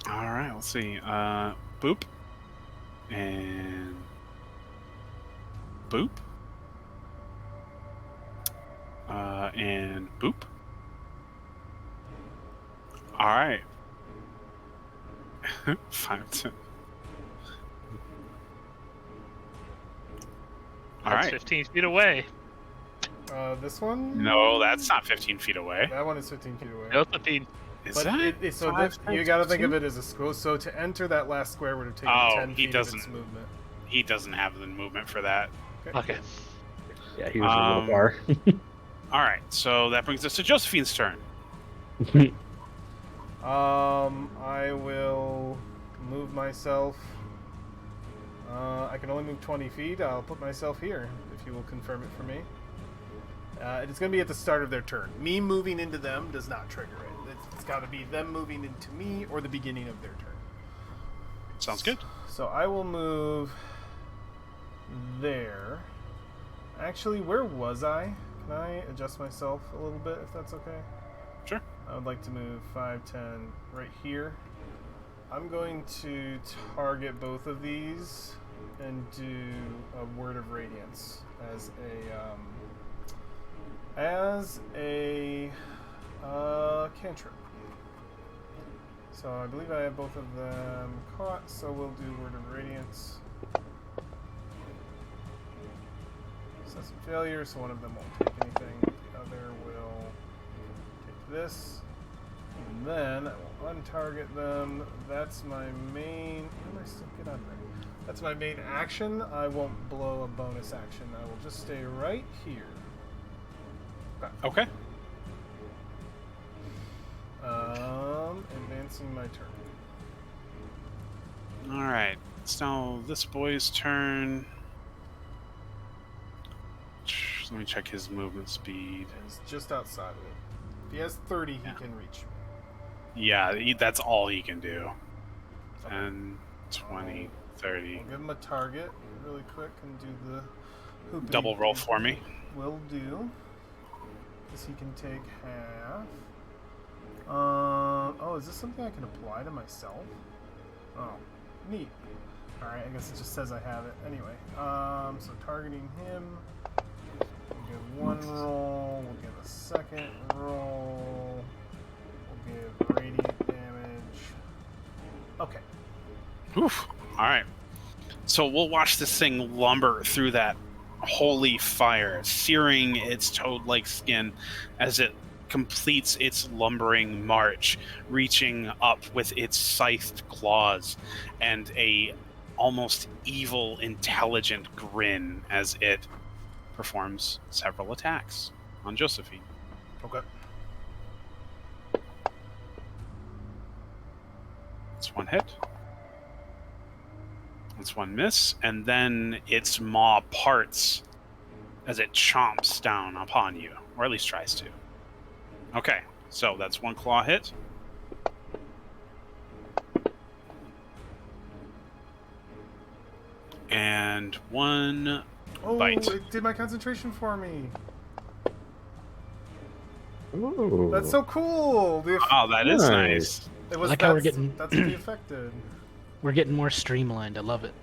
All right, let's see. Boop. And boop. And boop. All right. 5, 10. All That's right. 15 feet away. This one? No, that's not 15 feet away. That one is 15 feet away. No 15. Is But that? so 5, you 10, gotta think of 15? it as a square. So to enter that last square would have taken Oh, 10 he feet of its doesn't. movement. He doesn't have the movement for that. Okay. Yeah, he was a little far. All right, so that brings us to Josephine's turn. I will move myself. I can only move 20 feet. I'll put myself here, if you will confirm it for me. It's going to be at the start of their turn. Me moving into them does not trigger it. It's got to be them moving into me or the beginning of their turn. Sounds good. So I will move there. Actually, where was I? Can I adjust myself a little bit, if that's okay? Sure. I would like to move 5, 10 right here. I'm going to target both of these and do a Word of Radiance as a cantrip. So I believe I have both of them caught, so we'll do Word of Radiance. So that's a failure, so one of them won't take anything. The other will take this. And then I will untarget them. That's my main... Where am I still? Get out of there. That's my main action. I won't blow a bonus action. I will just stay right here. Okay. Advancing my turn. All right. It's now this boy's turn. Let me check his movement speed. He's just outside of it. If he has 30, Yeah. he can reach me. Yeah, that's all he can do. 10, 20, 30. I'll give him a target really quick and do the hoopity Double roll for me. Will do. Because he can take half. Oh, is this something I can apply to myself? Oh, neat. Alright, I guess it just says I have it. Anyway, so targeting him. We'll give one roll. We'll give a second roll. We'll give radiant damage. Okay. Oof. All right. So we'll watch this thing lumber through that holy fire, searing its toad-like skin as it completes its lumbering march, reaching up with its scythed claws and a almost evil, intelligent grin as it performs several attacks on Josephine. Okay. It's one hit. It's one miss, and then its maw parts as it chomps down upon you, or at least tries to. Okay, so that's one claw hit. And one Oh, bite. it did my concentration for me. Ooh. That's so cool. Oh, that is nice. It was like how we're getting that's what the effect did. we're getting more streamlined. I love it.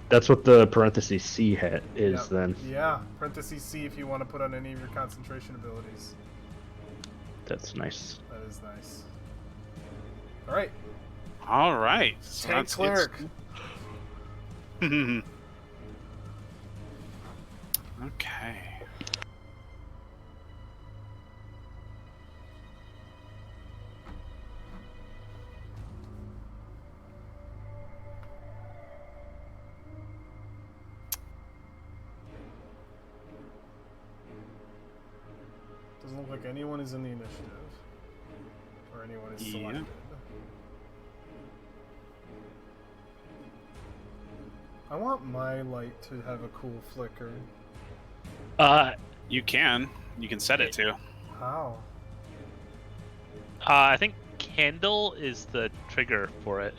That's what the parentheses C hat is Yep. then. Yeah, parentheses C if you want to put on any of your concentration abilities. That's nice. That is nice. All right, All right. So tank that's cleric. Okay. Doesn't look like anyone is in the initiative, or anyone is Yeah. selected. I want my light to have a cool flicker. You can set it to. How? I think candle is the trigger for it.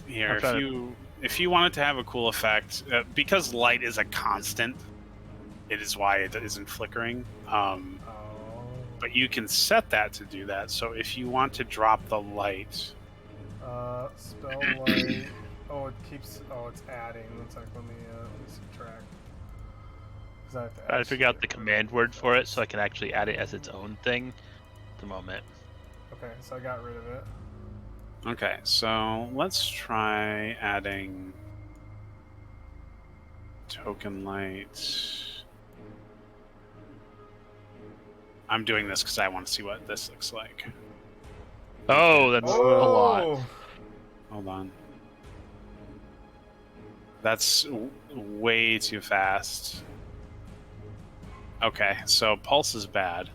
Here, I'm if trying you want it to have a cool effect, because light is a constant, it is why it isn't flickering. Oh. But you can set that to do that. So if you want to drop the light, Spell light. Oh, it keeps. Oh, it's adding. Looks like let me subtract. 'Cause I have to Try to add figure out shit. the command word for it so I can actually add it as its own thing at the moment. Okay, so I got rid of it. okay. So let's try adding token light. I'm doing this because I want to see what this looks like. Oh, that's a lot. Oh! Hold on. That's way too fast. Okay, so pulse is bad.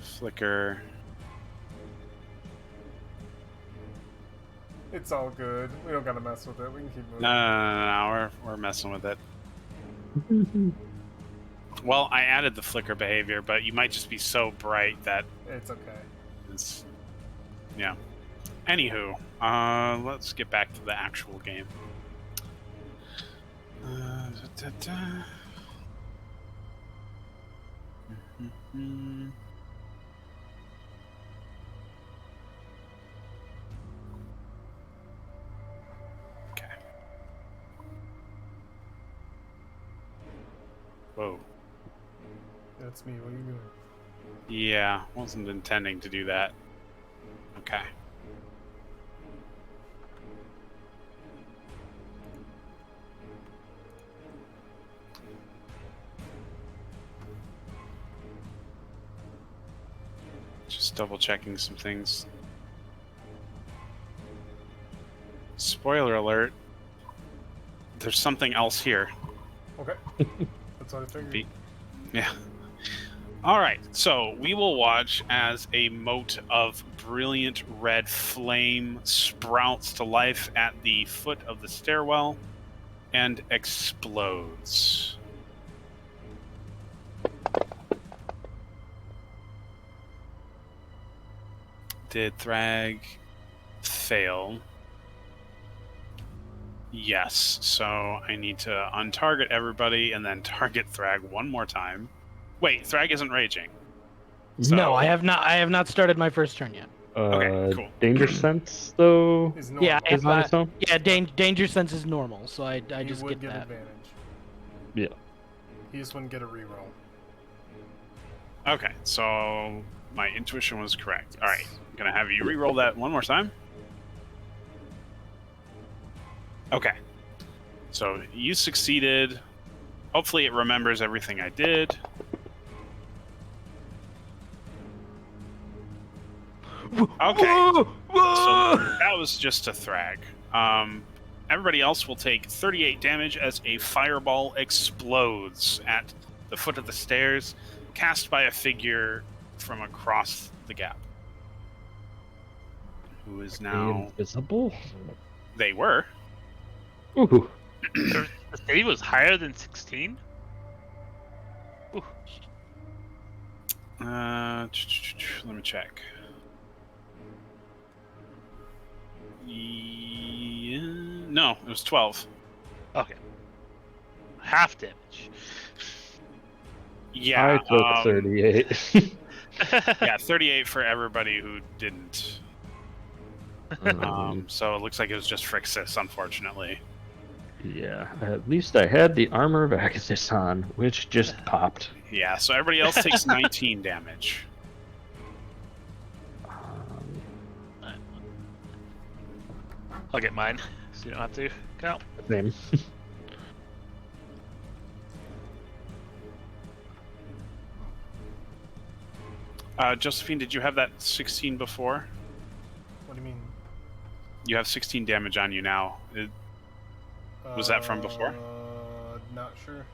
Flicker. It's all good. We don't gotta mess with it. We can keep moving. No, we're messing with it. Well, I added the flicker behavior, but you might just be so bright that It's okay. it's... Yeah. Anywho, let's get back to the actual game. Mhm. Okay. Whoa. That's me. What are you doing? Yeah, wasn't intending to do that. Okay. Just double checking some things. Spoiler alert. There's something else here. Okay. That's what I figured. Be- Yeah. All right, so we will watch as a mote of brilliant red flame sprouts to life at the foot of the stairwell and explodes. Did Thrag fail? Yes, so I need to untarget everybody and then target Thrag one more time. Wait, Thrag isn't raging. So- No, I have not. I have not started my first turn yet. Okay, cool. Danger sense though Is normal. Yeah, is on its own. Yeah, danger sense is normal, so I He just would get that. advantage. Yeah. He just wouldn't get a reroll. Okay, so my intuition was correct. All right, I'm gonna have you re-roll that one more time. Okay, so you succeeded. Hopefully, it remembers everything I did. Okay, so that was just a Thrag. Everybody else will take 38 damage as a fireball explodes at the foot of the stairs, cast by a figure from across the gap. Who is now... Invisible? They were. Ooh. The save was higher than 16? Let me check. Yeah, no, it was 12. Okay. Half damage. Yeah, I took 38. yeah, 38 for everybody who didn't. Um, So it looks like it was just Frixis, unfortunately. yeah, at least I had the armor of Agathis on, which just popped. Yeah, so everybody else takes 19 damage. Um, I'll get mine, so you don't have to count. same. Josephine, did you have that 16 before? What do you mean? You have 16 damage on you now. Was that from before? Not sure.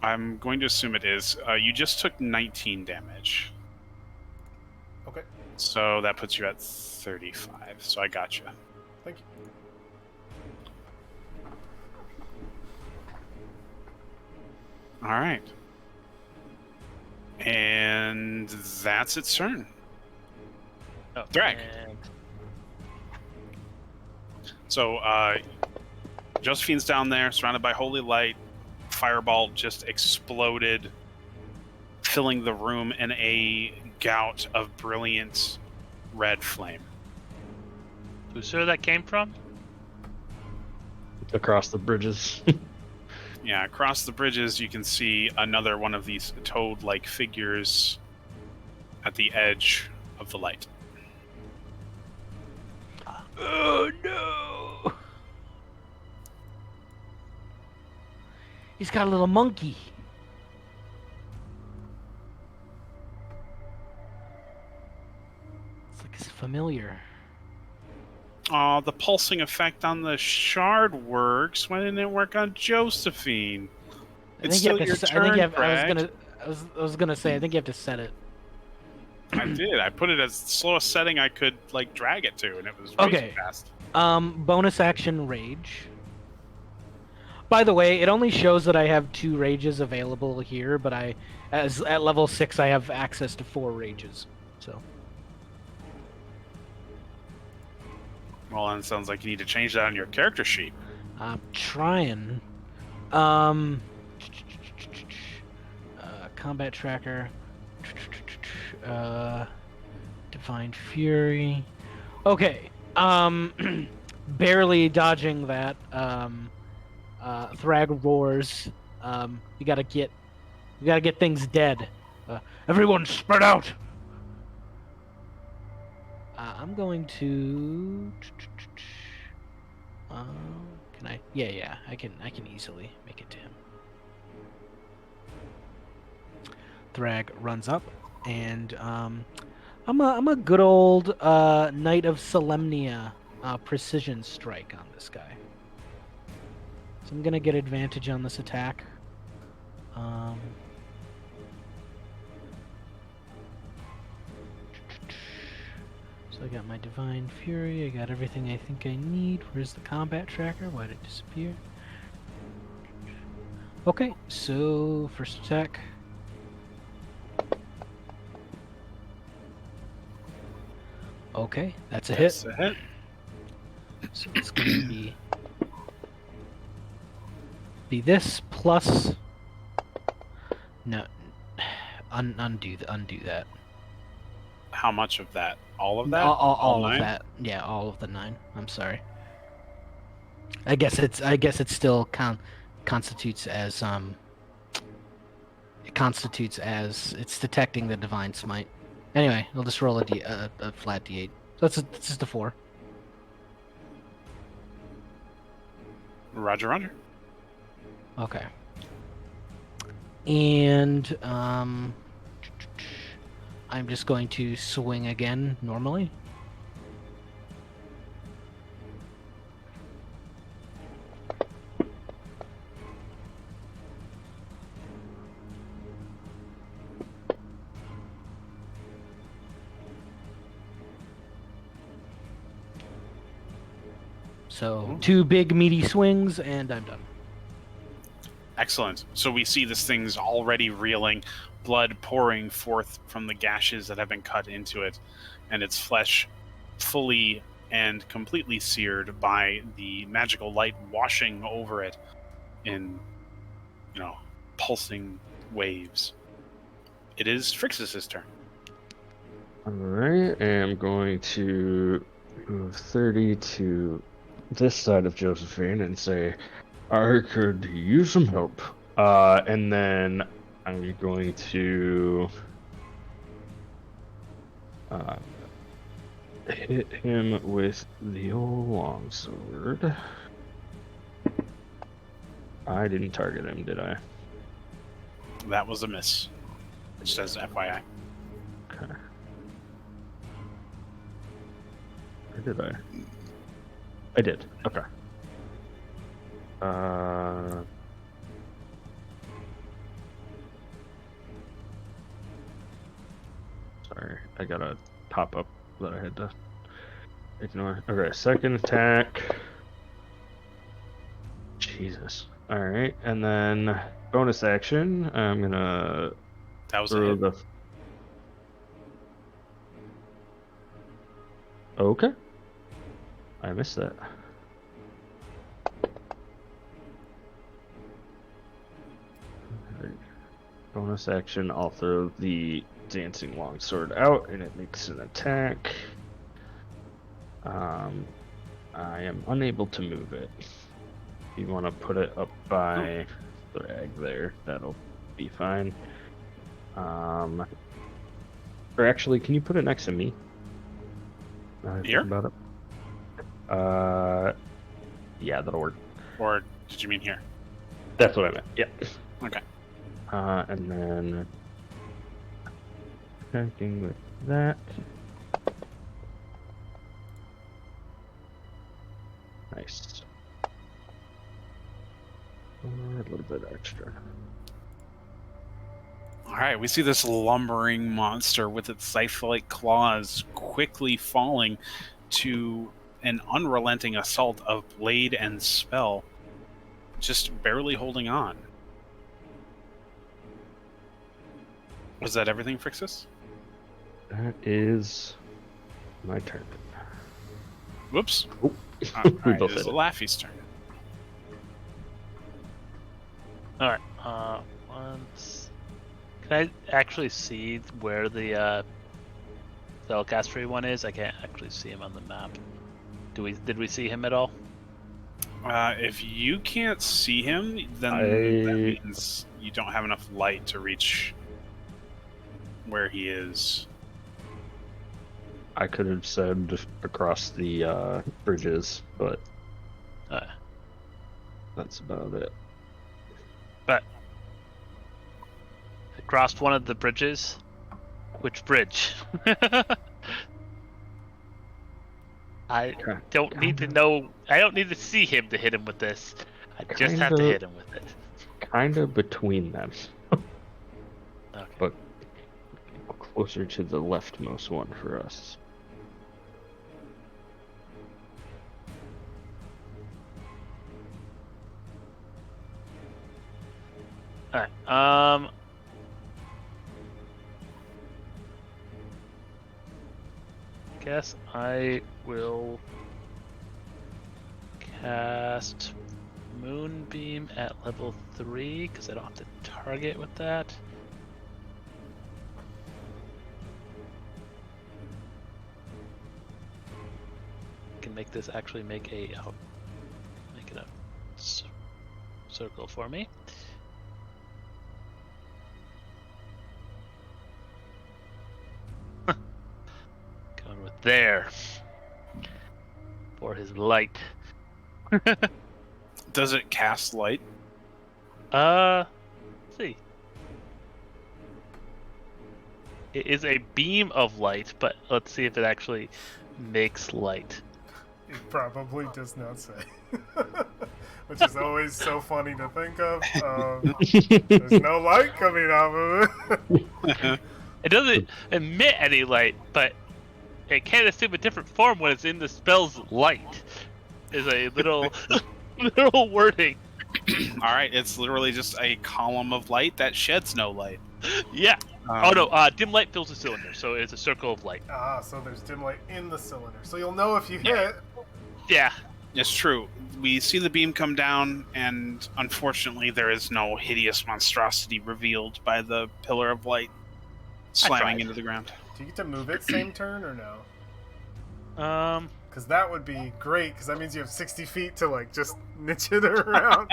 I'm going to assume it is. You just took 19 damage. Okay, So that puts you at 35. So I got you. thank you. All right. And that's its turn. Oh, Drag. and- So Josephine's down there, surrounded by holy light. Fireball just exploded, filling the room in a gout of brilliant red flame. Who's where that came from? Across the bridges. Yeah, across the bridges, you can see another one of these toad-like figures at the edge of the light. Oh no! He's got a little monkey. It's like it's familiar. Oh, the pulsing effect on the shard works. Why didn't it work on Josephine? It's still your turn, Craig. I was gonna say. I think you have to set it. I did. I put it as slowest setting I could like drag it to, and it was Okay. racing fast. Bonus action rage. By the way, it only shows that I have 2 rages available here, but at level 6, I have access to 4 rages. So. Well, then it sounds like you need to change that on your character sheet. I'm trying. Combat tracker. Divine Fury. Okay. Barely dodging that. Thrag roars. You gotta get things dead. Everyone spread out. I'm going to. Can I? Yeah. I can easily make it to him. Thrag runs up, and I'm a good old Knight of Solemnia precision strike on this guy. So I'm gonna get advantage on this attack. So I got my Divine Fury, I got everything I think I need. Where's the combat tracker? Why did it disappear? Okay, so first attack. Okay, that's a hit. That's a hit. So it's going to be this plus. No, undo that. How much of that? All of that? All of 9? that. Yeah, all of the 9. I'm sorry. I guess it still constitutes as It constitutes as it's detecting the divine smite. Anyway, I'll just roll a flat d8. So that's just a 4. Roger. Okay. And I'm just going to swing again normally. So 2 big meaty swings and I'm done. Excellent. So we see this thing's already reeling, blood pouring forth from the gashes that have been cut into it, and its flesh fully and completely seared by the magical light washing over it in, pulsing waves. It is Frixus' turn. Alright, I'm going to move 30 to this side of Josephine and say, I could use some help. And then I'm going to hit him with the old longsword. I didn't target him, did I? That was a miss. Just as FYI. Okay. Or did I? I did. Okay. Sorry, I got a pop-up that I had to ignore. Okay, second attack. Jesus. Alright, and then bonus action, I'm gonna That was a throw hit. the... Okay. I missed that. Alright. Bonus action, I'll throw the dancing longsword out and it makes an attack. I am unable to move it. If you want to put it up by Thrag there, that'll be fine. Or actually, can you put it next to me? Now that I think Here? about it. Yeah, that'll work. Or did you mean here? That's what I meant. Yeah. Okay. And then attacking with that. Nice. A little bit extra. Alright, we see this lumbering monster with its scythe-like claws quickly falling to an unrelenting assault of blade and spell, just barely holding on. Was that everything, Frixus? That is my turn. Whoops. Oh. Alright, both it is hit it. Laffy's turn. Alright, once... Can I actually see where the Spellcastery one is? I can't actually see him on the map. Did we see him at all? If you can't see him, then that means you don't have enough light to reach where he is. I could have said across the bridges, but that's about it. But I crossed one of the bridges. Which bridge? I don't need to know. I don't need to see him to hit him with this. I just have to hit him with it. Kind of between them. Okay. But closer to the leftmost one for us. Alright, guess I will cast Moonbeam at level 3 because I don't have to target with that. Can make this actually make a make it a circle for me. Going with there for his light. Does it cast light? Let's see. It is a beam of light, but let's see if it actually makes light. It probably does not say. Which is always so funny to think of. There's no light coming out of it. It doesn't emit any light, but it can assume a different form when it's in the spell's light. Is a little little wording. Alright, it's literally just a column of light that sheds no light. Yeah. Oh no, dim light fills the cylinder, so it's a circle of light. So there's dim light in the cylinder. So you'll know if you Yeah. hit. Yeah. It's true. We see the beam come down, and unfortunately, there is no hideous monstrosity revealed by the pillar of light slamming tried. into the ground. Do you get to move it same turn or no? Um, Because that would be great, because that means you have 60 feet to, like, just niche it around.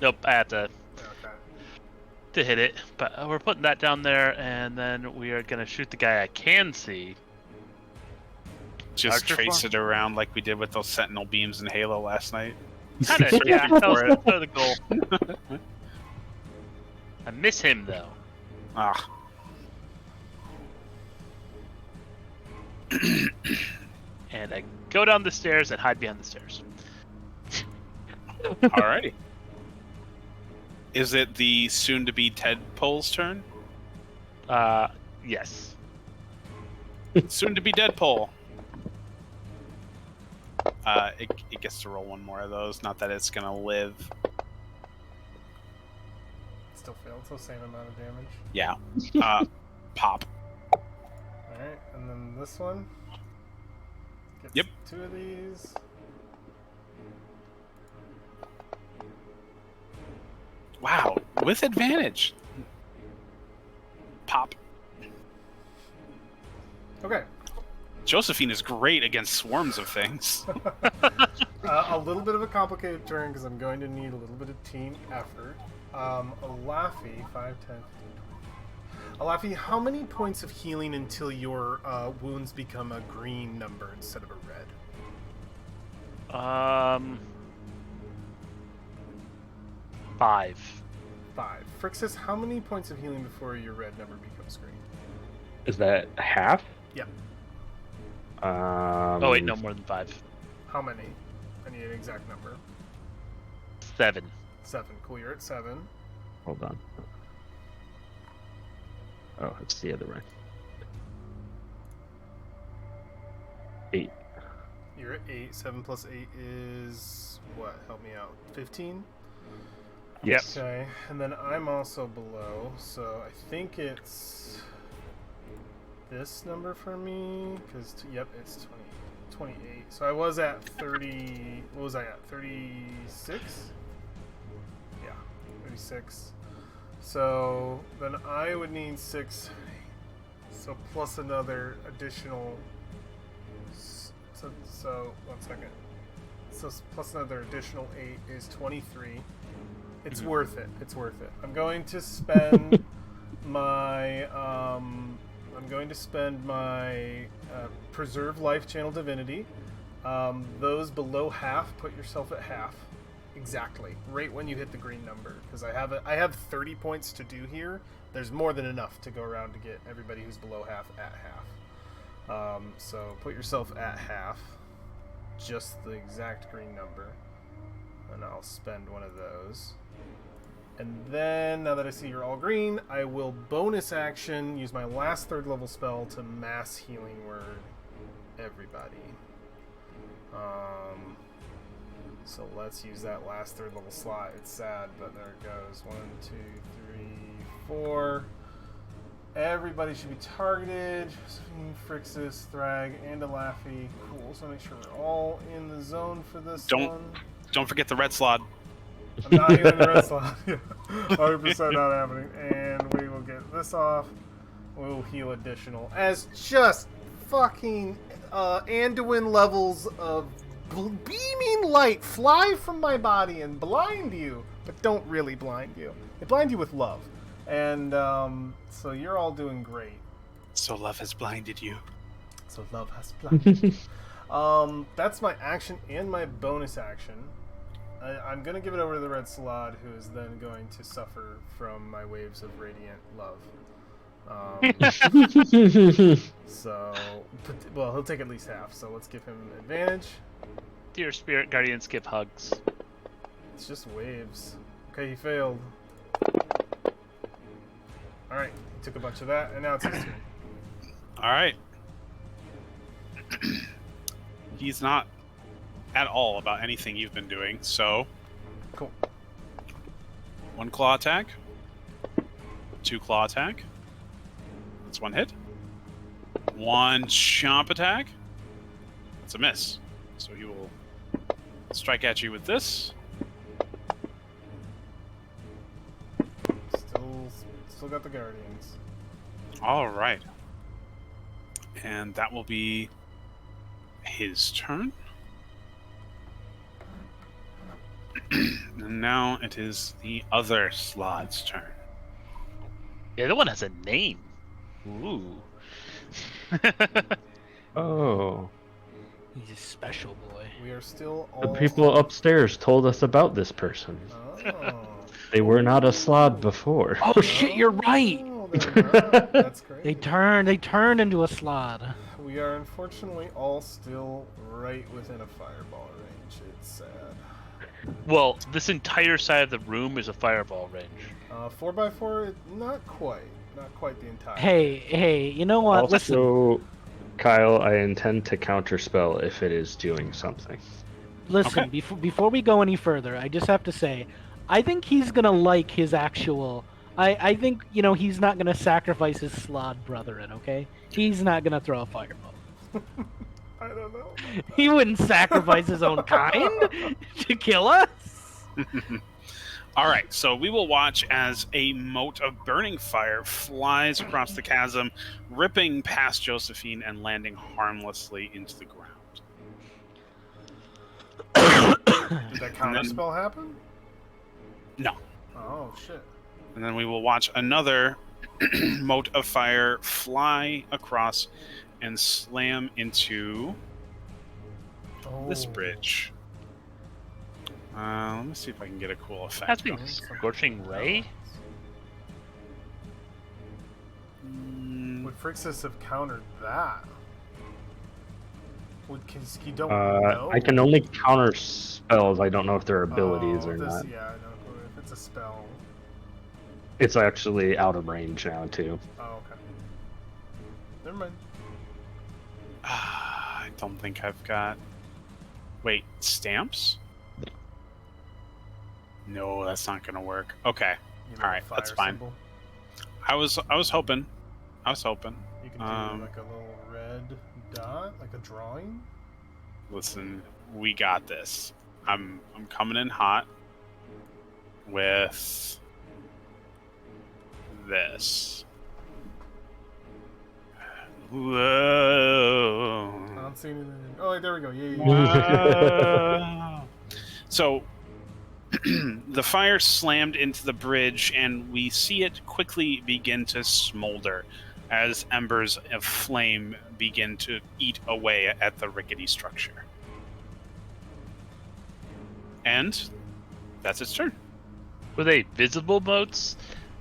nope, I have Okay. to hit it, but we're putting that down there, and then we are gonna shoot the guy I can see. Just Archer trace form? it around like we did with those Sentinel beams in Halo last night. Kinda, yeah, that was, For it. that was the goal. I miss him though. Ah. And I go down the stairs and hide behind the stairs. Alrighty. Is it the soon-to-be Tedpole's turn? Yes. Soon-to-be Deadpole. It gets to roll one more of those. Not that it's gonna live. Still failed, so same amount of damage. Yeah. Pop. Alright, and then this one. Gets Yep. 2 of these. Wow. With advantage. Pop. Okay. Josephine is great against swarms of things. A little bit of a complicated turn because I'm going to need a little bit of team effort. Alafi, 5, 10, 15, 20. Alafi, how many points of healing until your wounds become a green number instead of a red? 5. 5. Frixis, how many points of healing before your red number becomes green? Is that half? Yep. Oh wait, no more than 5. How many? I need an exact number. 7. 7. Cool, you're at 7. Hold on. Oh, it's the other way. 8. You're at 8. 7 plus 8 is what? Help me out. 15? Yes. Okay, and then I'm also below, so I think it's this number for me, because, yep, it's 28. So I was at 30, what was I at, 36? Yeah, 36. So then I would need 6, so plus another additional, so 1 second. So plus another additional 8 is 23. It's worth it. It's worth it. I'm going to spend my preserve life channel divinity. Those below half, put yourself at half. Exactly. Right when you hit the green number, because I have 30 points to do here. There's more than enough to go around to get everybody who's below half at half. So put yourself at half. Just the exact green number. And I'll spend one of those. And then, now that I see you're all green, I will bonus action use my last 3rd level spell to mass healing word everybody. So let's use that last 3rd level slot. It's sad, but there it goes. 1, 2, 3, 4. Everybody should be targeted. Josephine, Frixis, Thrag, and Alafi. Cool. So make sure we're all in the zone for this one. Don't forget the red slot. I'm not healing the red slot. 100% not happening. And we will get this off. We'll heal additional. As just fucking Anduin levels of beaming light fly from my body and blind you, but don't really blind you. They blind you with love. And so you're all doing great. So love has blinded you. So love has blinded. That's my action and my bonus action. I'm going to give it over to the red slot, who is then going to suffer from my waves of radiant love. So, well, he'll take at least half, so let's give him advantage. Dear Spirit Guardians, give hugs. It's just waves. Okay, he failed. Alright, he took a bunch of that, and now it's his turn. Alright. He's not at all about anything you've been doing, so Cool. 1 claw attack, 2 claw attack, That's one hit. One chomp attack. That's a miss. So he will strike at you with this. Still got the Guardians. All right. And that will be his turn. And now it is the other Slod's turn. The other one has a name. Ooh. Oh. He's a special boy. We are still The all. people upstairs told us about this person. Oh. They were not a Slod before. Oh shit, you're right. Oh, they're not. That's great. They turned into a slod. We are unfortunately all still right within a fireball range. It's sad. Well, this entire side of the room is a fireball range. 4x4, not quite. Not quite the entire. Hey, you know what? Listen. Also, Kyle, I intend to counterspell if it is doing something. Listen, Okay. before we go any further, I just have to say, I think he's gonna like his actual. I think he's not gonna sacrifice his slod brethren. Okay, he's not gonna throw a fireball. I don't know. He wouldn't sacrifice his own kind to kill us. All right, so we will watch as a mote of burning fire flies across the chasm, ripping past Josephine and landing harmlessly into the ground. Did that counter spell happen? No. Oh shit. And then we will watch another mote of fire fly across and slam into this bridge. Let me see if I can get a cool effect. Has been going. scorching ray. Would Frixis have countered that? Because you don't I know. can only counter spells. I don't know if they're abilities or not. Yeah, I know. If it's a spell. It's actually out of range now too. Oh, okay. Never mind. I don't think I've got. Wait, stamps? No, that's not gonna work. Okay, You know, all right, the that's fire fine. symbol. I was hoping. You can do Um, like a little red dot, like a drawing. Listen, we got this. I'm coming in hot with this. Whoa. I don't see anything. Oh, there we go. Yeah. Wow. So the fire slammed into the bridge, and we see it quickly begin to smolder as embers of flame begin to eat away at the rickety structure. And that's its turn. Were they visible motes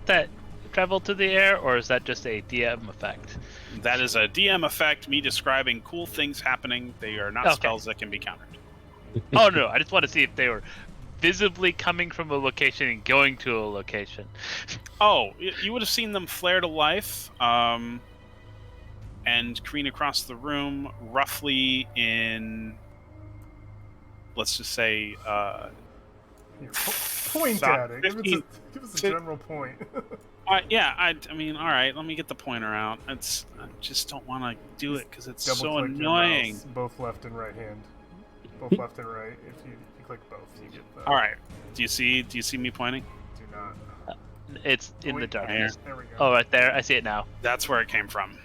that travel to the air, or is that just a DM effect? That is a DM effect, me describing cool things happening. They are not Okay. spells that can be countered. Oh no, I just want to see if they were visibly coming from a location and going to a location. Oh, you would have seen them flare to life and careen across the room roughly in, let's just say, Point at it. Give 15 us a general point. yeah, I mean, all right, let me get the pointer out. I just don't want to do it because it's so Double-click your annoying. mouse, both left and right hand. Both left and right. If you click both, you get the. All right, do you see me pointing? Do not. It's in the Wait, darkness. There we go. Oh, right there. I see it now. That's where it came from.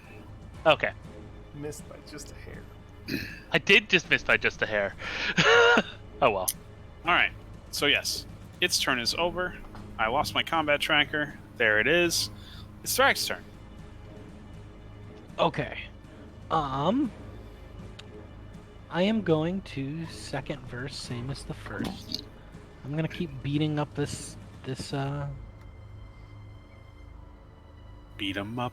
Okay. Missed by just a hair. I did just miss by just a hair. Oh well. All right, so yes, its turn is over. I lost my combat tracker. There it is. It's Thrag's turn. Okay. I am going to second verse, same as the first. I'm gonna keep beating up this. Beat 'em up,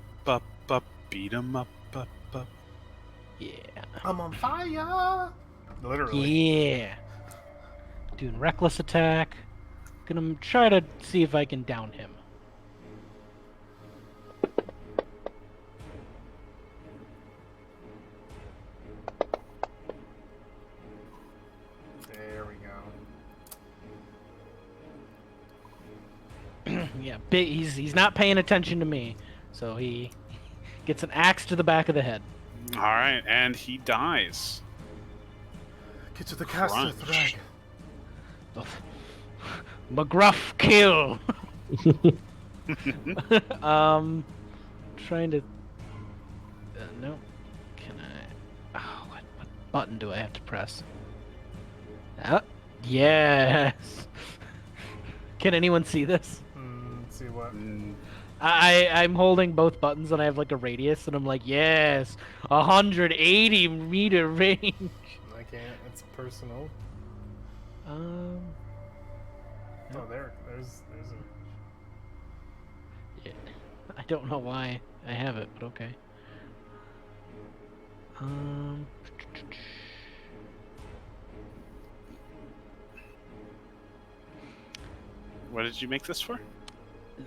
beat 'em up, up. Yeah. I'm on fire. Literally. Yeah. Doing reckless attack. Gonna try to see if I can down him. There we go. Yeah, he's not paying attention to me, so he Gets an axe to the back of the head. All right, and he dies. Get to the caster, Crunch. Thrag. McGruff kill. Trying to. No. Can I? Oh, what button do I have to press? Yes. Can anyone see this? Let's see what. I'm holding both buttons and I have like a radius and I'm like, yes, 180-meter range. I can't. It's personal. Um. Oh, there's a. Yeah. I don't know why I have it, but okay. What did you make this for?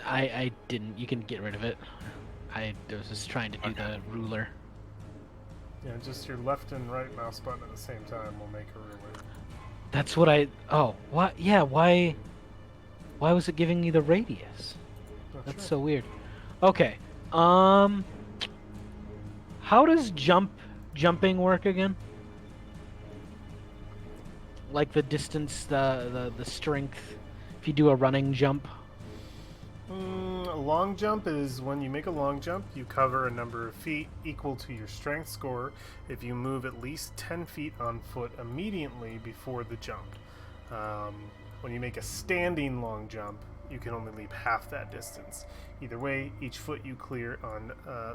I didn't. You can get rid of it. I was just trying to do the ruler. Yeah, just your left and right mouse button at the same time will make a ruler. That's what I. Oh, what? Yeah. Why? Why was it giving me the radius? That's so weird. Okay. How does jumping work again? Like the distance, the strength. If you do a running jump. A long jump is when you make a long jump, you cover a number of feet equal to your strength score if you move at least 10 feet on foot immediately before the jump. When you make a standing long jump, you can only leap half that distance. Either way, each foot you clear on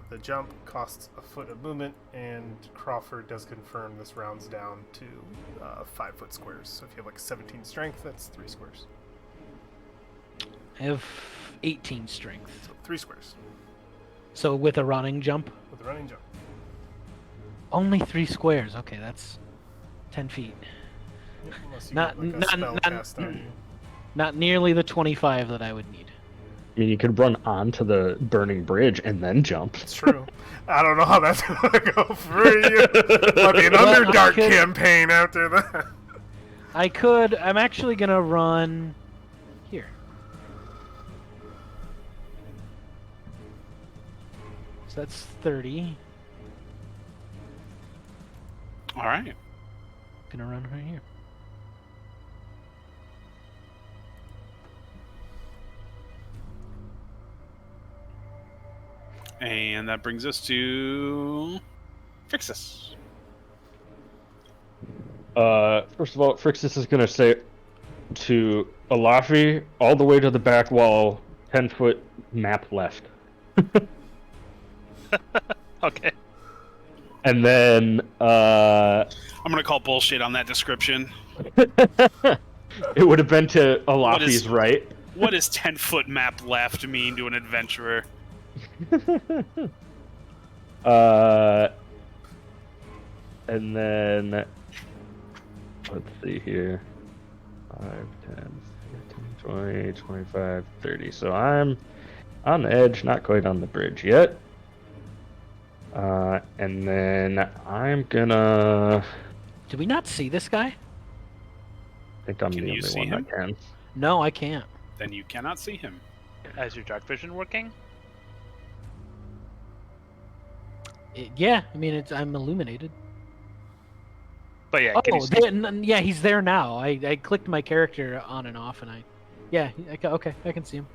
the jump costs a foot of movement, and Crawford does confirm this rounds down to 5 foot squares. So if you have like 17 strength, that's 3 squares. I have 18 strength. So 3 squares So with a running jump? with a running jump. Only 3 squares. Okay, that's 10 feet. Yep, unless you Not- get, like, a not- spell not- cast on you. Not nearly the 25 that I would need. I mean, you could run onto the burning bridge and then jump. It's true. I don't know how that's gonna go for you. Might be an Well, I Underdark could- campaign after that. I could. I'm actually gonna run here. So that's 30. All right. Gonna run right here. And that brings us to Fixus. First of all, Frixis is gonna say to Alafi, all the way to the back wall, 10-foot map left. Okay. And then, I'm gonna call bullshit on that description. it would have been to What Alafi's is- right. What does 10-foot map left mean to an adventurer? And then, let's see here. 5, 10, 15, 20, 25, 30. So I'm on the edge, not quite on the bridge yet. And then I'm gonna... Did we not see this guy? I think I'm Can the you only see one him? that can. No, I can't. Then you cannot see him. Is your dark vision working? Yeah, I mean, I'm illuminated. But yeah, can you Oh, see? yeah, he's there now. I clicked my character on and off, and okay, I can see him.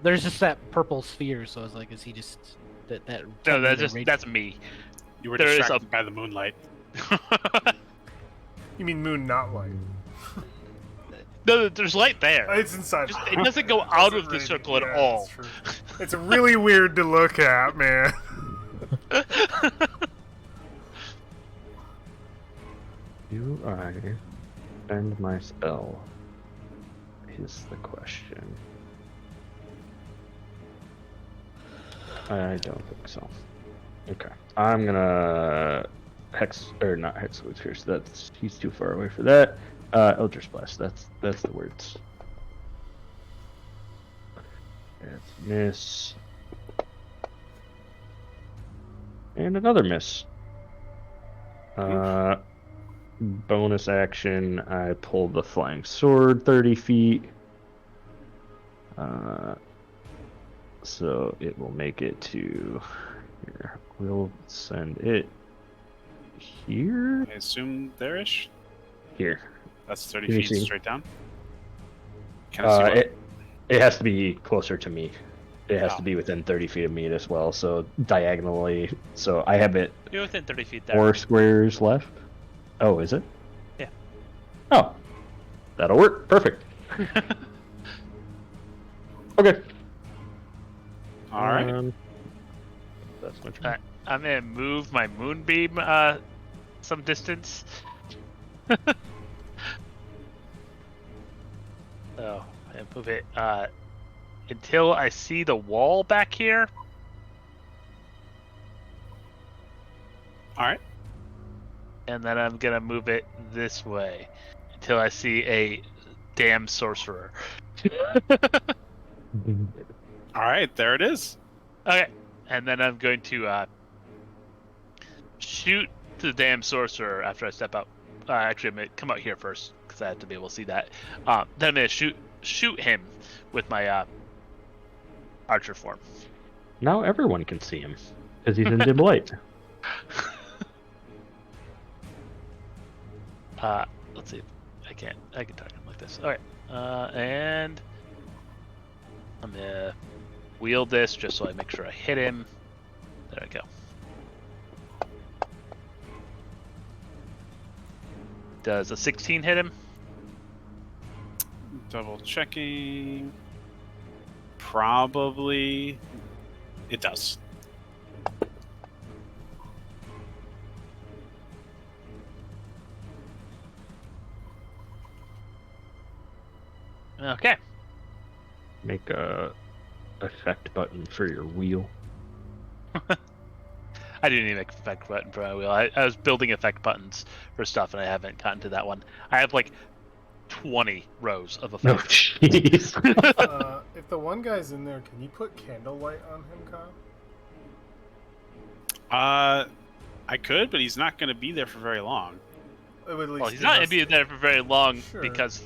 There's just that purple sphere, so I was like, is he just that? No, that's me. You were There is distracted by the moonlight. You mean moon, not light? No, there's light there. It's inside. Just, it doesn't go out of the really- circle at yeah, all. It's, true. It's really weird to look at, man. Do I spend my spell? Is the question. I don't think so. Okay. I'm gonna not hex wounds here, so he's too far away for that. Eldritch Blast, that's the words. That's miss. And another miss. Bonus action, I pull the flying sword 30 feet. So it will make it to here. We'll send it here. I assume there-ish. Here. That's 30 Can you feet see? straight down. Can I see what? It has to be closer to me. It has Oh. to be within 30 feet of me as well. So diagonally. So I have it You're within 30 feet there. 4 squares left. Oh, is it? Yeah. Oh, that'll work. Perfect. Okay. All right. That's my turn. Alright, I'm gonna move my moonbeam some distance. So I move it until I see the wall back here. All right. And then I'm gonna move it this way until I see a damn sorcerer. All right. There it is. Okay, and then I'm going to shoot the damn sorcerer after I step out. Actually, I'm gonna come out here first because I have to be able to see that. Then I'm gonna shoot him with my archer form. Now everyone can see him because he's in dim light. Let's see. I can target him like this. Okay. And I'm gonna wield this just so I make sure I hit him. There we go. Does a 16 hit him? Double checking. Probably. It does. Okay. Make a effect button for your wheel. I didn't even make effect button for my wheel. I was building effect buttons for stuff, and I haven't gotten to that one. I have like 20 rows of No, effects. jeez. If the one guy's in there, can you put candlelight on him, Kyle? I could, but he's not going to be there for very long. It would at least Well, he's give not us- going to be there for very long Sure. because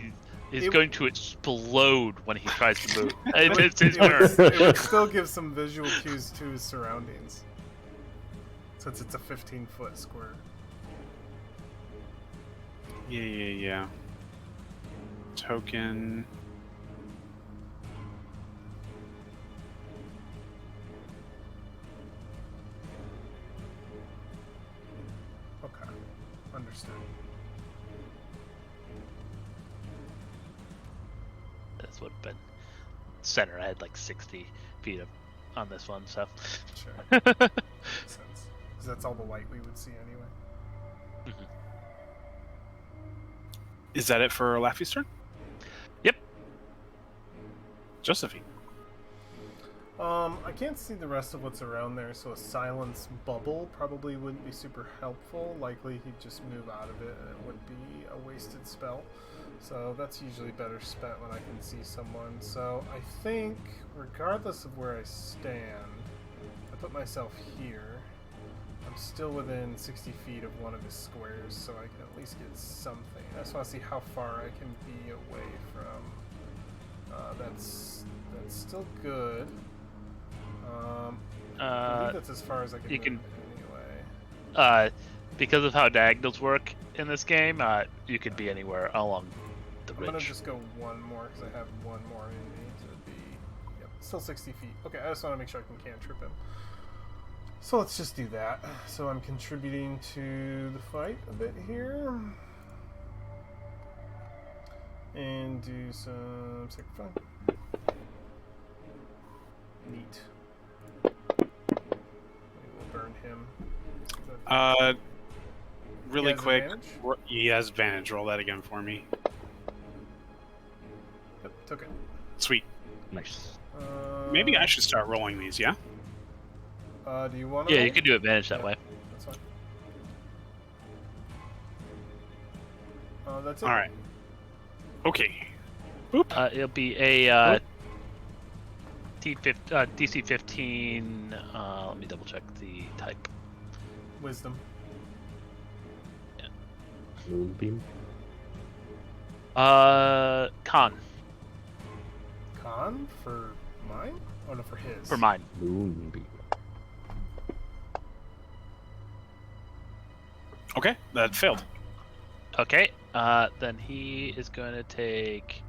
he's It- going to explode when he tries to move. It It's his would, turn. it would still give some visual cues to his surroundings, since it's a 15-foot square. Yeah. Token. Okay, understood. This would have been center. I had like 60 feet on this one, so. Sure, makes sense. Because that's all the light we would see anyway. Is that it for Laffy's turn? Yep. Josephine. I can't see the rest of what's around there, so a silence bubble probably wouldn't be super helpful. Likely he'd just move out of it, and it would be a wasted spell. So that's usually better spent when I can see someone. So I think, regardless of where I stand, I put myself here. I'm still within 60 feet of one of his squares, so I can at least get something. I just want to see how far I can be away from. That's still good. I believe that's as far as I can you move can- anyway. Because of how diagonals work in this game, you could be anywhere along the I'm gonna ridge. just go one more because I have one more in me to be. Yep, still 60 feet. Okay, I just want to make sure I can cantrip him. So let's just do that. So I'm contributing to the fight a bit here. And do some sacrifice. Neat. We will burn him. Really He has quick. advantage? He has advantage. Roll that again for me. Yep, took it. Sweet. Nice. Maybe I should start rolling these, yeah? Do you want to? Yeah, you can do advantage that way. That's fine. That's it. All right. Okay. It'll be a DC 15. Let me double check the type. Wisdom. Moonbeam. Con. Con for mine? Oh no, for his. For mine. Moonbeam. Okay, that failed. Okay. Then he is going to take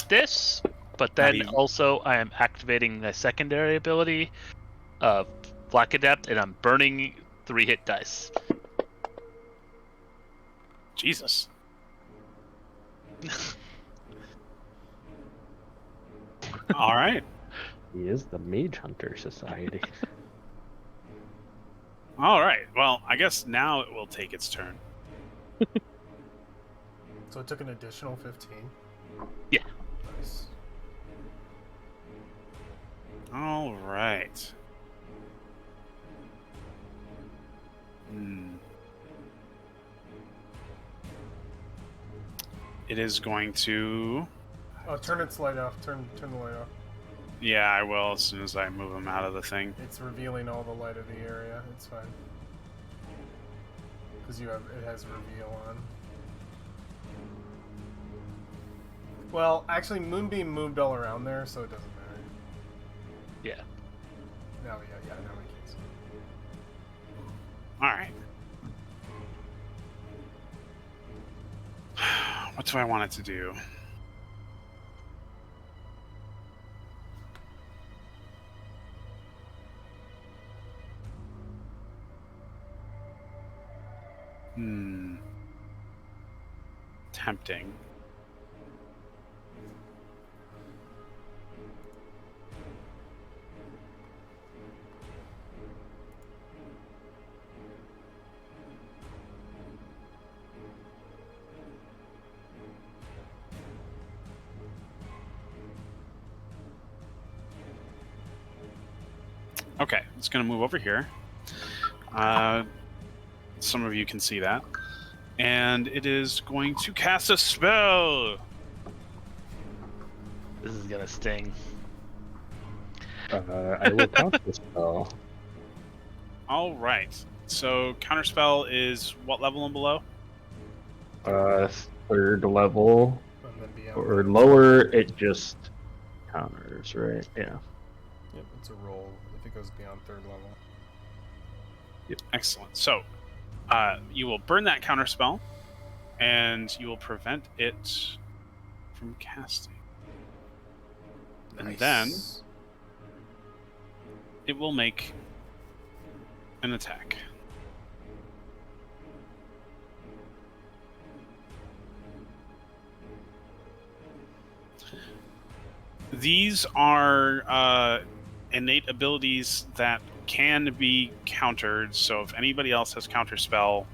this, but then Now he- also I am activating the secondary ability of Black Adept, and I'm burning 3 hit dice. Jesus. All right. He is the Mage Hunter Society. All right. Well, I guess now it will take its turn. So it took an additional 15. Yeah. Nice. All right. It is going to. Oh, turn its light off. Turn the light off. Yeah, I will as soon as I move him out of the thing. It's revealing all the light of the area. It's fine. Because it has reveal on. Well, actually, Moonbeam moved all around there, so it doesn't matter. Yeah. Now we can see. All right. What do I want it to do? Tempting. Okay, it's going to move over here. Some of you can see that. And it is going to cast a spell. This is gonna sting. I will count the spell. All right. So counterspell is what level and below? 3rd level. And then beyond Or that, lower, it just counters, right? Yeah. Yep, it's a roll if it goes beyond 3rd level. Excellent. So you will burn that counterspell, and you will prevent it from casting. And then Nice. it will make an attack. These are innate abilities that can be countered, so if anybody else has counterspell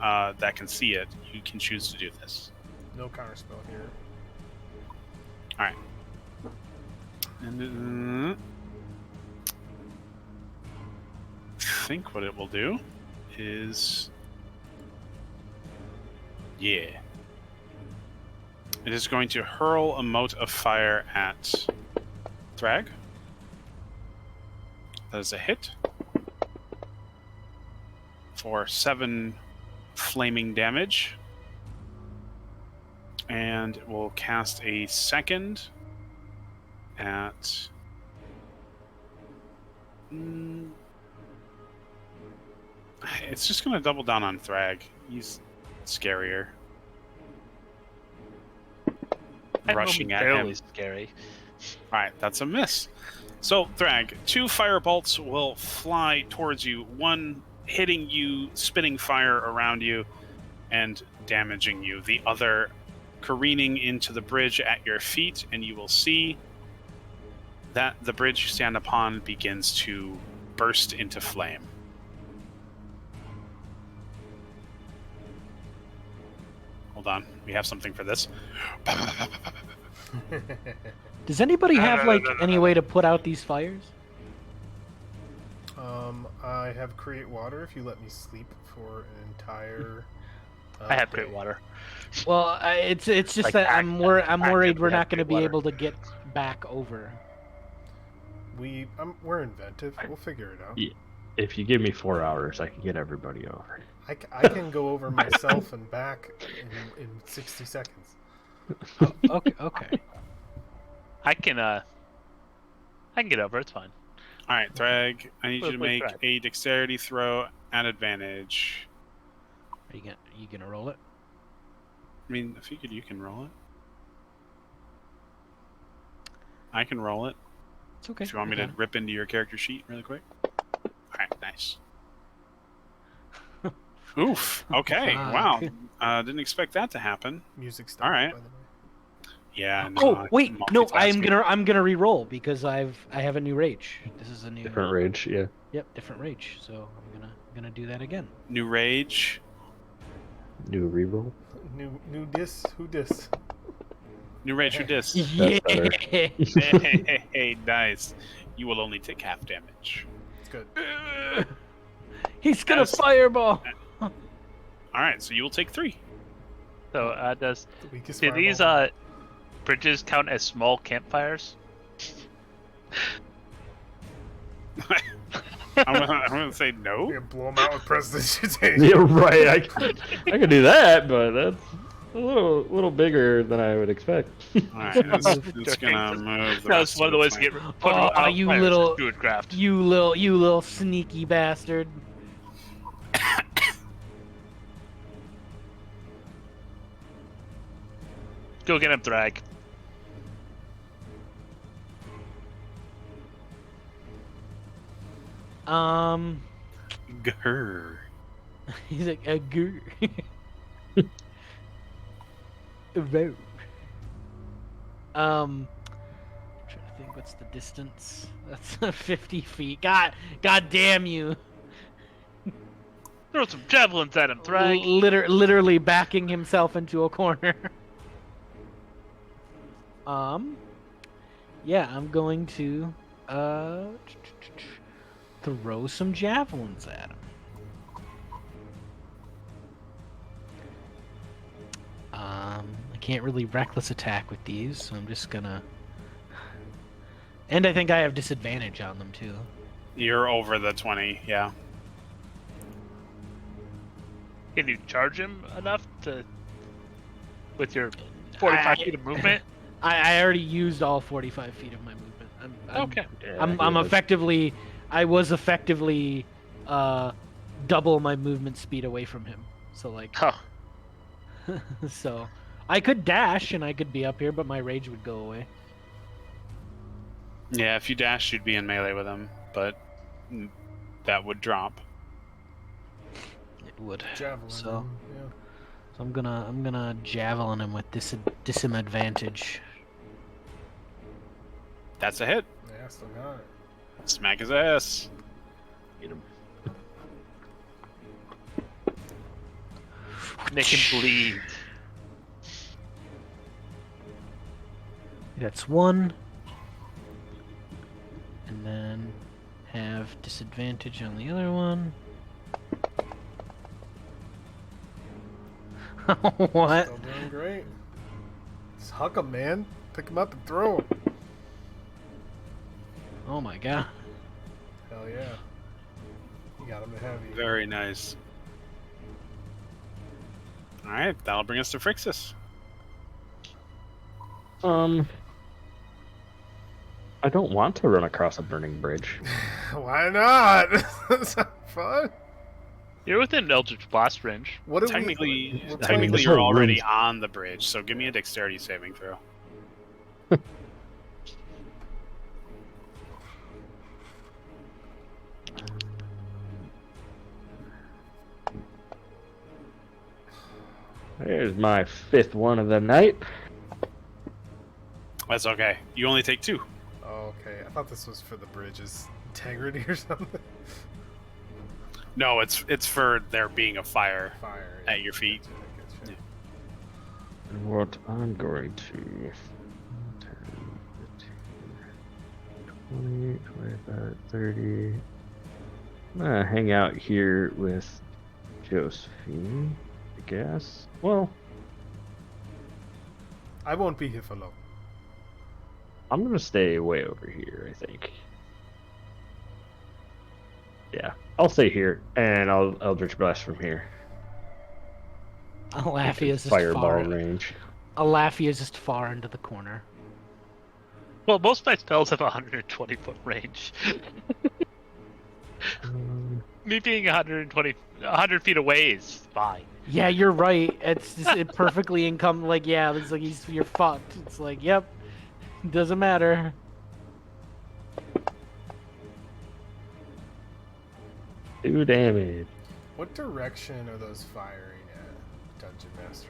that can see it, you can choose to do this. No counterspell here. Alright. And I think what it will do is... Yeah. It is going to hurl a mote of fire at Thrag. That is a hit. For 7 flaming damage. And it will cast a second at... It's just going to double down on Thrag. He's scarier. Rushing at him. Momentarily scary. Alright, that's a miss. So, Thrag, 2 fire bolts will fly towards you, one hitting you, spitting fire around you, and damaging you. The other careening into the bridge at your feet, and you will see that the bridge you stand upon begins to burst into flame. Hold on, we have something for this. Does anybody have like any way to put out these fires? I have create water if you let me sleep for an entire. I have day. great water. Well, it's just Like that I'm worried actively we're not have going to great be water. able to get back over. We're inventive. We'll figure it out. Yeah. If you give me 4 hours, I can get everybody over. I can go over myself and back in 60 seconds. Okay. I can I can get over. It's fine. All right, Thrag. I need you to Wait, make Thrag. a dexterity throw at advantage. Are you gonna roll it? I mean, if you can roll it. I can roll it. It's okay. If you want me to rip into your character sheet really quick. All right, nice. Oof. Okay. Wow. Didn't expect that to happen. Music stuff. All right. By the way. Yeah. No, Oh wait, no, multitasking. I'm gonna re-roll because I have a new rage. This is a new Different rage, yeah. Yep, different rage. So I'm gonna do that again. New rage. New reroll. New dis. Who dis? New rage. Who dis? Yeah. better. Hey, nice. You will only take half damage. It's good. He's gonna Yes. fireball. All right, so you will take 3. So does The weakest do these fireball. bridges count as small campfires? I'm gonna say no. We're gonna blow them out with prestidigitation. Yeah, right. I could do that, but that's a little bigger than I would expect. All right, it's gonna move. The That's rest one of the ways to plane. get put Oh, out you fires is little- Druidcraft. You little sneaky bastard. Go get him, Thrag. Grr. He's like a goo. Whoa. I'm trying to think what's the distance. That's 50 feet. God damn you. Throw some javelins at him, Thrag. Literally backing himself into a corner. Yeah, I'm going to throw some javelins at him. I can't really reckless attack with these, so I'm just gonna. And I think I have disadvantage on them too. You're over the 20. Yeah. Can you charge him enough to, with your 45 feet of movement? I already used all 45 feet of my movement. Okay. I'm effectively. I was effectively double my movement speed away from him. So like. Huh. So I could dash and I could be up here, but my rage would go away. Yeah, if you dash, you'd be in melee with him, but that would drop. It would. Javelin. So- Yeah. So I'm gonna javelin him with disadvantage. That's a hit. Yeah, still got it. Smack his ass. Get him. Make him bleed. That's one. And then have disadvantage on the other one. What? Still doing great. Just huck him, man. Pick him up and throw him. Oh my god. Hell yeah. You got him to heavy. Very nice. All right, that'll bring us to Phrixus. I don't want to run across a burning bridge. Why not? That's not fun. You're within Eldritch Blast range. What do Technically, we're I playing mean, technically, this you're whole already room's- on the bridge. So give me a dexterity saving throw. There's my 5th one of the night. That's okay. You only take 2. Oh, okay. I thought this was for the bridge's integrity or something. No, it's for there being a fire Fire. at your feet. Gotcha. And what I'm going to 20, 25, 30. I'm gonna hang out here with Josephine, I guess. Well, I won't be here for long. I'm gonna stay way over here, I think. Yeah, I'll stay here, and I'll Eldritch Blast from here. Alafia is just Fireball far. range. Alafia is just far into the corner. Well, most of my spells have 120 foot range. Me being 100 feet away is fine. Yeah, you're right. It's just it perfectly like yeah, it's like you're fucked. It's like yep, doesn't matter. 2 damage. What direction are those firing at, Dungeon Master?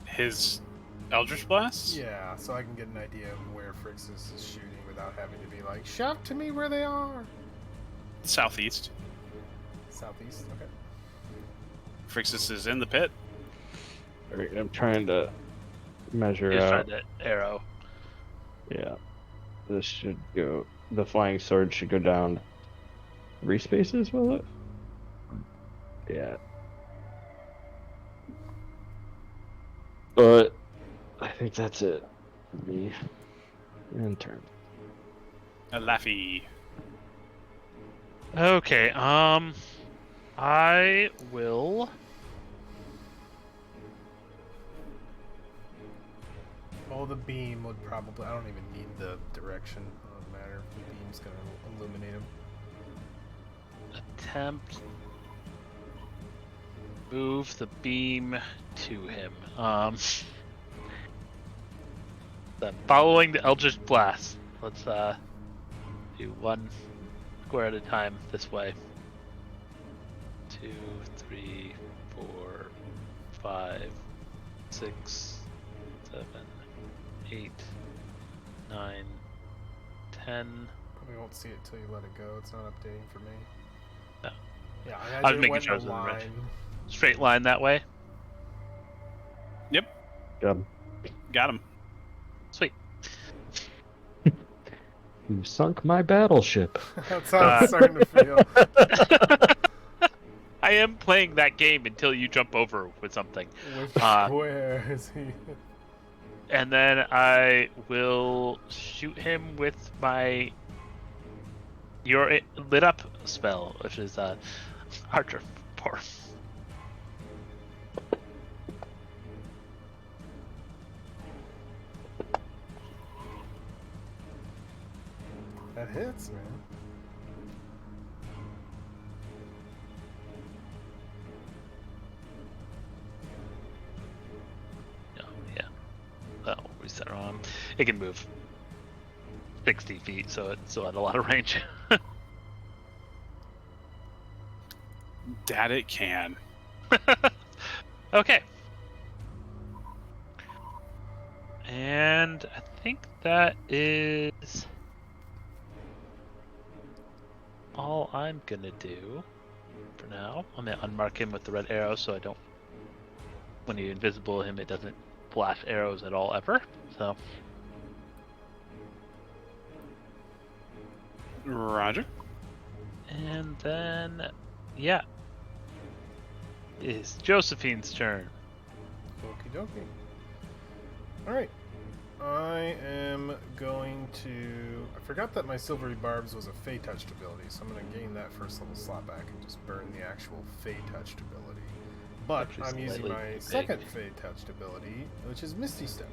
His Eldritch Blast? Yeah, so I can get an idea of where Frixis is shooting without having to be like, shout to me where they are. Southeast. Southeast, okay. Frixis is in the pit. Alright, I'm trying to measure Just out. tried that arrow. Yeah. This should go. The flying sword should go down 3 spaces, will it? Yeah. But I think that's it for me. And turn. A Laffy. Okay, I will. Oh, the beam would probably... I don't even need the direction. It doesn't matter. The beam's going to illuminate him. Attempt move the beam to him. Then following the Eldritch Blast. Let's do 1 square at a time this way. 2, 3, 4, 5, 6, 7, 8, 9, 10. Probably won't see it till you let it go. It's not updating for me. No. Yeah, I was imagine it making went sure in I a was in the right. line. Straight line that way. Yep, Good. got him. Sweet. You sunk my battleship. That's how it's starting to feel. I am playing that game until you jump over with something. Which where is he? And then I will shoot him with my your lit up spell, which is Archer 4. That hits, man. Oh, yeah. Oh, reset on. It can move 60 feet, so it's still at a lot of range. That it can. Okay. And I think that is all I'm gonna do for now. I'm gonna unmark him with the red arrow so I don't, when you invisible him, it doesn't flash arrows at all ever. So Roger. and then yeah, it's Josephine's turn. Okie dokie. Alright. I am going to... I forgot that my Silvery Barbs was a Fey Touched ability, so I'm going to gain that first level slot back and just burn the actual Fey Touched ability. But Which is I'm using slightly my big. second Fey Touched ability, which is Misty Step,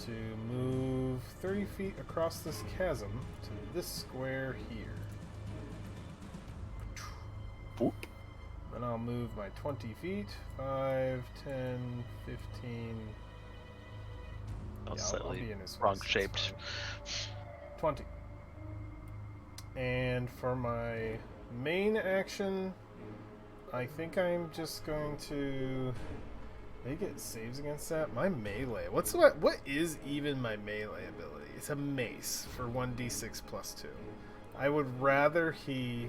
to move 30 feet across this chasm to this square here. Boop. Then I'll move my 20 feet, 5, 10, 15... Oh, I'll slightly be in his face, wrong that's shaped. fine. 20. And for my main action, I think I'm just going to... They get saves against that? My melee. What is even my melee ability? It's a mace for 1d6 plus 2. I would rather he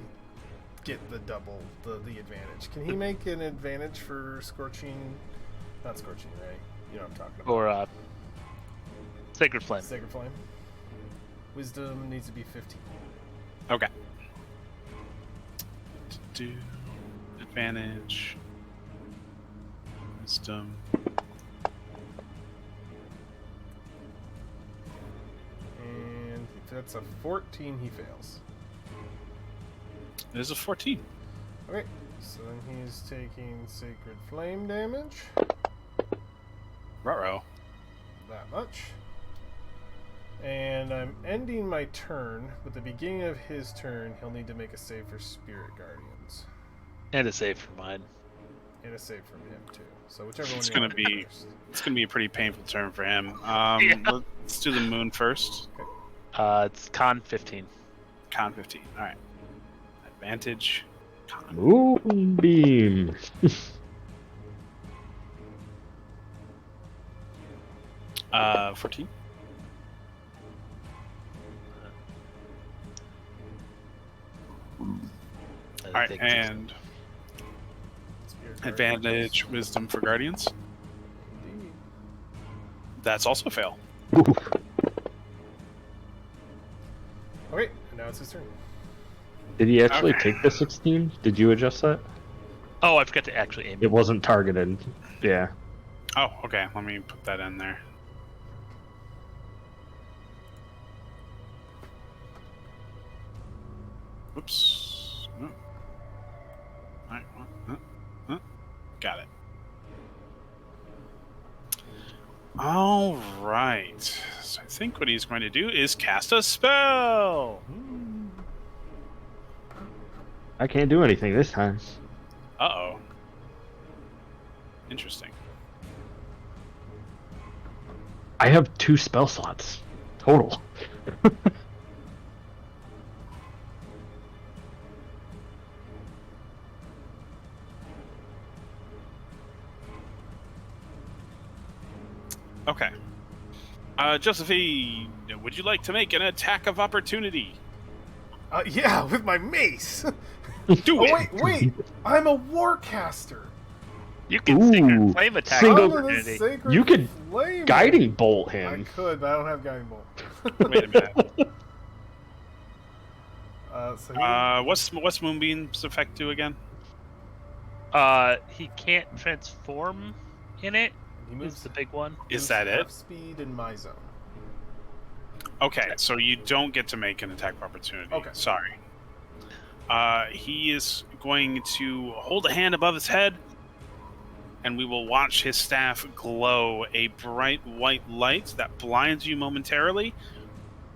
get the double, the advantage. Can he make an advantage for Scorching? Not Scorching Ray. You know what I'm talking about. Or Sacred Flame. Sacred Flame. Wisdom needs to be 15. Okay. Do advantage. Wisdom. And if that's a 14, he fails. It is a 14. Okay, so then he's taking Sacred Flame damage. Ruh-roh. I'm ending my turn, but the beginning of his turn, he'll need to make a save for Spirit Guardians. And a save for mine. And a save from him, too. So whichever one It's you gonna want to do be first. it's gonna be a pretty painful turn for him. Yeah. Let's do the moon first. It's con 15. Con 15. All right. Advantage. Con. Moonbeam. 14. All right, and Spirit Guardians. advantage wisdom for guardians. Indeed. That's also a fail. Okay, and now it's his turn. Did he actually Okay. take the 16? Did you adjust that? Oh, I forgot to actually aim. It wasn't targeted. Yeah. Oh, okay. Let me put that in there. Whoops. No. All right. Got it. All right. So I think what he's going to do is cast a spell. I can't do anything this time. Uh-oh. Interesting. I have 2 spell slots total. Okay. Josephine, would you like to make an attack of opportunity? Yeah, with my mace! Do Oh, it! wait! I'm a warcaster! You can secret Ooh, flame attack single- Under the opportunity. sacred You could flame. Guiding bolt I him. could, but I don't have guiding bolt. Wait a minute. So he, What's Moonbeam's effect do again? He can't transform in it. he Is moves the big one. Is that it? half speed in my zone. Okay, so you don't get to make an attack of opportunity. Okay. Sorry. He is going to hold a hand above his head, and we will watch his staff glow a bright white light that blinds you momentarily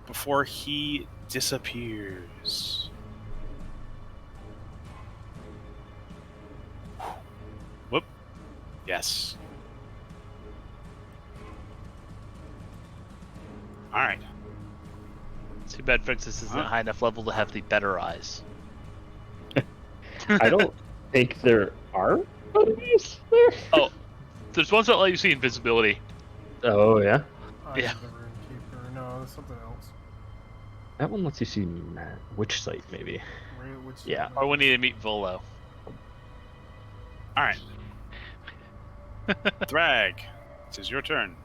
before he disappears. Whoop. Yes. All right. Too bad Francis isn't Huh? high enough level to have the better eyes. I don't think there are enemies there. Oh, there's ones that let you see invisibility. Oh, yeah? I'm Yeah. the Rune Keeper. No, there's something else. That one lets you see which site, maybe. Which Yeah. Or we need to meet Volo. All right. Thrag, this is your turn.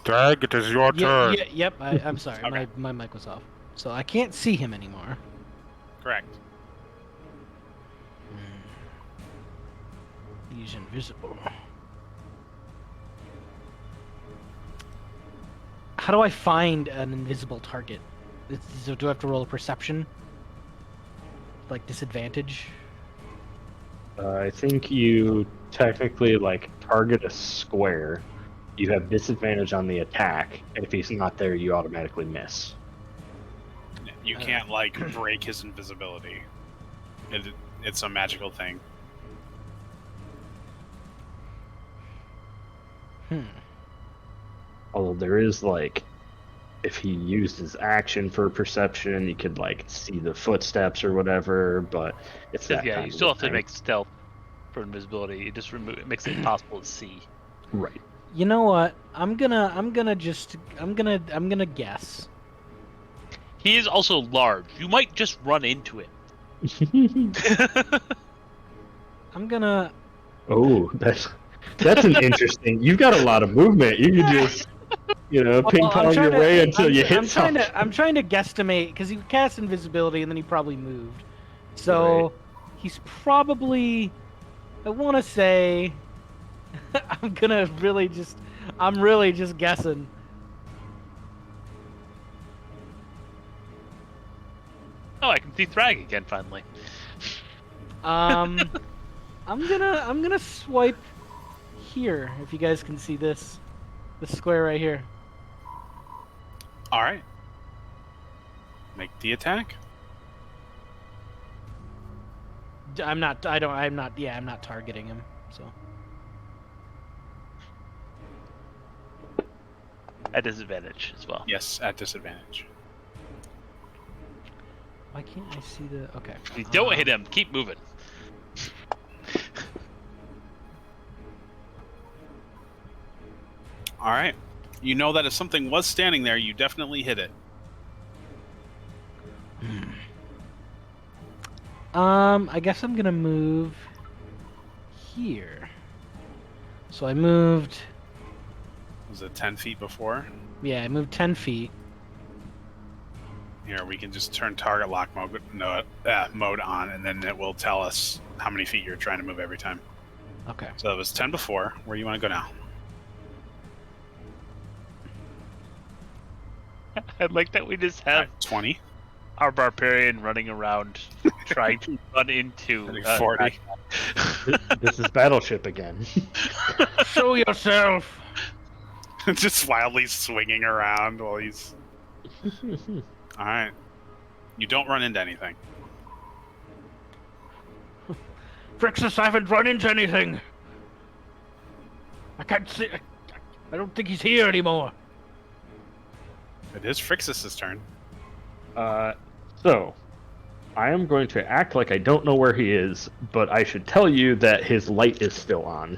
Drag, it is your turn. Yep, I'm sorry. Okay. My mic was off. So I can't see him anymore. Correct. He's invisible. How do I find an invisible target? So do I have to roll a perception? Like disadvantage? I think you technically, target a square. You have disadvantage on the attack, and if he's not there, you automatically miss. You can't break his invisibility. It's a magical thing. Although there is, if he used his action for perception, you could, see the footsteps or whatever, but it's that Yeah, kind you of still a have to thing. make stealth for invisibility. It just it makes it impossible to see. Right. You know what? I'm gonna guess. He is also large. You might just run into it. I'm gonna. Oh, that's an interesting. You've got a lot of movement. You could just, ping Well, I'm pong trying your to- way until you hit I'm trying something. to. I'm trying to guesstimate because he cast invisibility and then he probably moved. So Right. he's probably. I want to say. I'm really just guessing. Oh, I can see Thrag again finally. I'm gonna swipe here. If you guys can see this square right here. All right. Make the attack. I'm not targeting him. So At disadvantage as well. Yes, at disadvantage. why can't I see the? Okay. You don't hit him. Keep moving. All right. You know that if something was standing there, you definitely hit it. I guess I'm gonna move here. So I moved. Was it 10 feet before? Yeah, I moved 10 feet. Here, we can just turn target lock mode on, and then it will tell us how many feet you're trying to move every time. Okay. So it was 10 before. Where do you want to go now? I like that we just All have right, 20. our barbarian running around trying to run into 40. This is Battleship again. Show yourself. Just wildly swinging around while he's... All right. You don't run into anything. Frixus, I haven't run into anything. I can't see. I don't think he's here anymore. It is Frixus's turn. So, I am going to act like I don't know where he is, but I should tell you that his light is still on.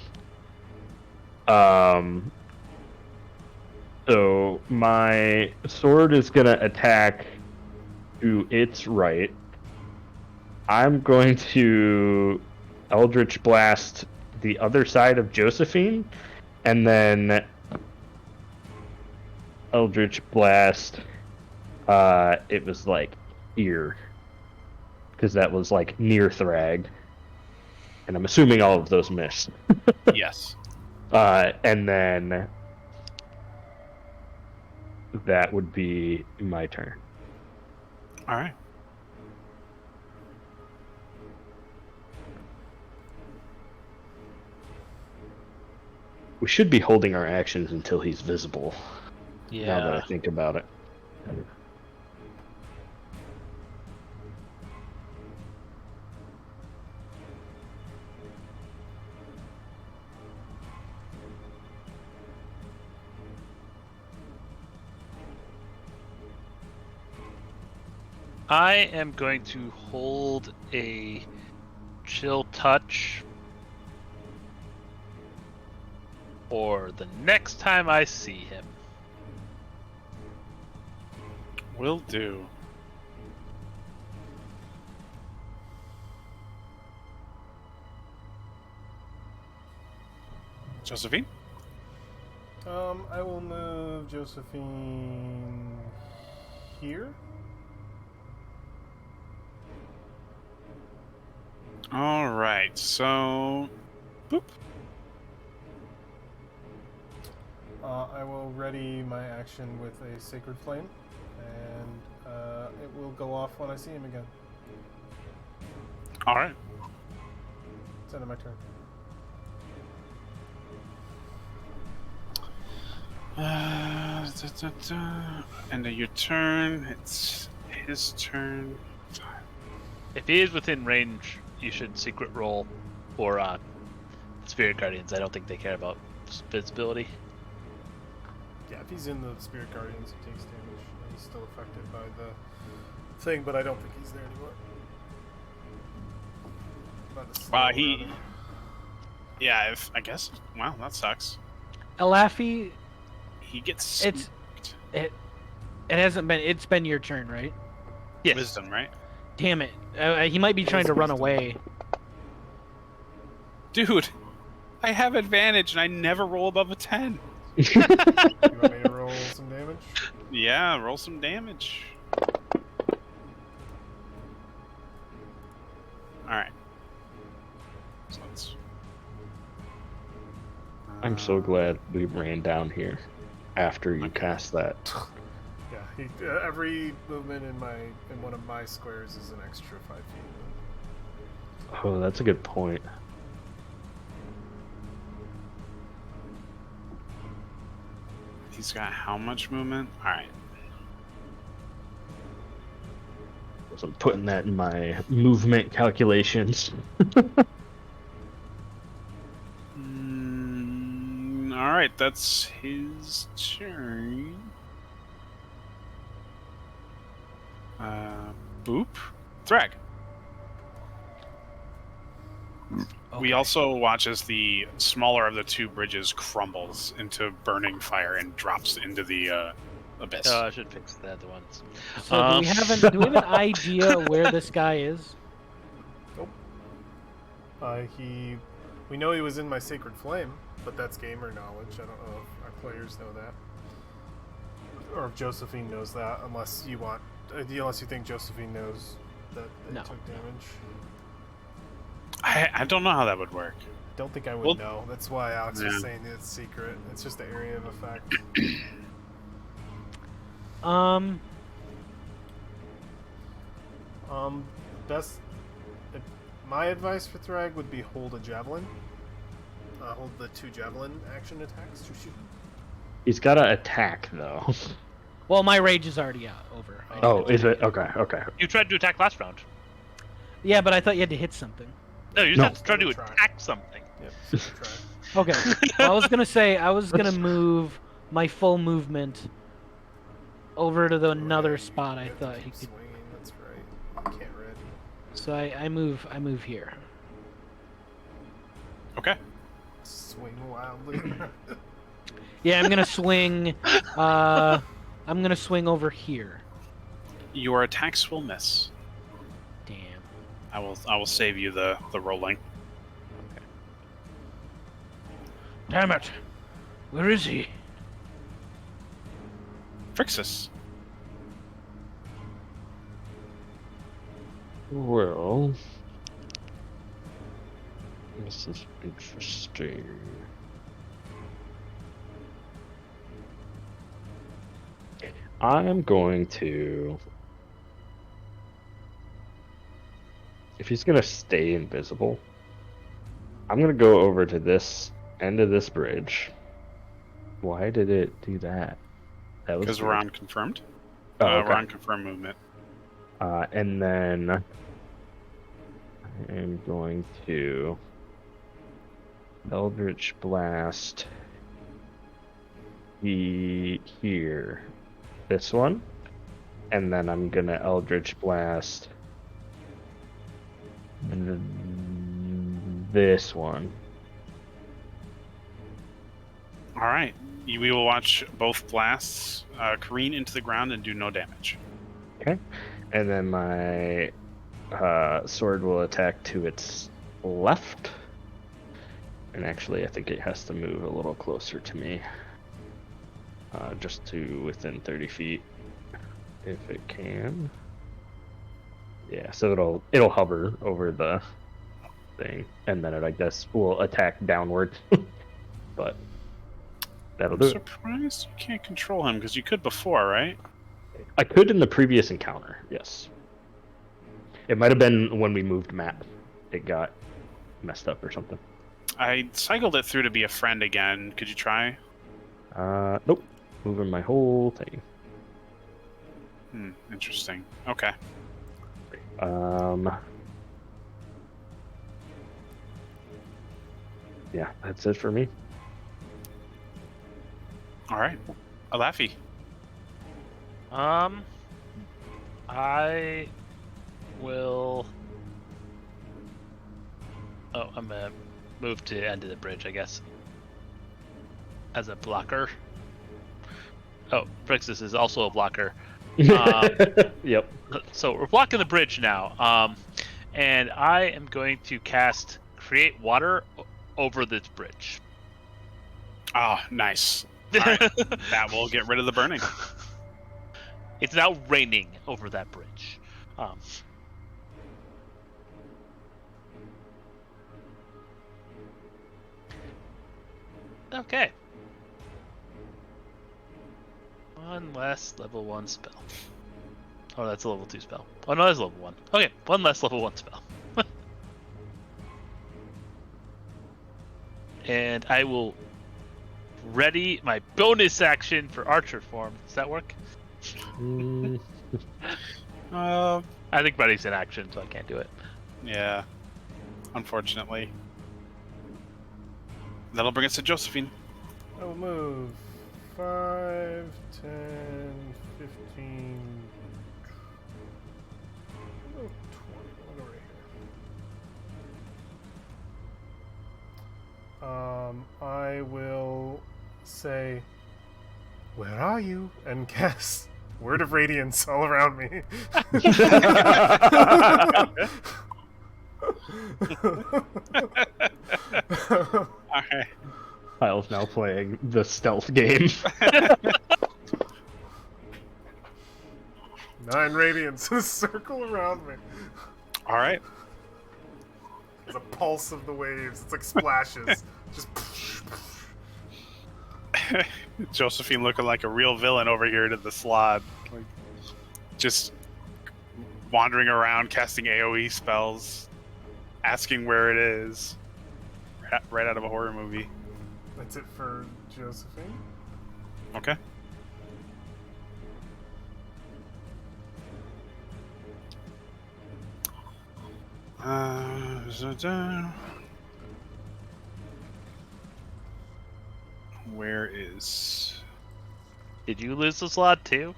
So my sword is gonna attack to its right. I'm going to Eldritch Blast the other side of Josephine, and then Eldritch Blast. It was like here, because that was like near Thrag, and I'm assuming all of those missed. Yes. And then that would be my turn. All right. We should be holding our actions until he's visible. Now that I Yeah. think about it. I am going to hold a chill touch for the next time I see him. Will do. Josephine? I will move Josephine here. All right. So, boop. I will ready my action with a Sacred Flame, and it will go off when I see him again. All right. It's end of my turn. End of your turn. It's his turn. If he is within range, you should secret roll for Spirit Guardians. I don't think they care about visibility. Yeah, if he's in the Spirit Guardians, he takes damage. He's still affected by the thing, but I don't think he's there anymore. By the spell, rather. Yeah, if I guess. Wow, that sucks. Elafi, He gets it hasn't been. It's been your turn, right? Yes. wisdom, right? Damn it. He might be trying to run away. Dude, I have advantage and I never roll above a 10. You want me to roll some damage? Yeah, roll some damage. Alright. So let's... I'm so glad we ran down here after you cast that. Yeah, every movement in one of my squares is an extra 5 feet. Oh, that's a good point. He's got how much movement? All right. So I'm putting that in my movement calculations. All right, that's his turn. Boop. Thrag. We also watch as the smaller of the two bridges crumbles into burning fire and drops into the abyss. Oh, I should fix the other ones. So do we have an idea where this guy is? We know he was in my sacred flame, but that's gamer knowledge. I don't know if our players know that, or if Josephine knows that. Unless you think Josephine knows that they took damage. I don't know how that would work. Don't think I would know. That's why Alex was saying it's secret. It's just the area of effect. My advice for Thrag would be hold a javelin. Hold the 2 javelin action attacks to shoot. He's got to attack though. Well, my rage is already over. Is it? Okay. You tried to attack last round. Yeah, but I thought you had to hit something. No, you just tried to attack something. Yep. Okay. Well, I was gonna move my full movement over to another spot. I thought he could. Swinging. That's right. I can't read. So I move here. Okay. Swing wildly. Yeah, I'm gonna swing. I'm gonna swing over here. Your attacks will miss. Damn. I will save you the rolling. Okay. Damn it! Where is he? Frixus. Well, this is interesting. I'm going to... If he's going to stay invisible, I'm going to go over to this end of this bridge. Why did it do that? That was because we're on confirmed. okay. We're on confirmed movement. And then I'm going to Eldritch Blast here. This one. And then I'm gonna Eldritch Blast this one. All right. We will watch both blasts careen into the ground and do no damage. Okay. And then my sword will attack to its left. And actually, I think it has to move a little closer to me. Just to within 30 feet. If it can. Yeah, so it'll hover over the thing. And then it, I guess, will attack downward. But that'll do it. Surprised you can't control him, because you could before, right? I could in the previous encounter, yes. It might have been when we moved map. It got messed up or something. I cycled it through to be a friend again. Could you try? Nope. Moving my whole thing. Interesting. Okay. Yeah, that's it for me. All right. Alafi. I will. Oh, I'm gonna move to end of the bridge, I guess, as a blocker. Oh, Frixus is also a blocker. Yep. So we're blocking the bridge now. And I am going to cast Create Water over this bridge. Oh, nice. All right. That will get rid of the burning. It's now raining over that bridge. Okay. One less level 1 spell. Oh, that's a level 2 spell. Oh, no, that's level 1. Okay, one less level 1 spell. And I will ready my bonus action for archer form. Does that work? Mm, Uh, I think ready's an action, so I can't do it. yeah. Unfortunately. That'll bring us to Josephine. I will move 5, 10, 15. Oh, 20. I'll go right here. I will say, "Where are you?" and cast Word of Radiance all around me. Alright. Kyle's now playing the stealth game. 9 radiance in a circle around me. Alright. It's a pulse of the waves. It's like splashes. Just Josephine looking like a real villain over here to the slot. Like, just wandering around, casting AoE spells, asking where it is. Right out of a horror movie. that's it for Josephine. Okay. Where is... Did you lose the slot too?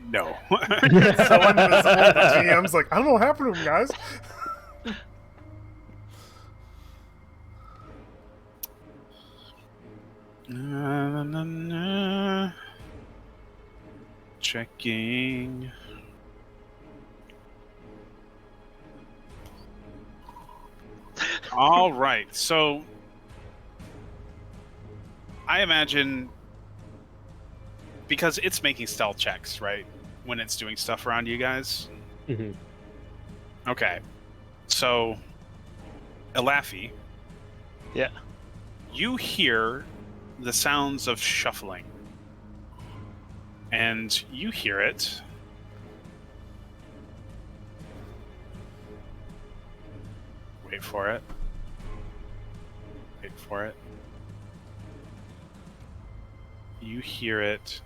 No. So invisible, the GM's like, I don't know what happened to him, guys. Checking. All right, so I imagine because it's making stealth checks, right? When it's doing stuff around you guys. Mhm. Okay, so Elafi, Yeah. you hear the sounds of shuffling, and you hear it. Wait for it. Wait for it. You hear it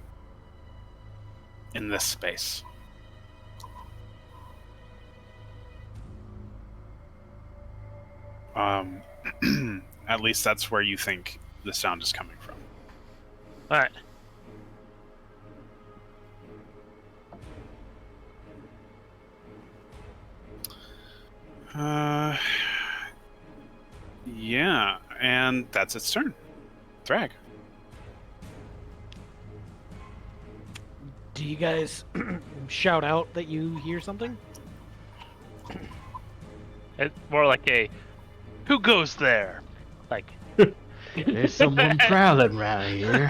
in this space. At least that's where you think the sound is coming from. All right. Yeah, and that's its turn. Thrag. Do you guys shout out that you hear something? It's more like a, who goes there? Like, There's someone prowling around here.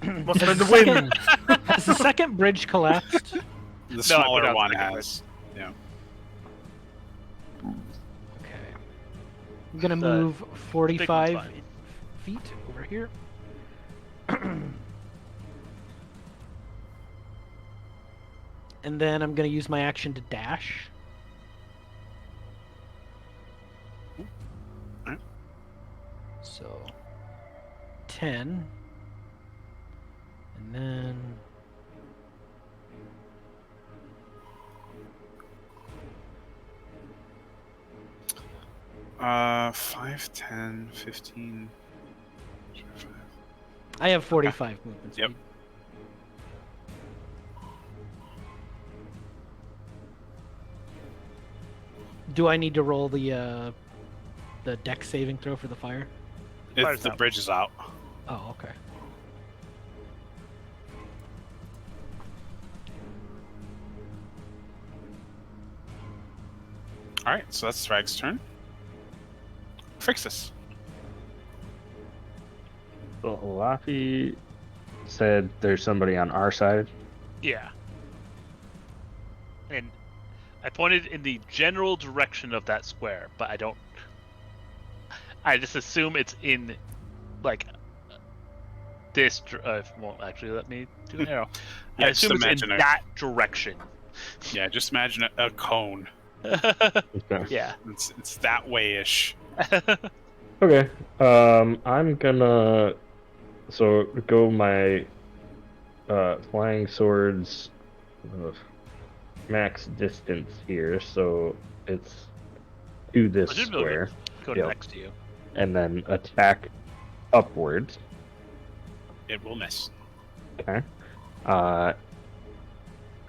Must have been the wind. Has the second bridge collapsed? The No, I put smaller out one second has. Yeah. Okay. I'm gonna The move big one's 45 fine. feet over here. And then I'm gonna use my action to dash. Alright. So 10. And then 5, 10, 15. I have 45 movement Yep. speed. Do I need to roll the deck saving throw for the fire? If the out. bridge is out. Oh, okay. Alright, so that's Thrag's turn. Fix this. So Laffy said there's somebody on our side. yeah. And I pointed in the general direction of that square, but I don't. I just assume it's in, like, this. Won't actually let me do an arrow. Yeah, I just assume it's in imagine a- that direction. Yeah, just imagine a cone. Okay. Yeah. It's that way-ish. Okay. I'm gonna So go my flying swords max distance here, so it's to this I should be able square. to go Yep. next to you. And then attack upwards. It will miss. Okay.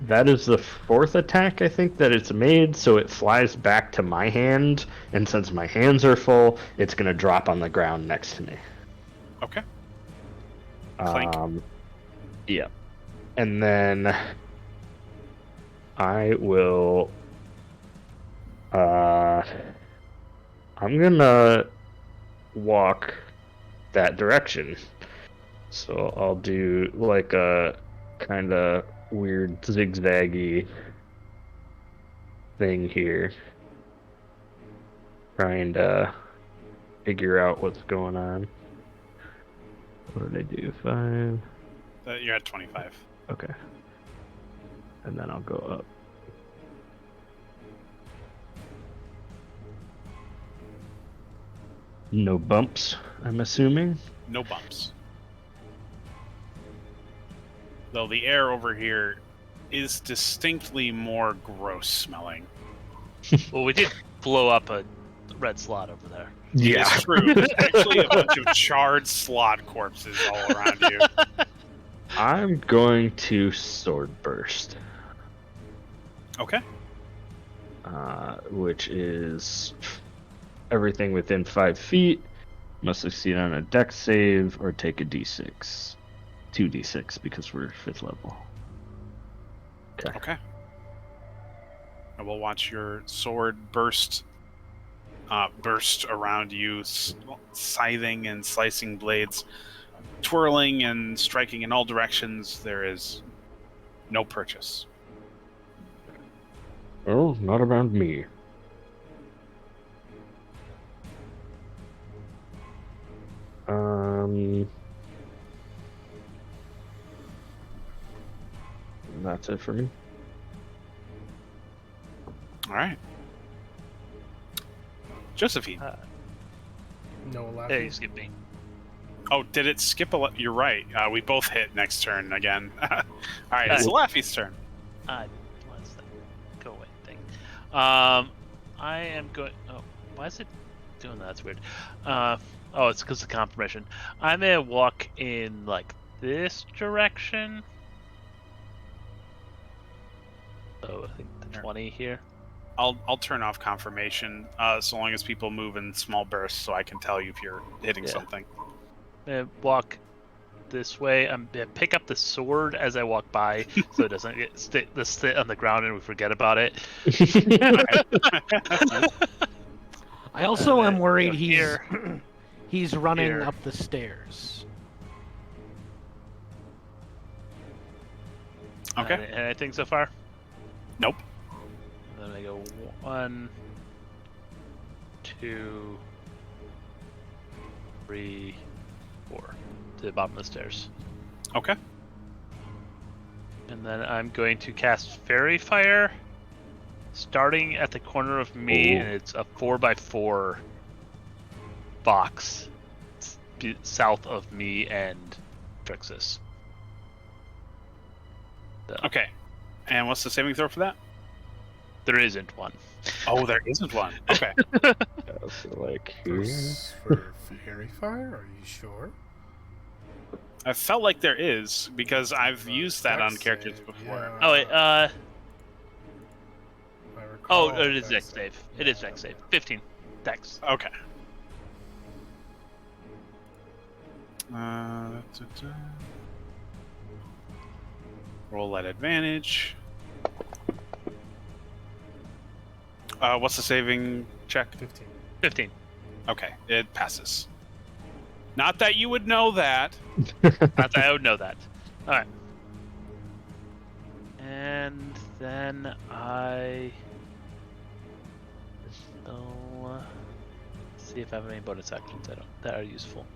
That is the fourth attack, I think, that it's made, so it flies back to my hand, and since my hands are full, it's going to drop on the ground next to me. Okay. Clank. Yeah. And then I will... I'm going to walk that direction. So I'll do like a kind of weird zigzaggy thing here. Trying to figure out what's going on. What did I do? 5. You're at 25. Okay. And then I'll go up. No bumps, I'm assuming. No bumps. Though the air over here is distinctly more gross smelling. Well, we did blow up a red slot over there. It's true. There's actually a bunch of charred slot corpses all around you. I'm going to sword burst. Okay. Which is everything within 5 feet must succeed on a dex save or take a d6. 2d6 because we're 5th level. Okay. I will watch your sword burst around you, scything and slicing blades, twirling and striking in all directions. There is no purchase. Oh, not around me. That's it for me. All right. Josephine. No Hey, laughing. you skipped me. Oh, did it skip a... You're right. We both hit next turn again. All right, it's Laffy's turn. What's that? Go away thing. I am going... Oh, why is it doing that? That's weird. Oh, it's because of confirmation. I'm going to walk in, like, this direction. So I think the 20 here. I'll turn off confirmation so long as people move in small bursts, so I can tell you if you're hitting something. Walk this way. I'm gonna pick up the sword as I walk by, so it doesn't get sit on the ground and we forget about it. I also am worried go he's here. he's running Here. up the stairs. Okay. Anything so far? Nope. And then I go 1, 2, 3, 4 to the bottom of the stairs. Okay. And then I'm going to cast Fairy Fire, starting at the corner of me, and it's a 4x4 box south of me and Trixis. So, Okay. And what's the saving throw for that? there isn't one. Oh, there isn't one. Okay. So like here. For fairy fire? Are you sure? I felt like there is because I've used that on Dex characters save, before. yeah. Oh wait, I oh, recall it is Dex Dex save. It is Dex save. 15. Dex. Okay. Roll at advantage. What's the saving check? 15. 15. Okay, it passes. Not that you would know that. Not that I would know that. Alright. And then I will see if I have any bonus actions that are useful.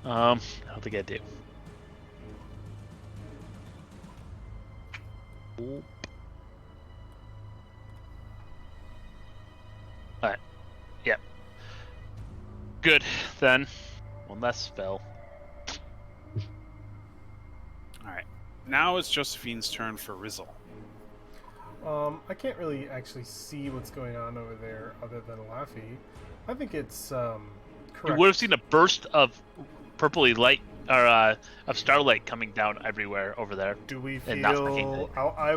I don't think I do. Oop. Alright. Yep. Good, then. One less spell. now it's Josephine's turn for Rizzle. I can't really actually see what's going on over there other than Laffy. I think it's You correct. would have seen a burst of purpley light or of starlight coming down everywhere over there. Do we and not fucking feel? it. I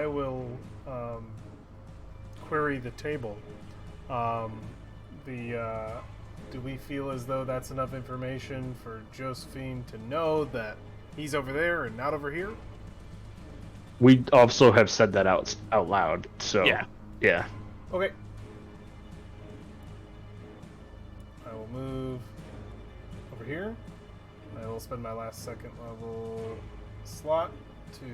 will query the table. Do we feel as though that's enough information for Josephine to know that he's over there and not over here? We also have said that out loud. So Yeah. yeah. Okay. I will move over here. I will spend my last second level slot to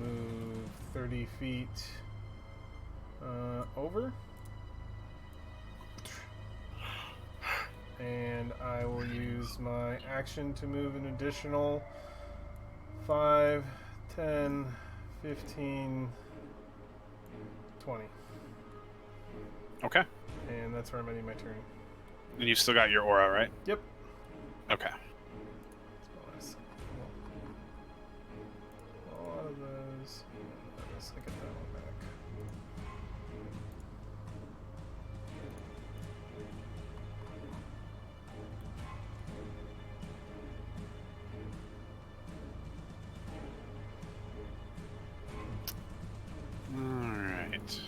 move 30 feet over. And I will use my action to move an additional 5, 10, 15, 20. Okay. And that's where I'm ending my turn. And you've still got your aura, right? Yep. Okay. A lot of those. Let's get that one back. Alright.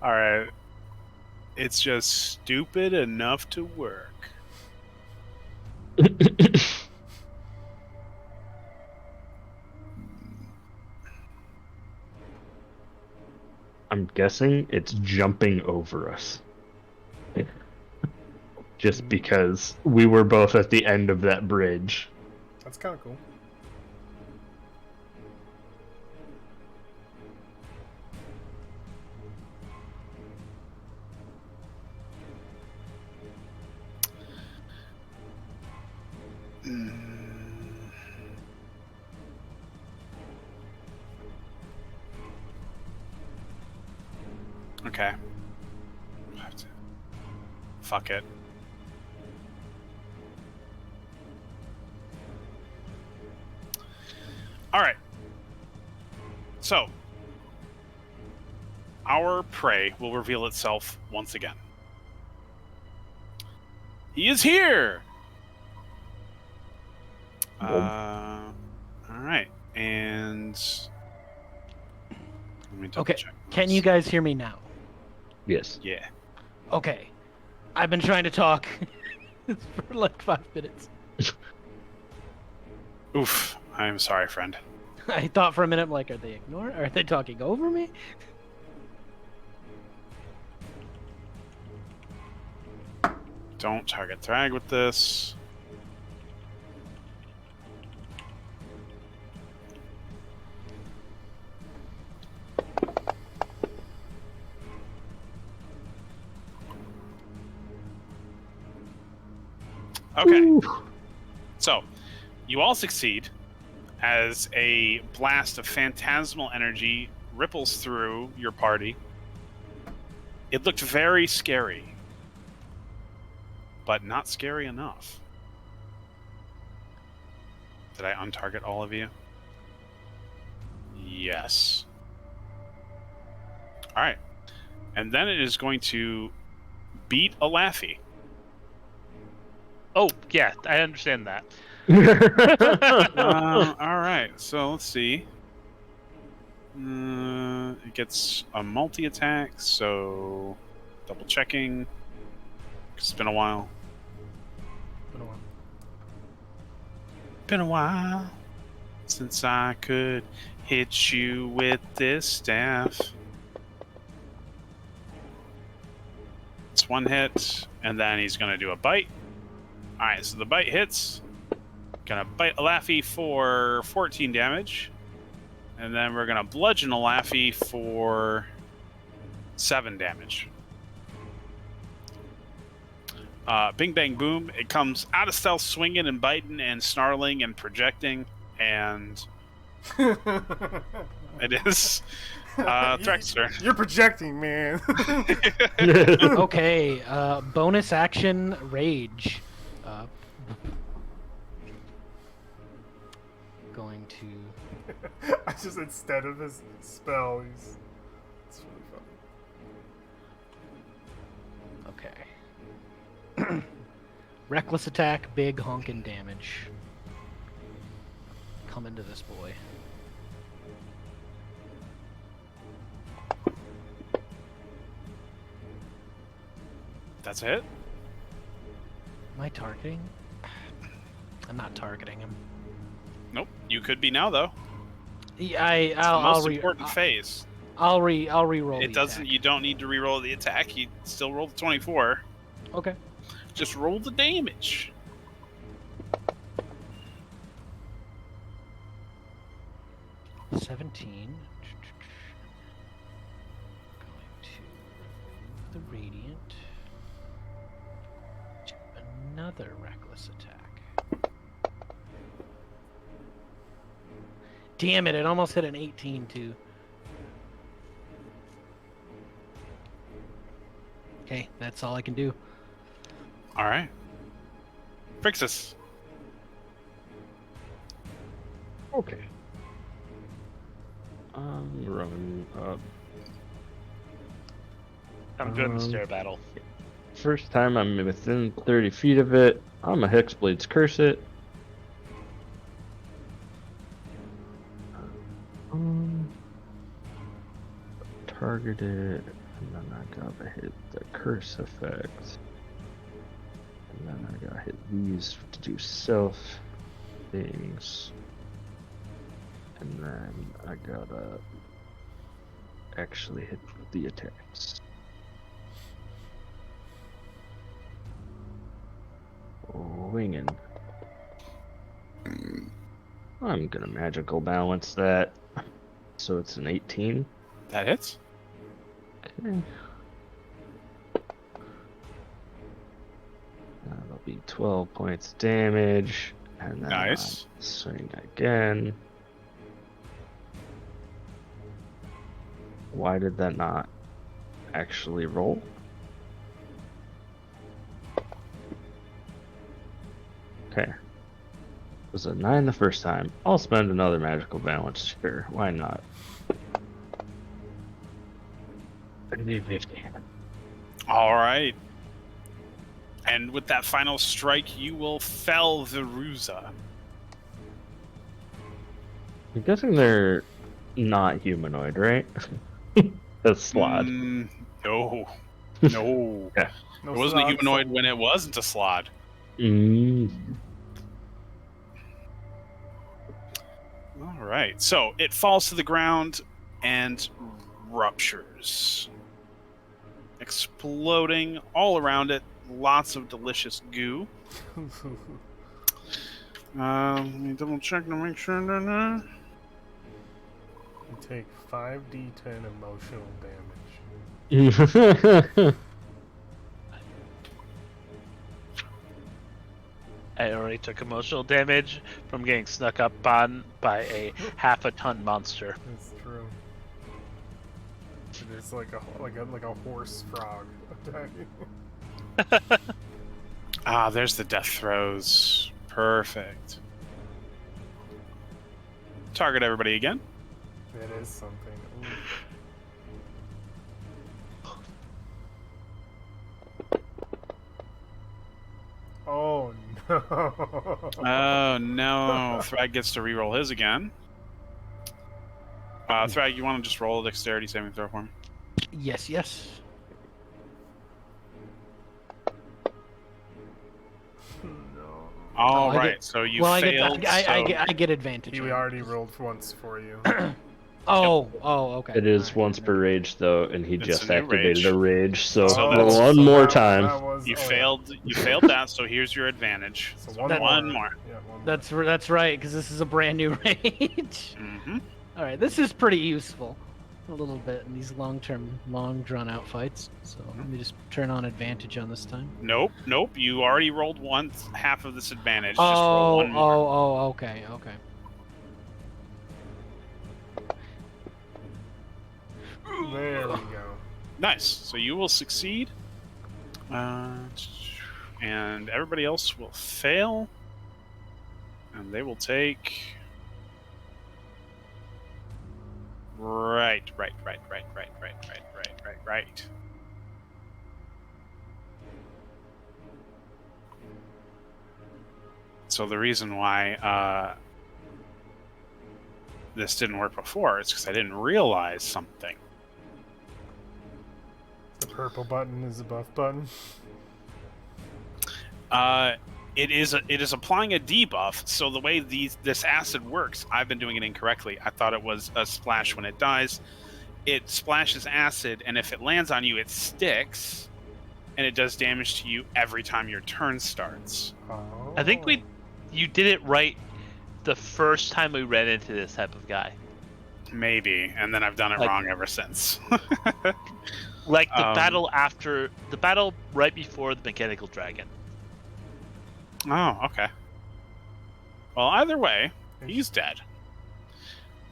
Alright. It's just stupid enough to work. I'm guessing it's jumping over us. Just because we were both at the end of that bridge. That's kind of cool. Okay. Fuck it. Alright. So, our prey will reveal itself once again. He is here! Alright. And... let me double Okay, check can this. you guys hear me now? Yes. Yeah. Okay. I've been trying to talk for like 5 minutes. Oof. I'm sorry, friend. I thought for a minute, like, are they ignoring? Are they talking over me? Don't target Thrag with this. Okay. Ooh. So, you all succeed as a blast of phantasmal energy ripples through your party. It looked very scary, but not scary enough. Did I untarget all of you? Yes. Alright. And then it is going to beat a Laffy. Oh, yeah, I understand that. Alright, so let's see. It gets a multi-attack, so double checking. It's been a while. Been a while since I could hit you with this staff. It's one hit, and then he's gonna do a bite. Alright, so the bite hits. Gonna bite a Laffy for 14 damage. And then we're gonna bludgeon a Laffy for 7 damage. Bing bang boom. It comes out of stealth, swinging and biting and snarling and projecting, and it is Threx turn. You're projecting, man. Okay, bonus action rage. Going to. I just instead of his spell, he's. It's really funny. Okay. Reckless attack, big honkin' damage. Come into this boy. That's it. Am I targeting? I'm not targeting him. Nope. You could be now though. Yeah, It's the most important phase. I'll re-roll. It doesn't. You don't need to re-roll the attack. You still roll the 24. Okay. Just roll the damage. $17. Going to the radiant. To another reckless attack. Damn it! It almost hit an 18 too. Okay, that's all I can do. All right. Frixus. Okay. I'm running up. I'm good in stair battle. First time I'm within 30 feet of it, I'm a Hexblade's Curse it. Target it, and then I gotta hit the curse effect. And then I gotta hit these to do self things. And then I gotta actually hit the attacks. Winging. I'm gonna magical balance that. So it's an 18. That hits. Okay. That'll be 12 points damage. And then Nice. I'll swing again. Why did that not actually roll? Okay. It was a 9 the first time. I'll spend another magical balance. Sure, why not? 50. All right. And with that final strike, you will fell the Ruza. I'm guessing they're not humanoid, right? That's Slod. No. No. Okay. It wasn't a humanoid when it wasn't a Slod. All right. So it falls to the ground and ruptures, exploding all around it. Lots of delicious goo. Let me double check to make sure. You take 5d10 emotional damage. I already took emotional damage from getting snuck up on by a half-a-ton monster. It's true. It is like a horse frog attacking. Ah, there's the death throes. Perfect. Target everybody again. It is something. Ooh. Oh no! Oh no! Thrag gets to reroll his again. Thrag, you want to just roll a dexterity saving throw for me? Yes, yes. No. All I right, get- so you well, failed. I get advantage. He on already these. rolled once for you. Oh, okay. It is Alright. once per rage though, and he It's just a new activated rage. a rage, so, So that's- one more time. You failed. You failed that. So here's your advantage. So One more. Yeah, one more. That's right, because this is a brand new rage. Mm-hmm. All right, this is pretty useful. a little bit in these long-term, long drawn-out fights. So let me just turn on advantage on this time. Nope. You already rolled once, half of this advantage. Just roll one more. Okay. There we go. Nice. So you will succeed. And everybody else will fail. And they will take... Right. So the reason why this didn't work before is because I didn't realize something. The purple button is the buff button. It is applying a debuff. So the way this acid works, I've been doing it incorrectly. I thought it was a splash when it dies. It splashes acid, and if it lands on you, it sticks, and it does damage to you every time your turn starts. Oh. I think you did it right the first time we ran into this type of guy. Maybe, and then I've done it wrong ever since. Like the battle right before the mechanical dragon. Oh, okay. Well, either way, he's dead.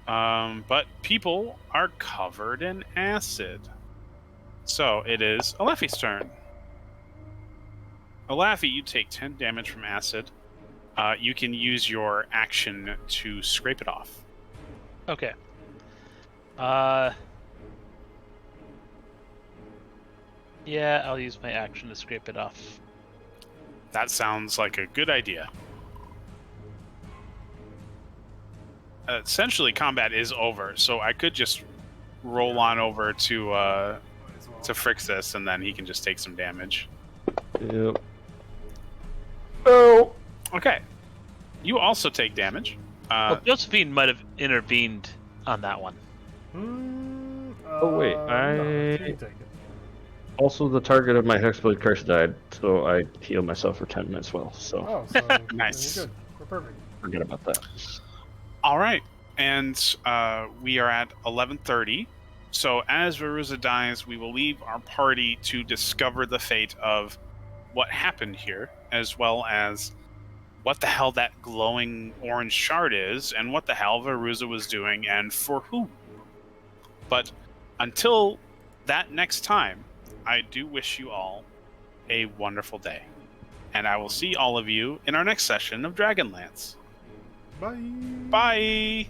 But people are covered in acid. So it is Alephi's turn. Alephi, you take 10 damage from acid. You can use your action to scrape it off. Okay. Yeah, I'll use my action to scrape it off. That sounds like a good idea. Essentially, combat is over, so I could just roll on over to Frixus, and then he can just take some damage. Yep. Oh! Okay. You also take damage. Well, Josephine might have intervened on that one. Oh, wait, no, she can take it. Also, the target of my Hexblade Curse died, so I heal myself for 10 as well, so Oh, so Nice. You're good. We're perfect. forget about that. All right, and we are at 11:30. So as Veruza dies, we will leave our party to discover the fate of what happened here, as well as what the hell that glowing orange shard is, and what the hell Veruza was doing, and for whom. But until that next time, I do wish you all a wonderful day. And I will see all of you in our next session of Dragonlance. Bye. Bye!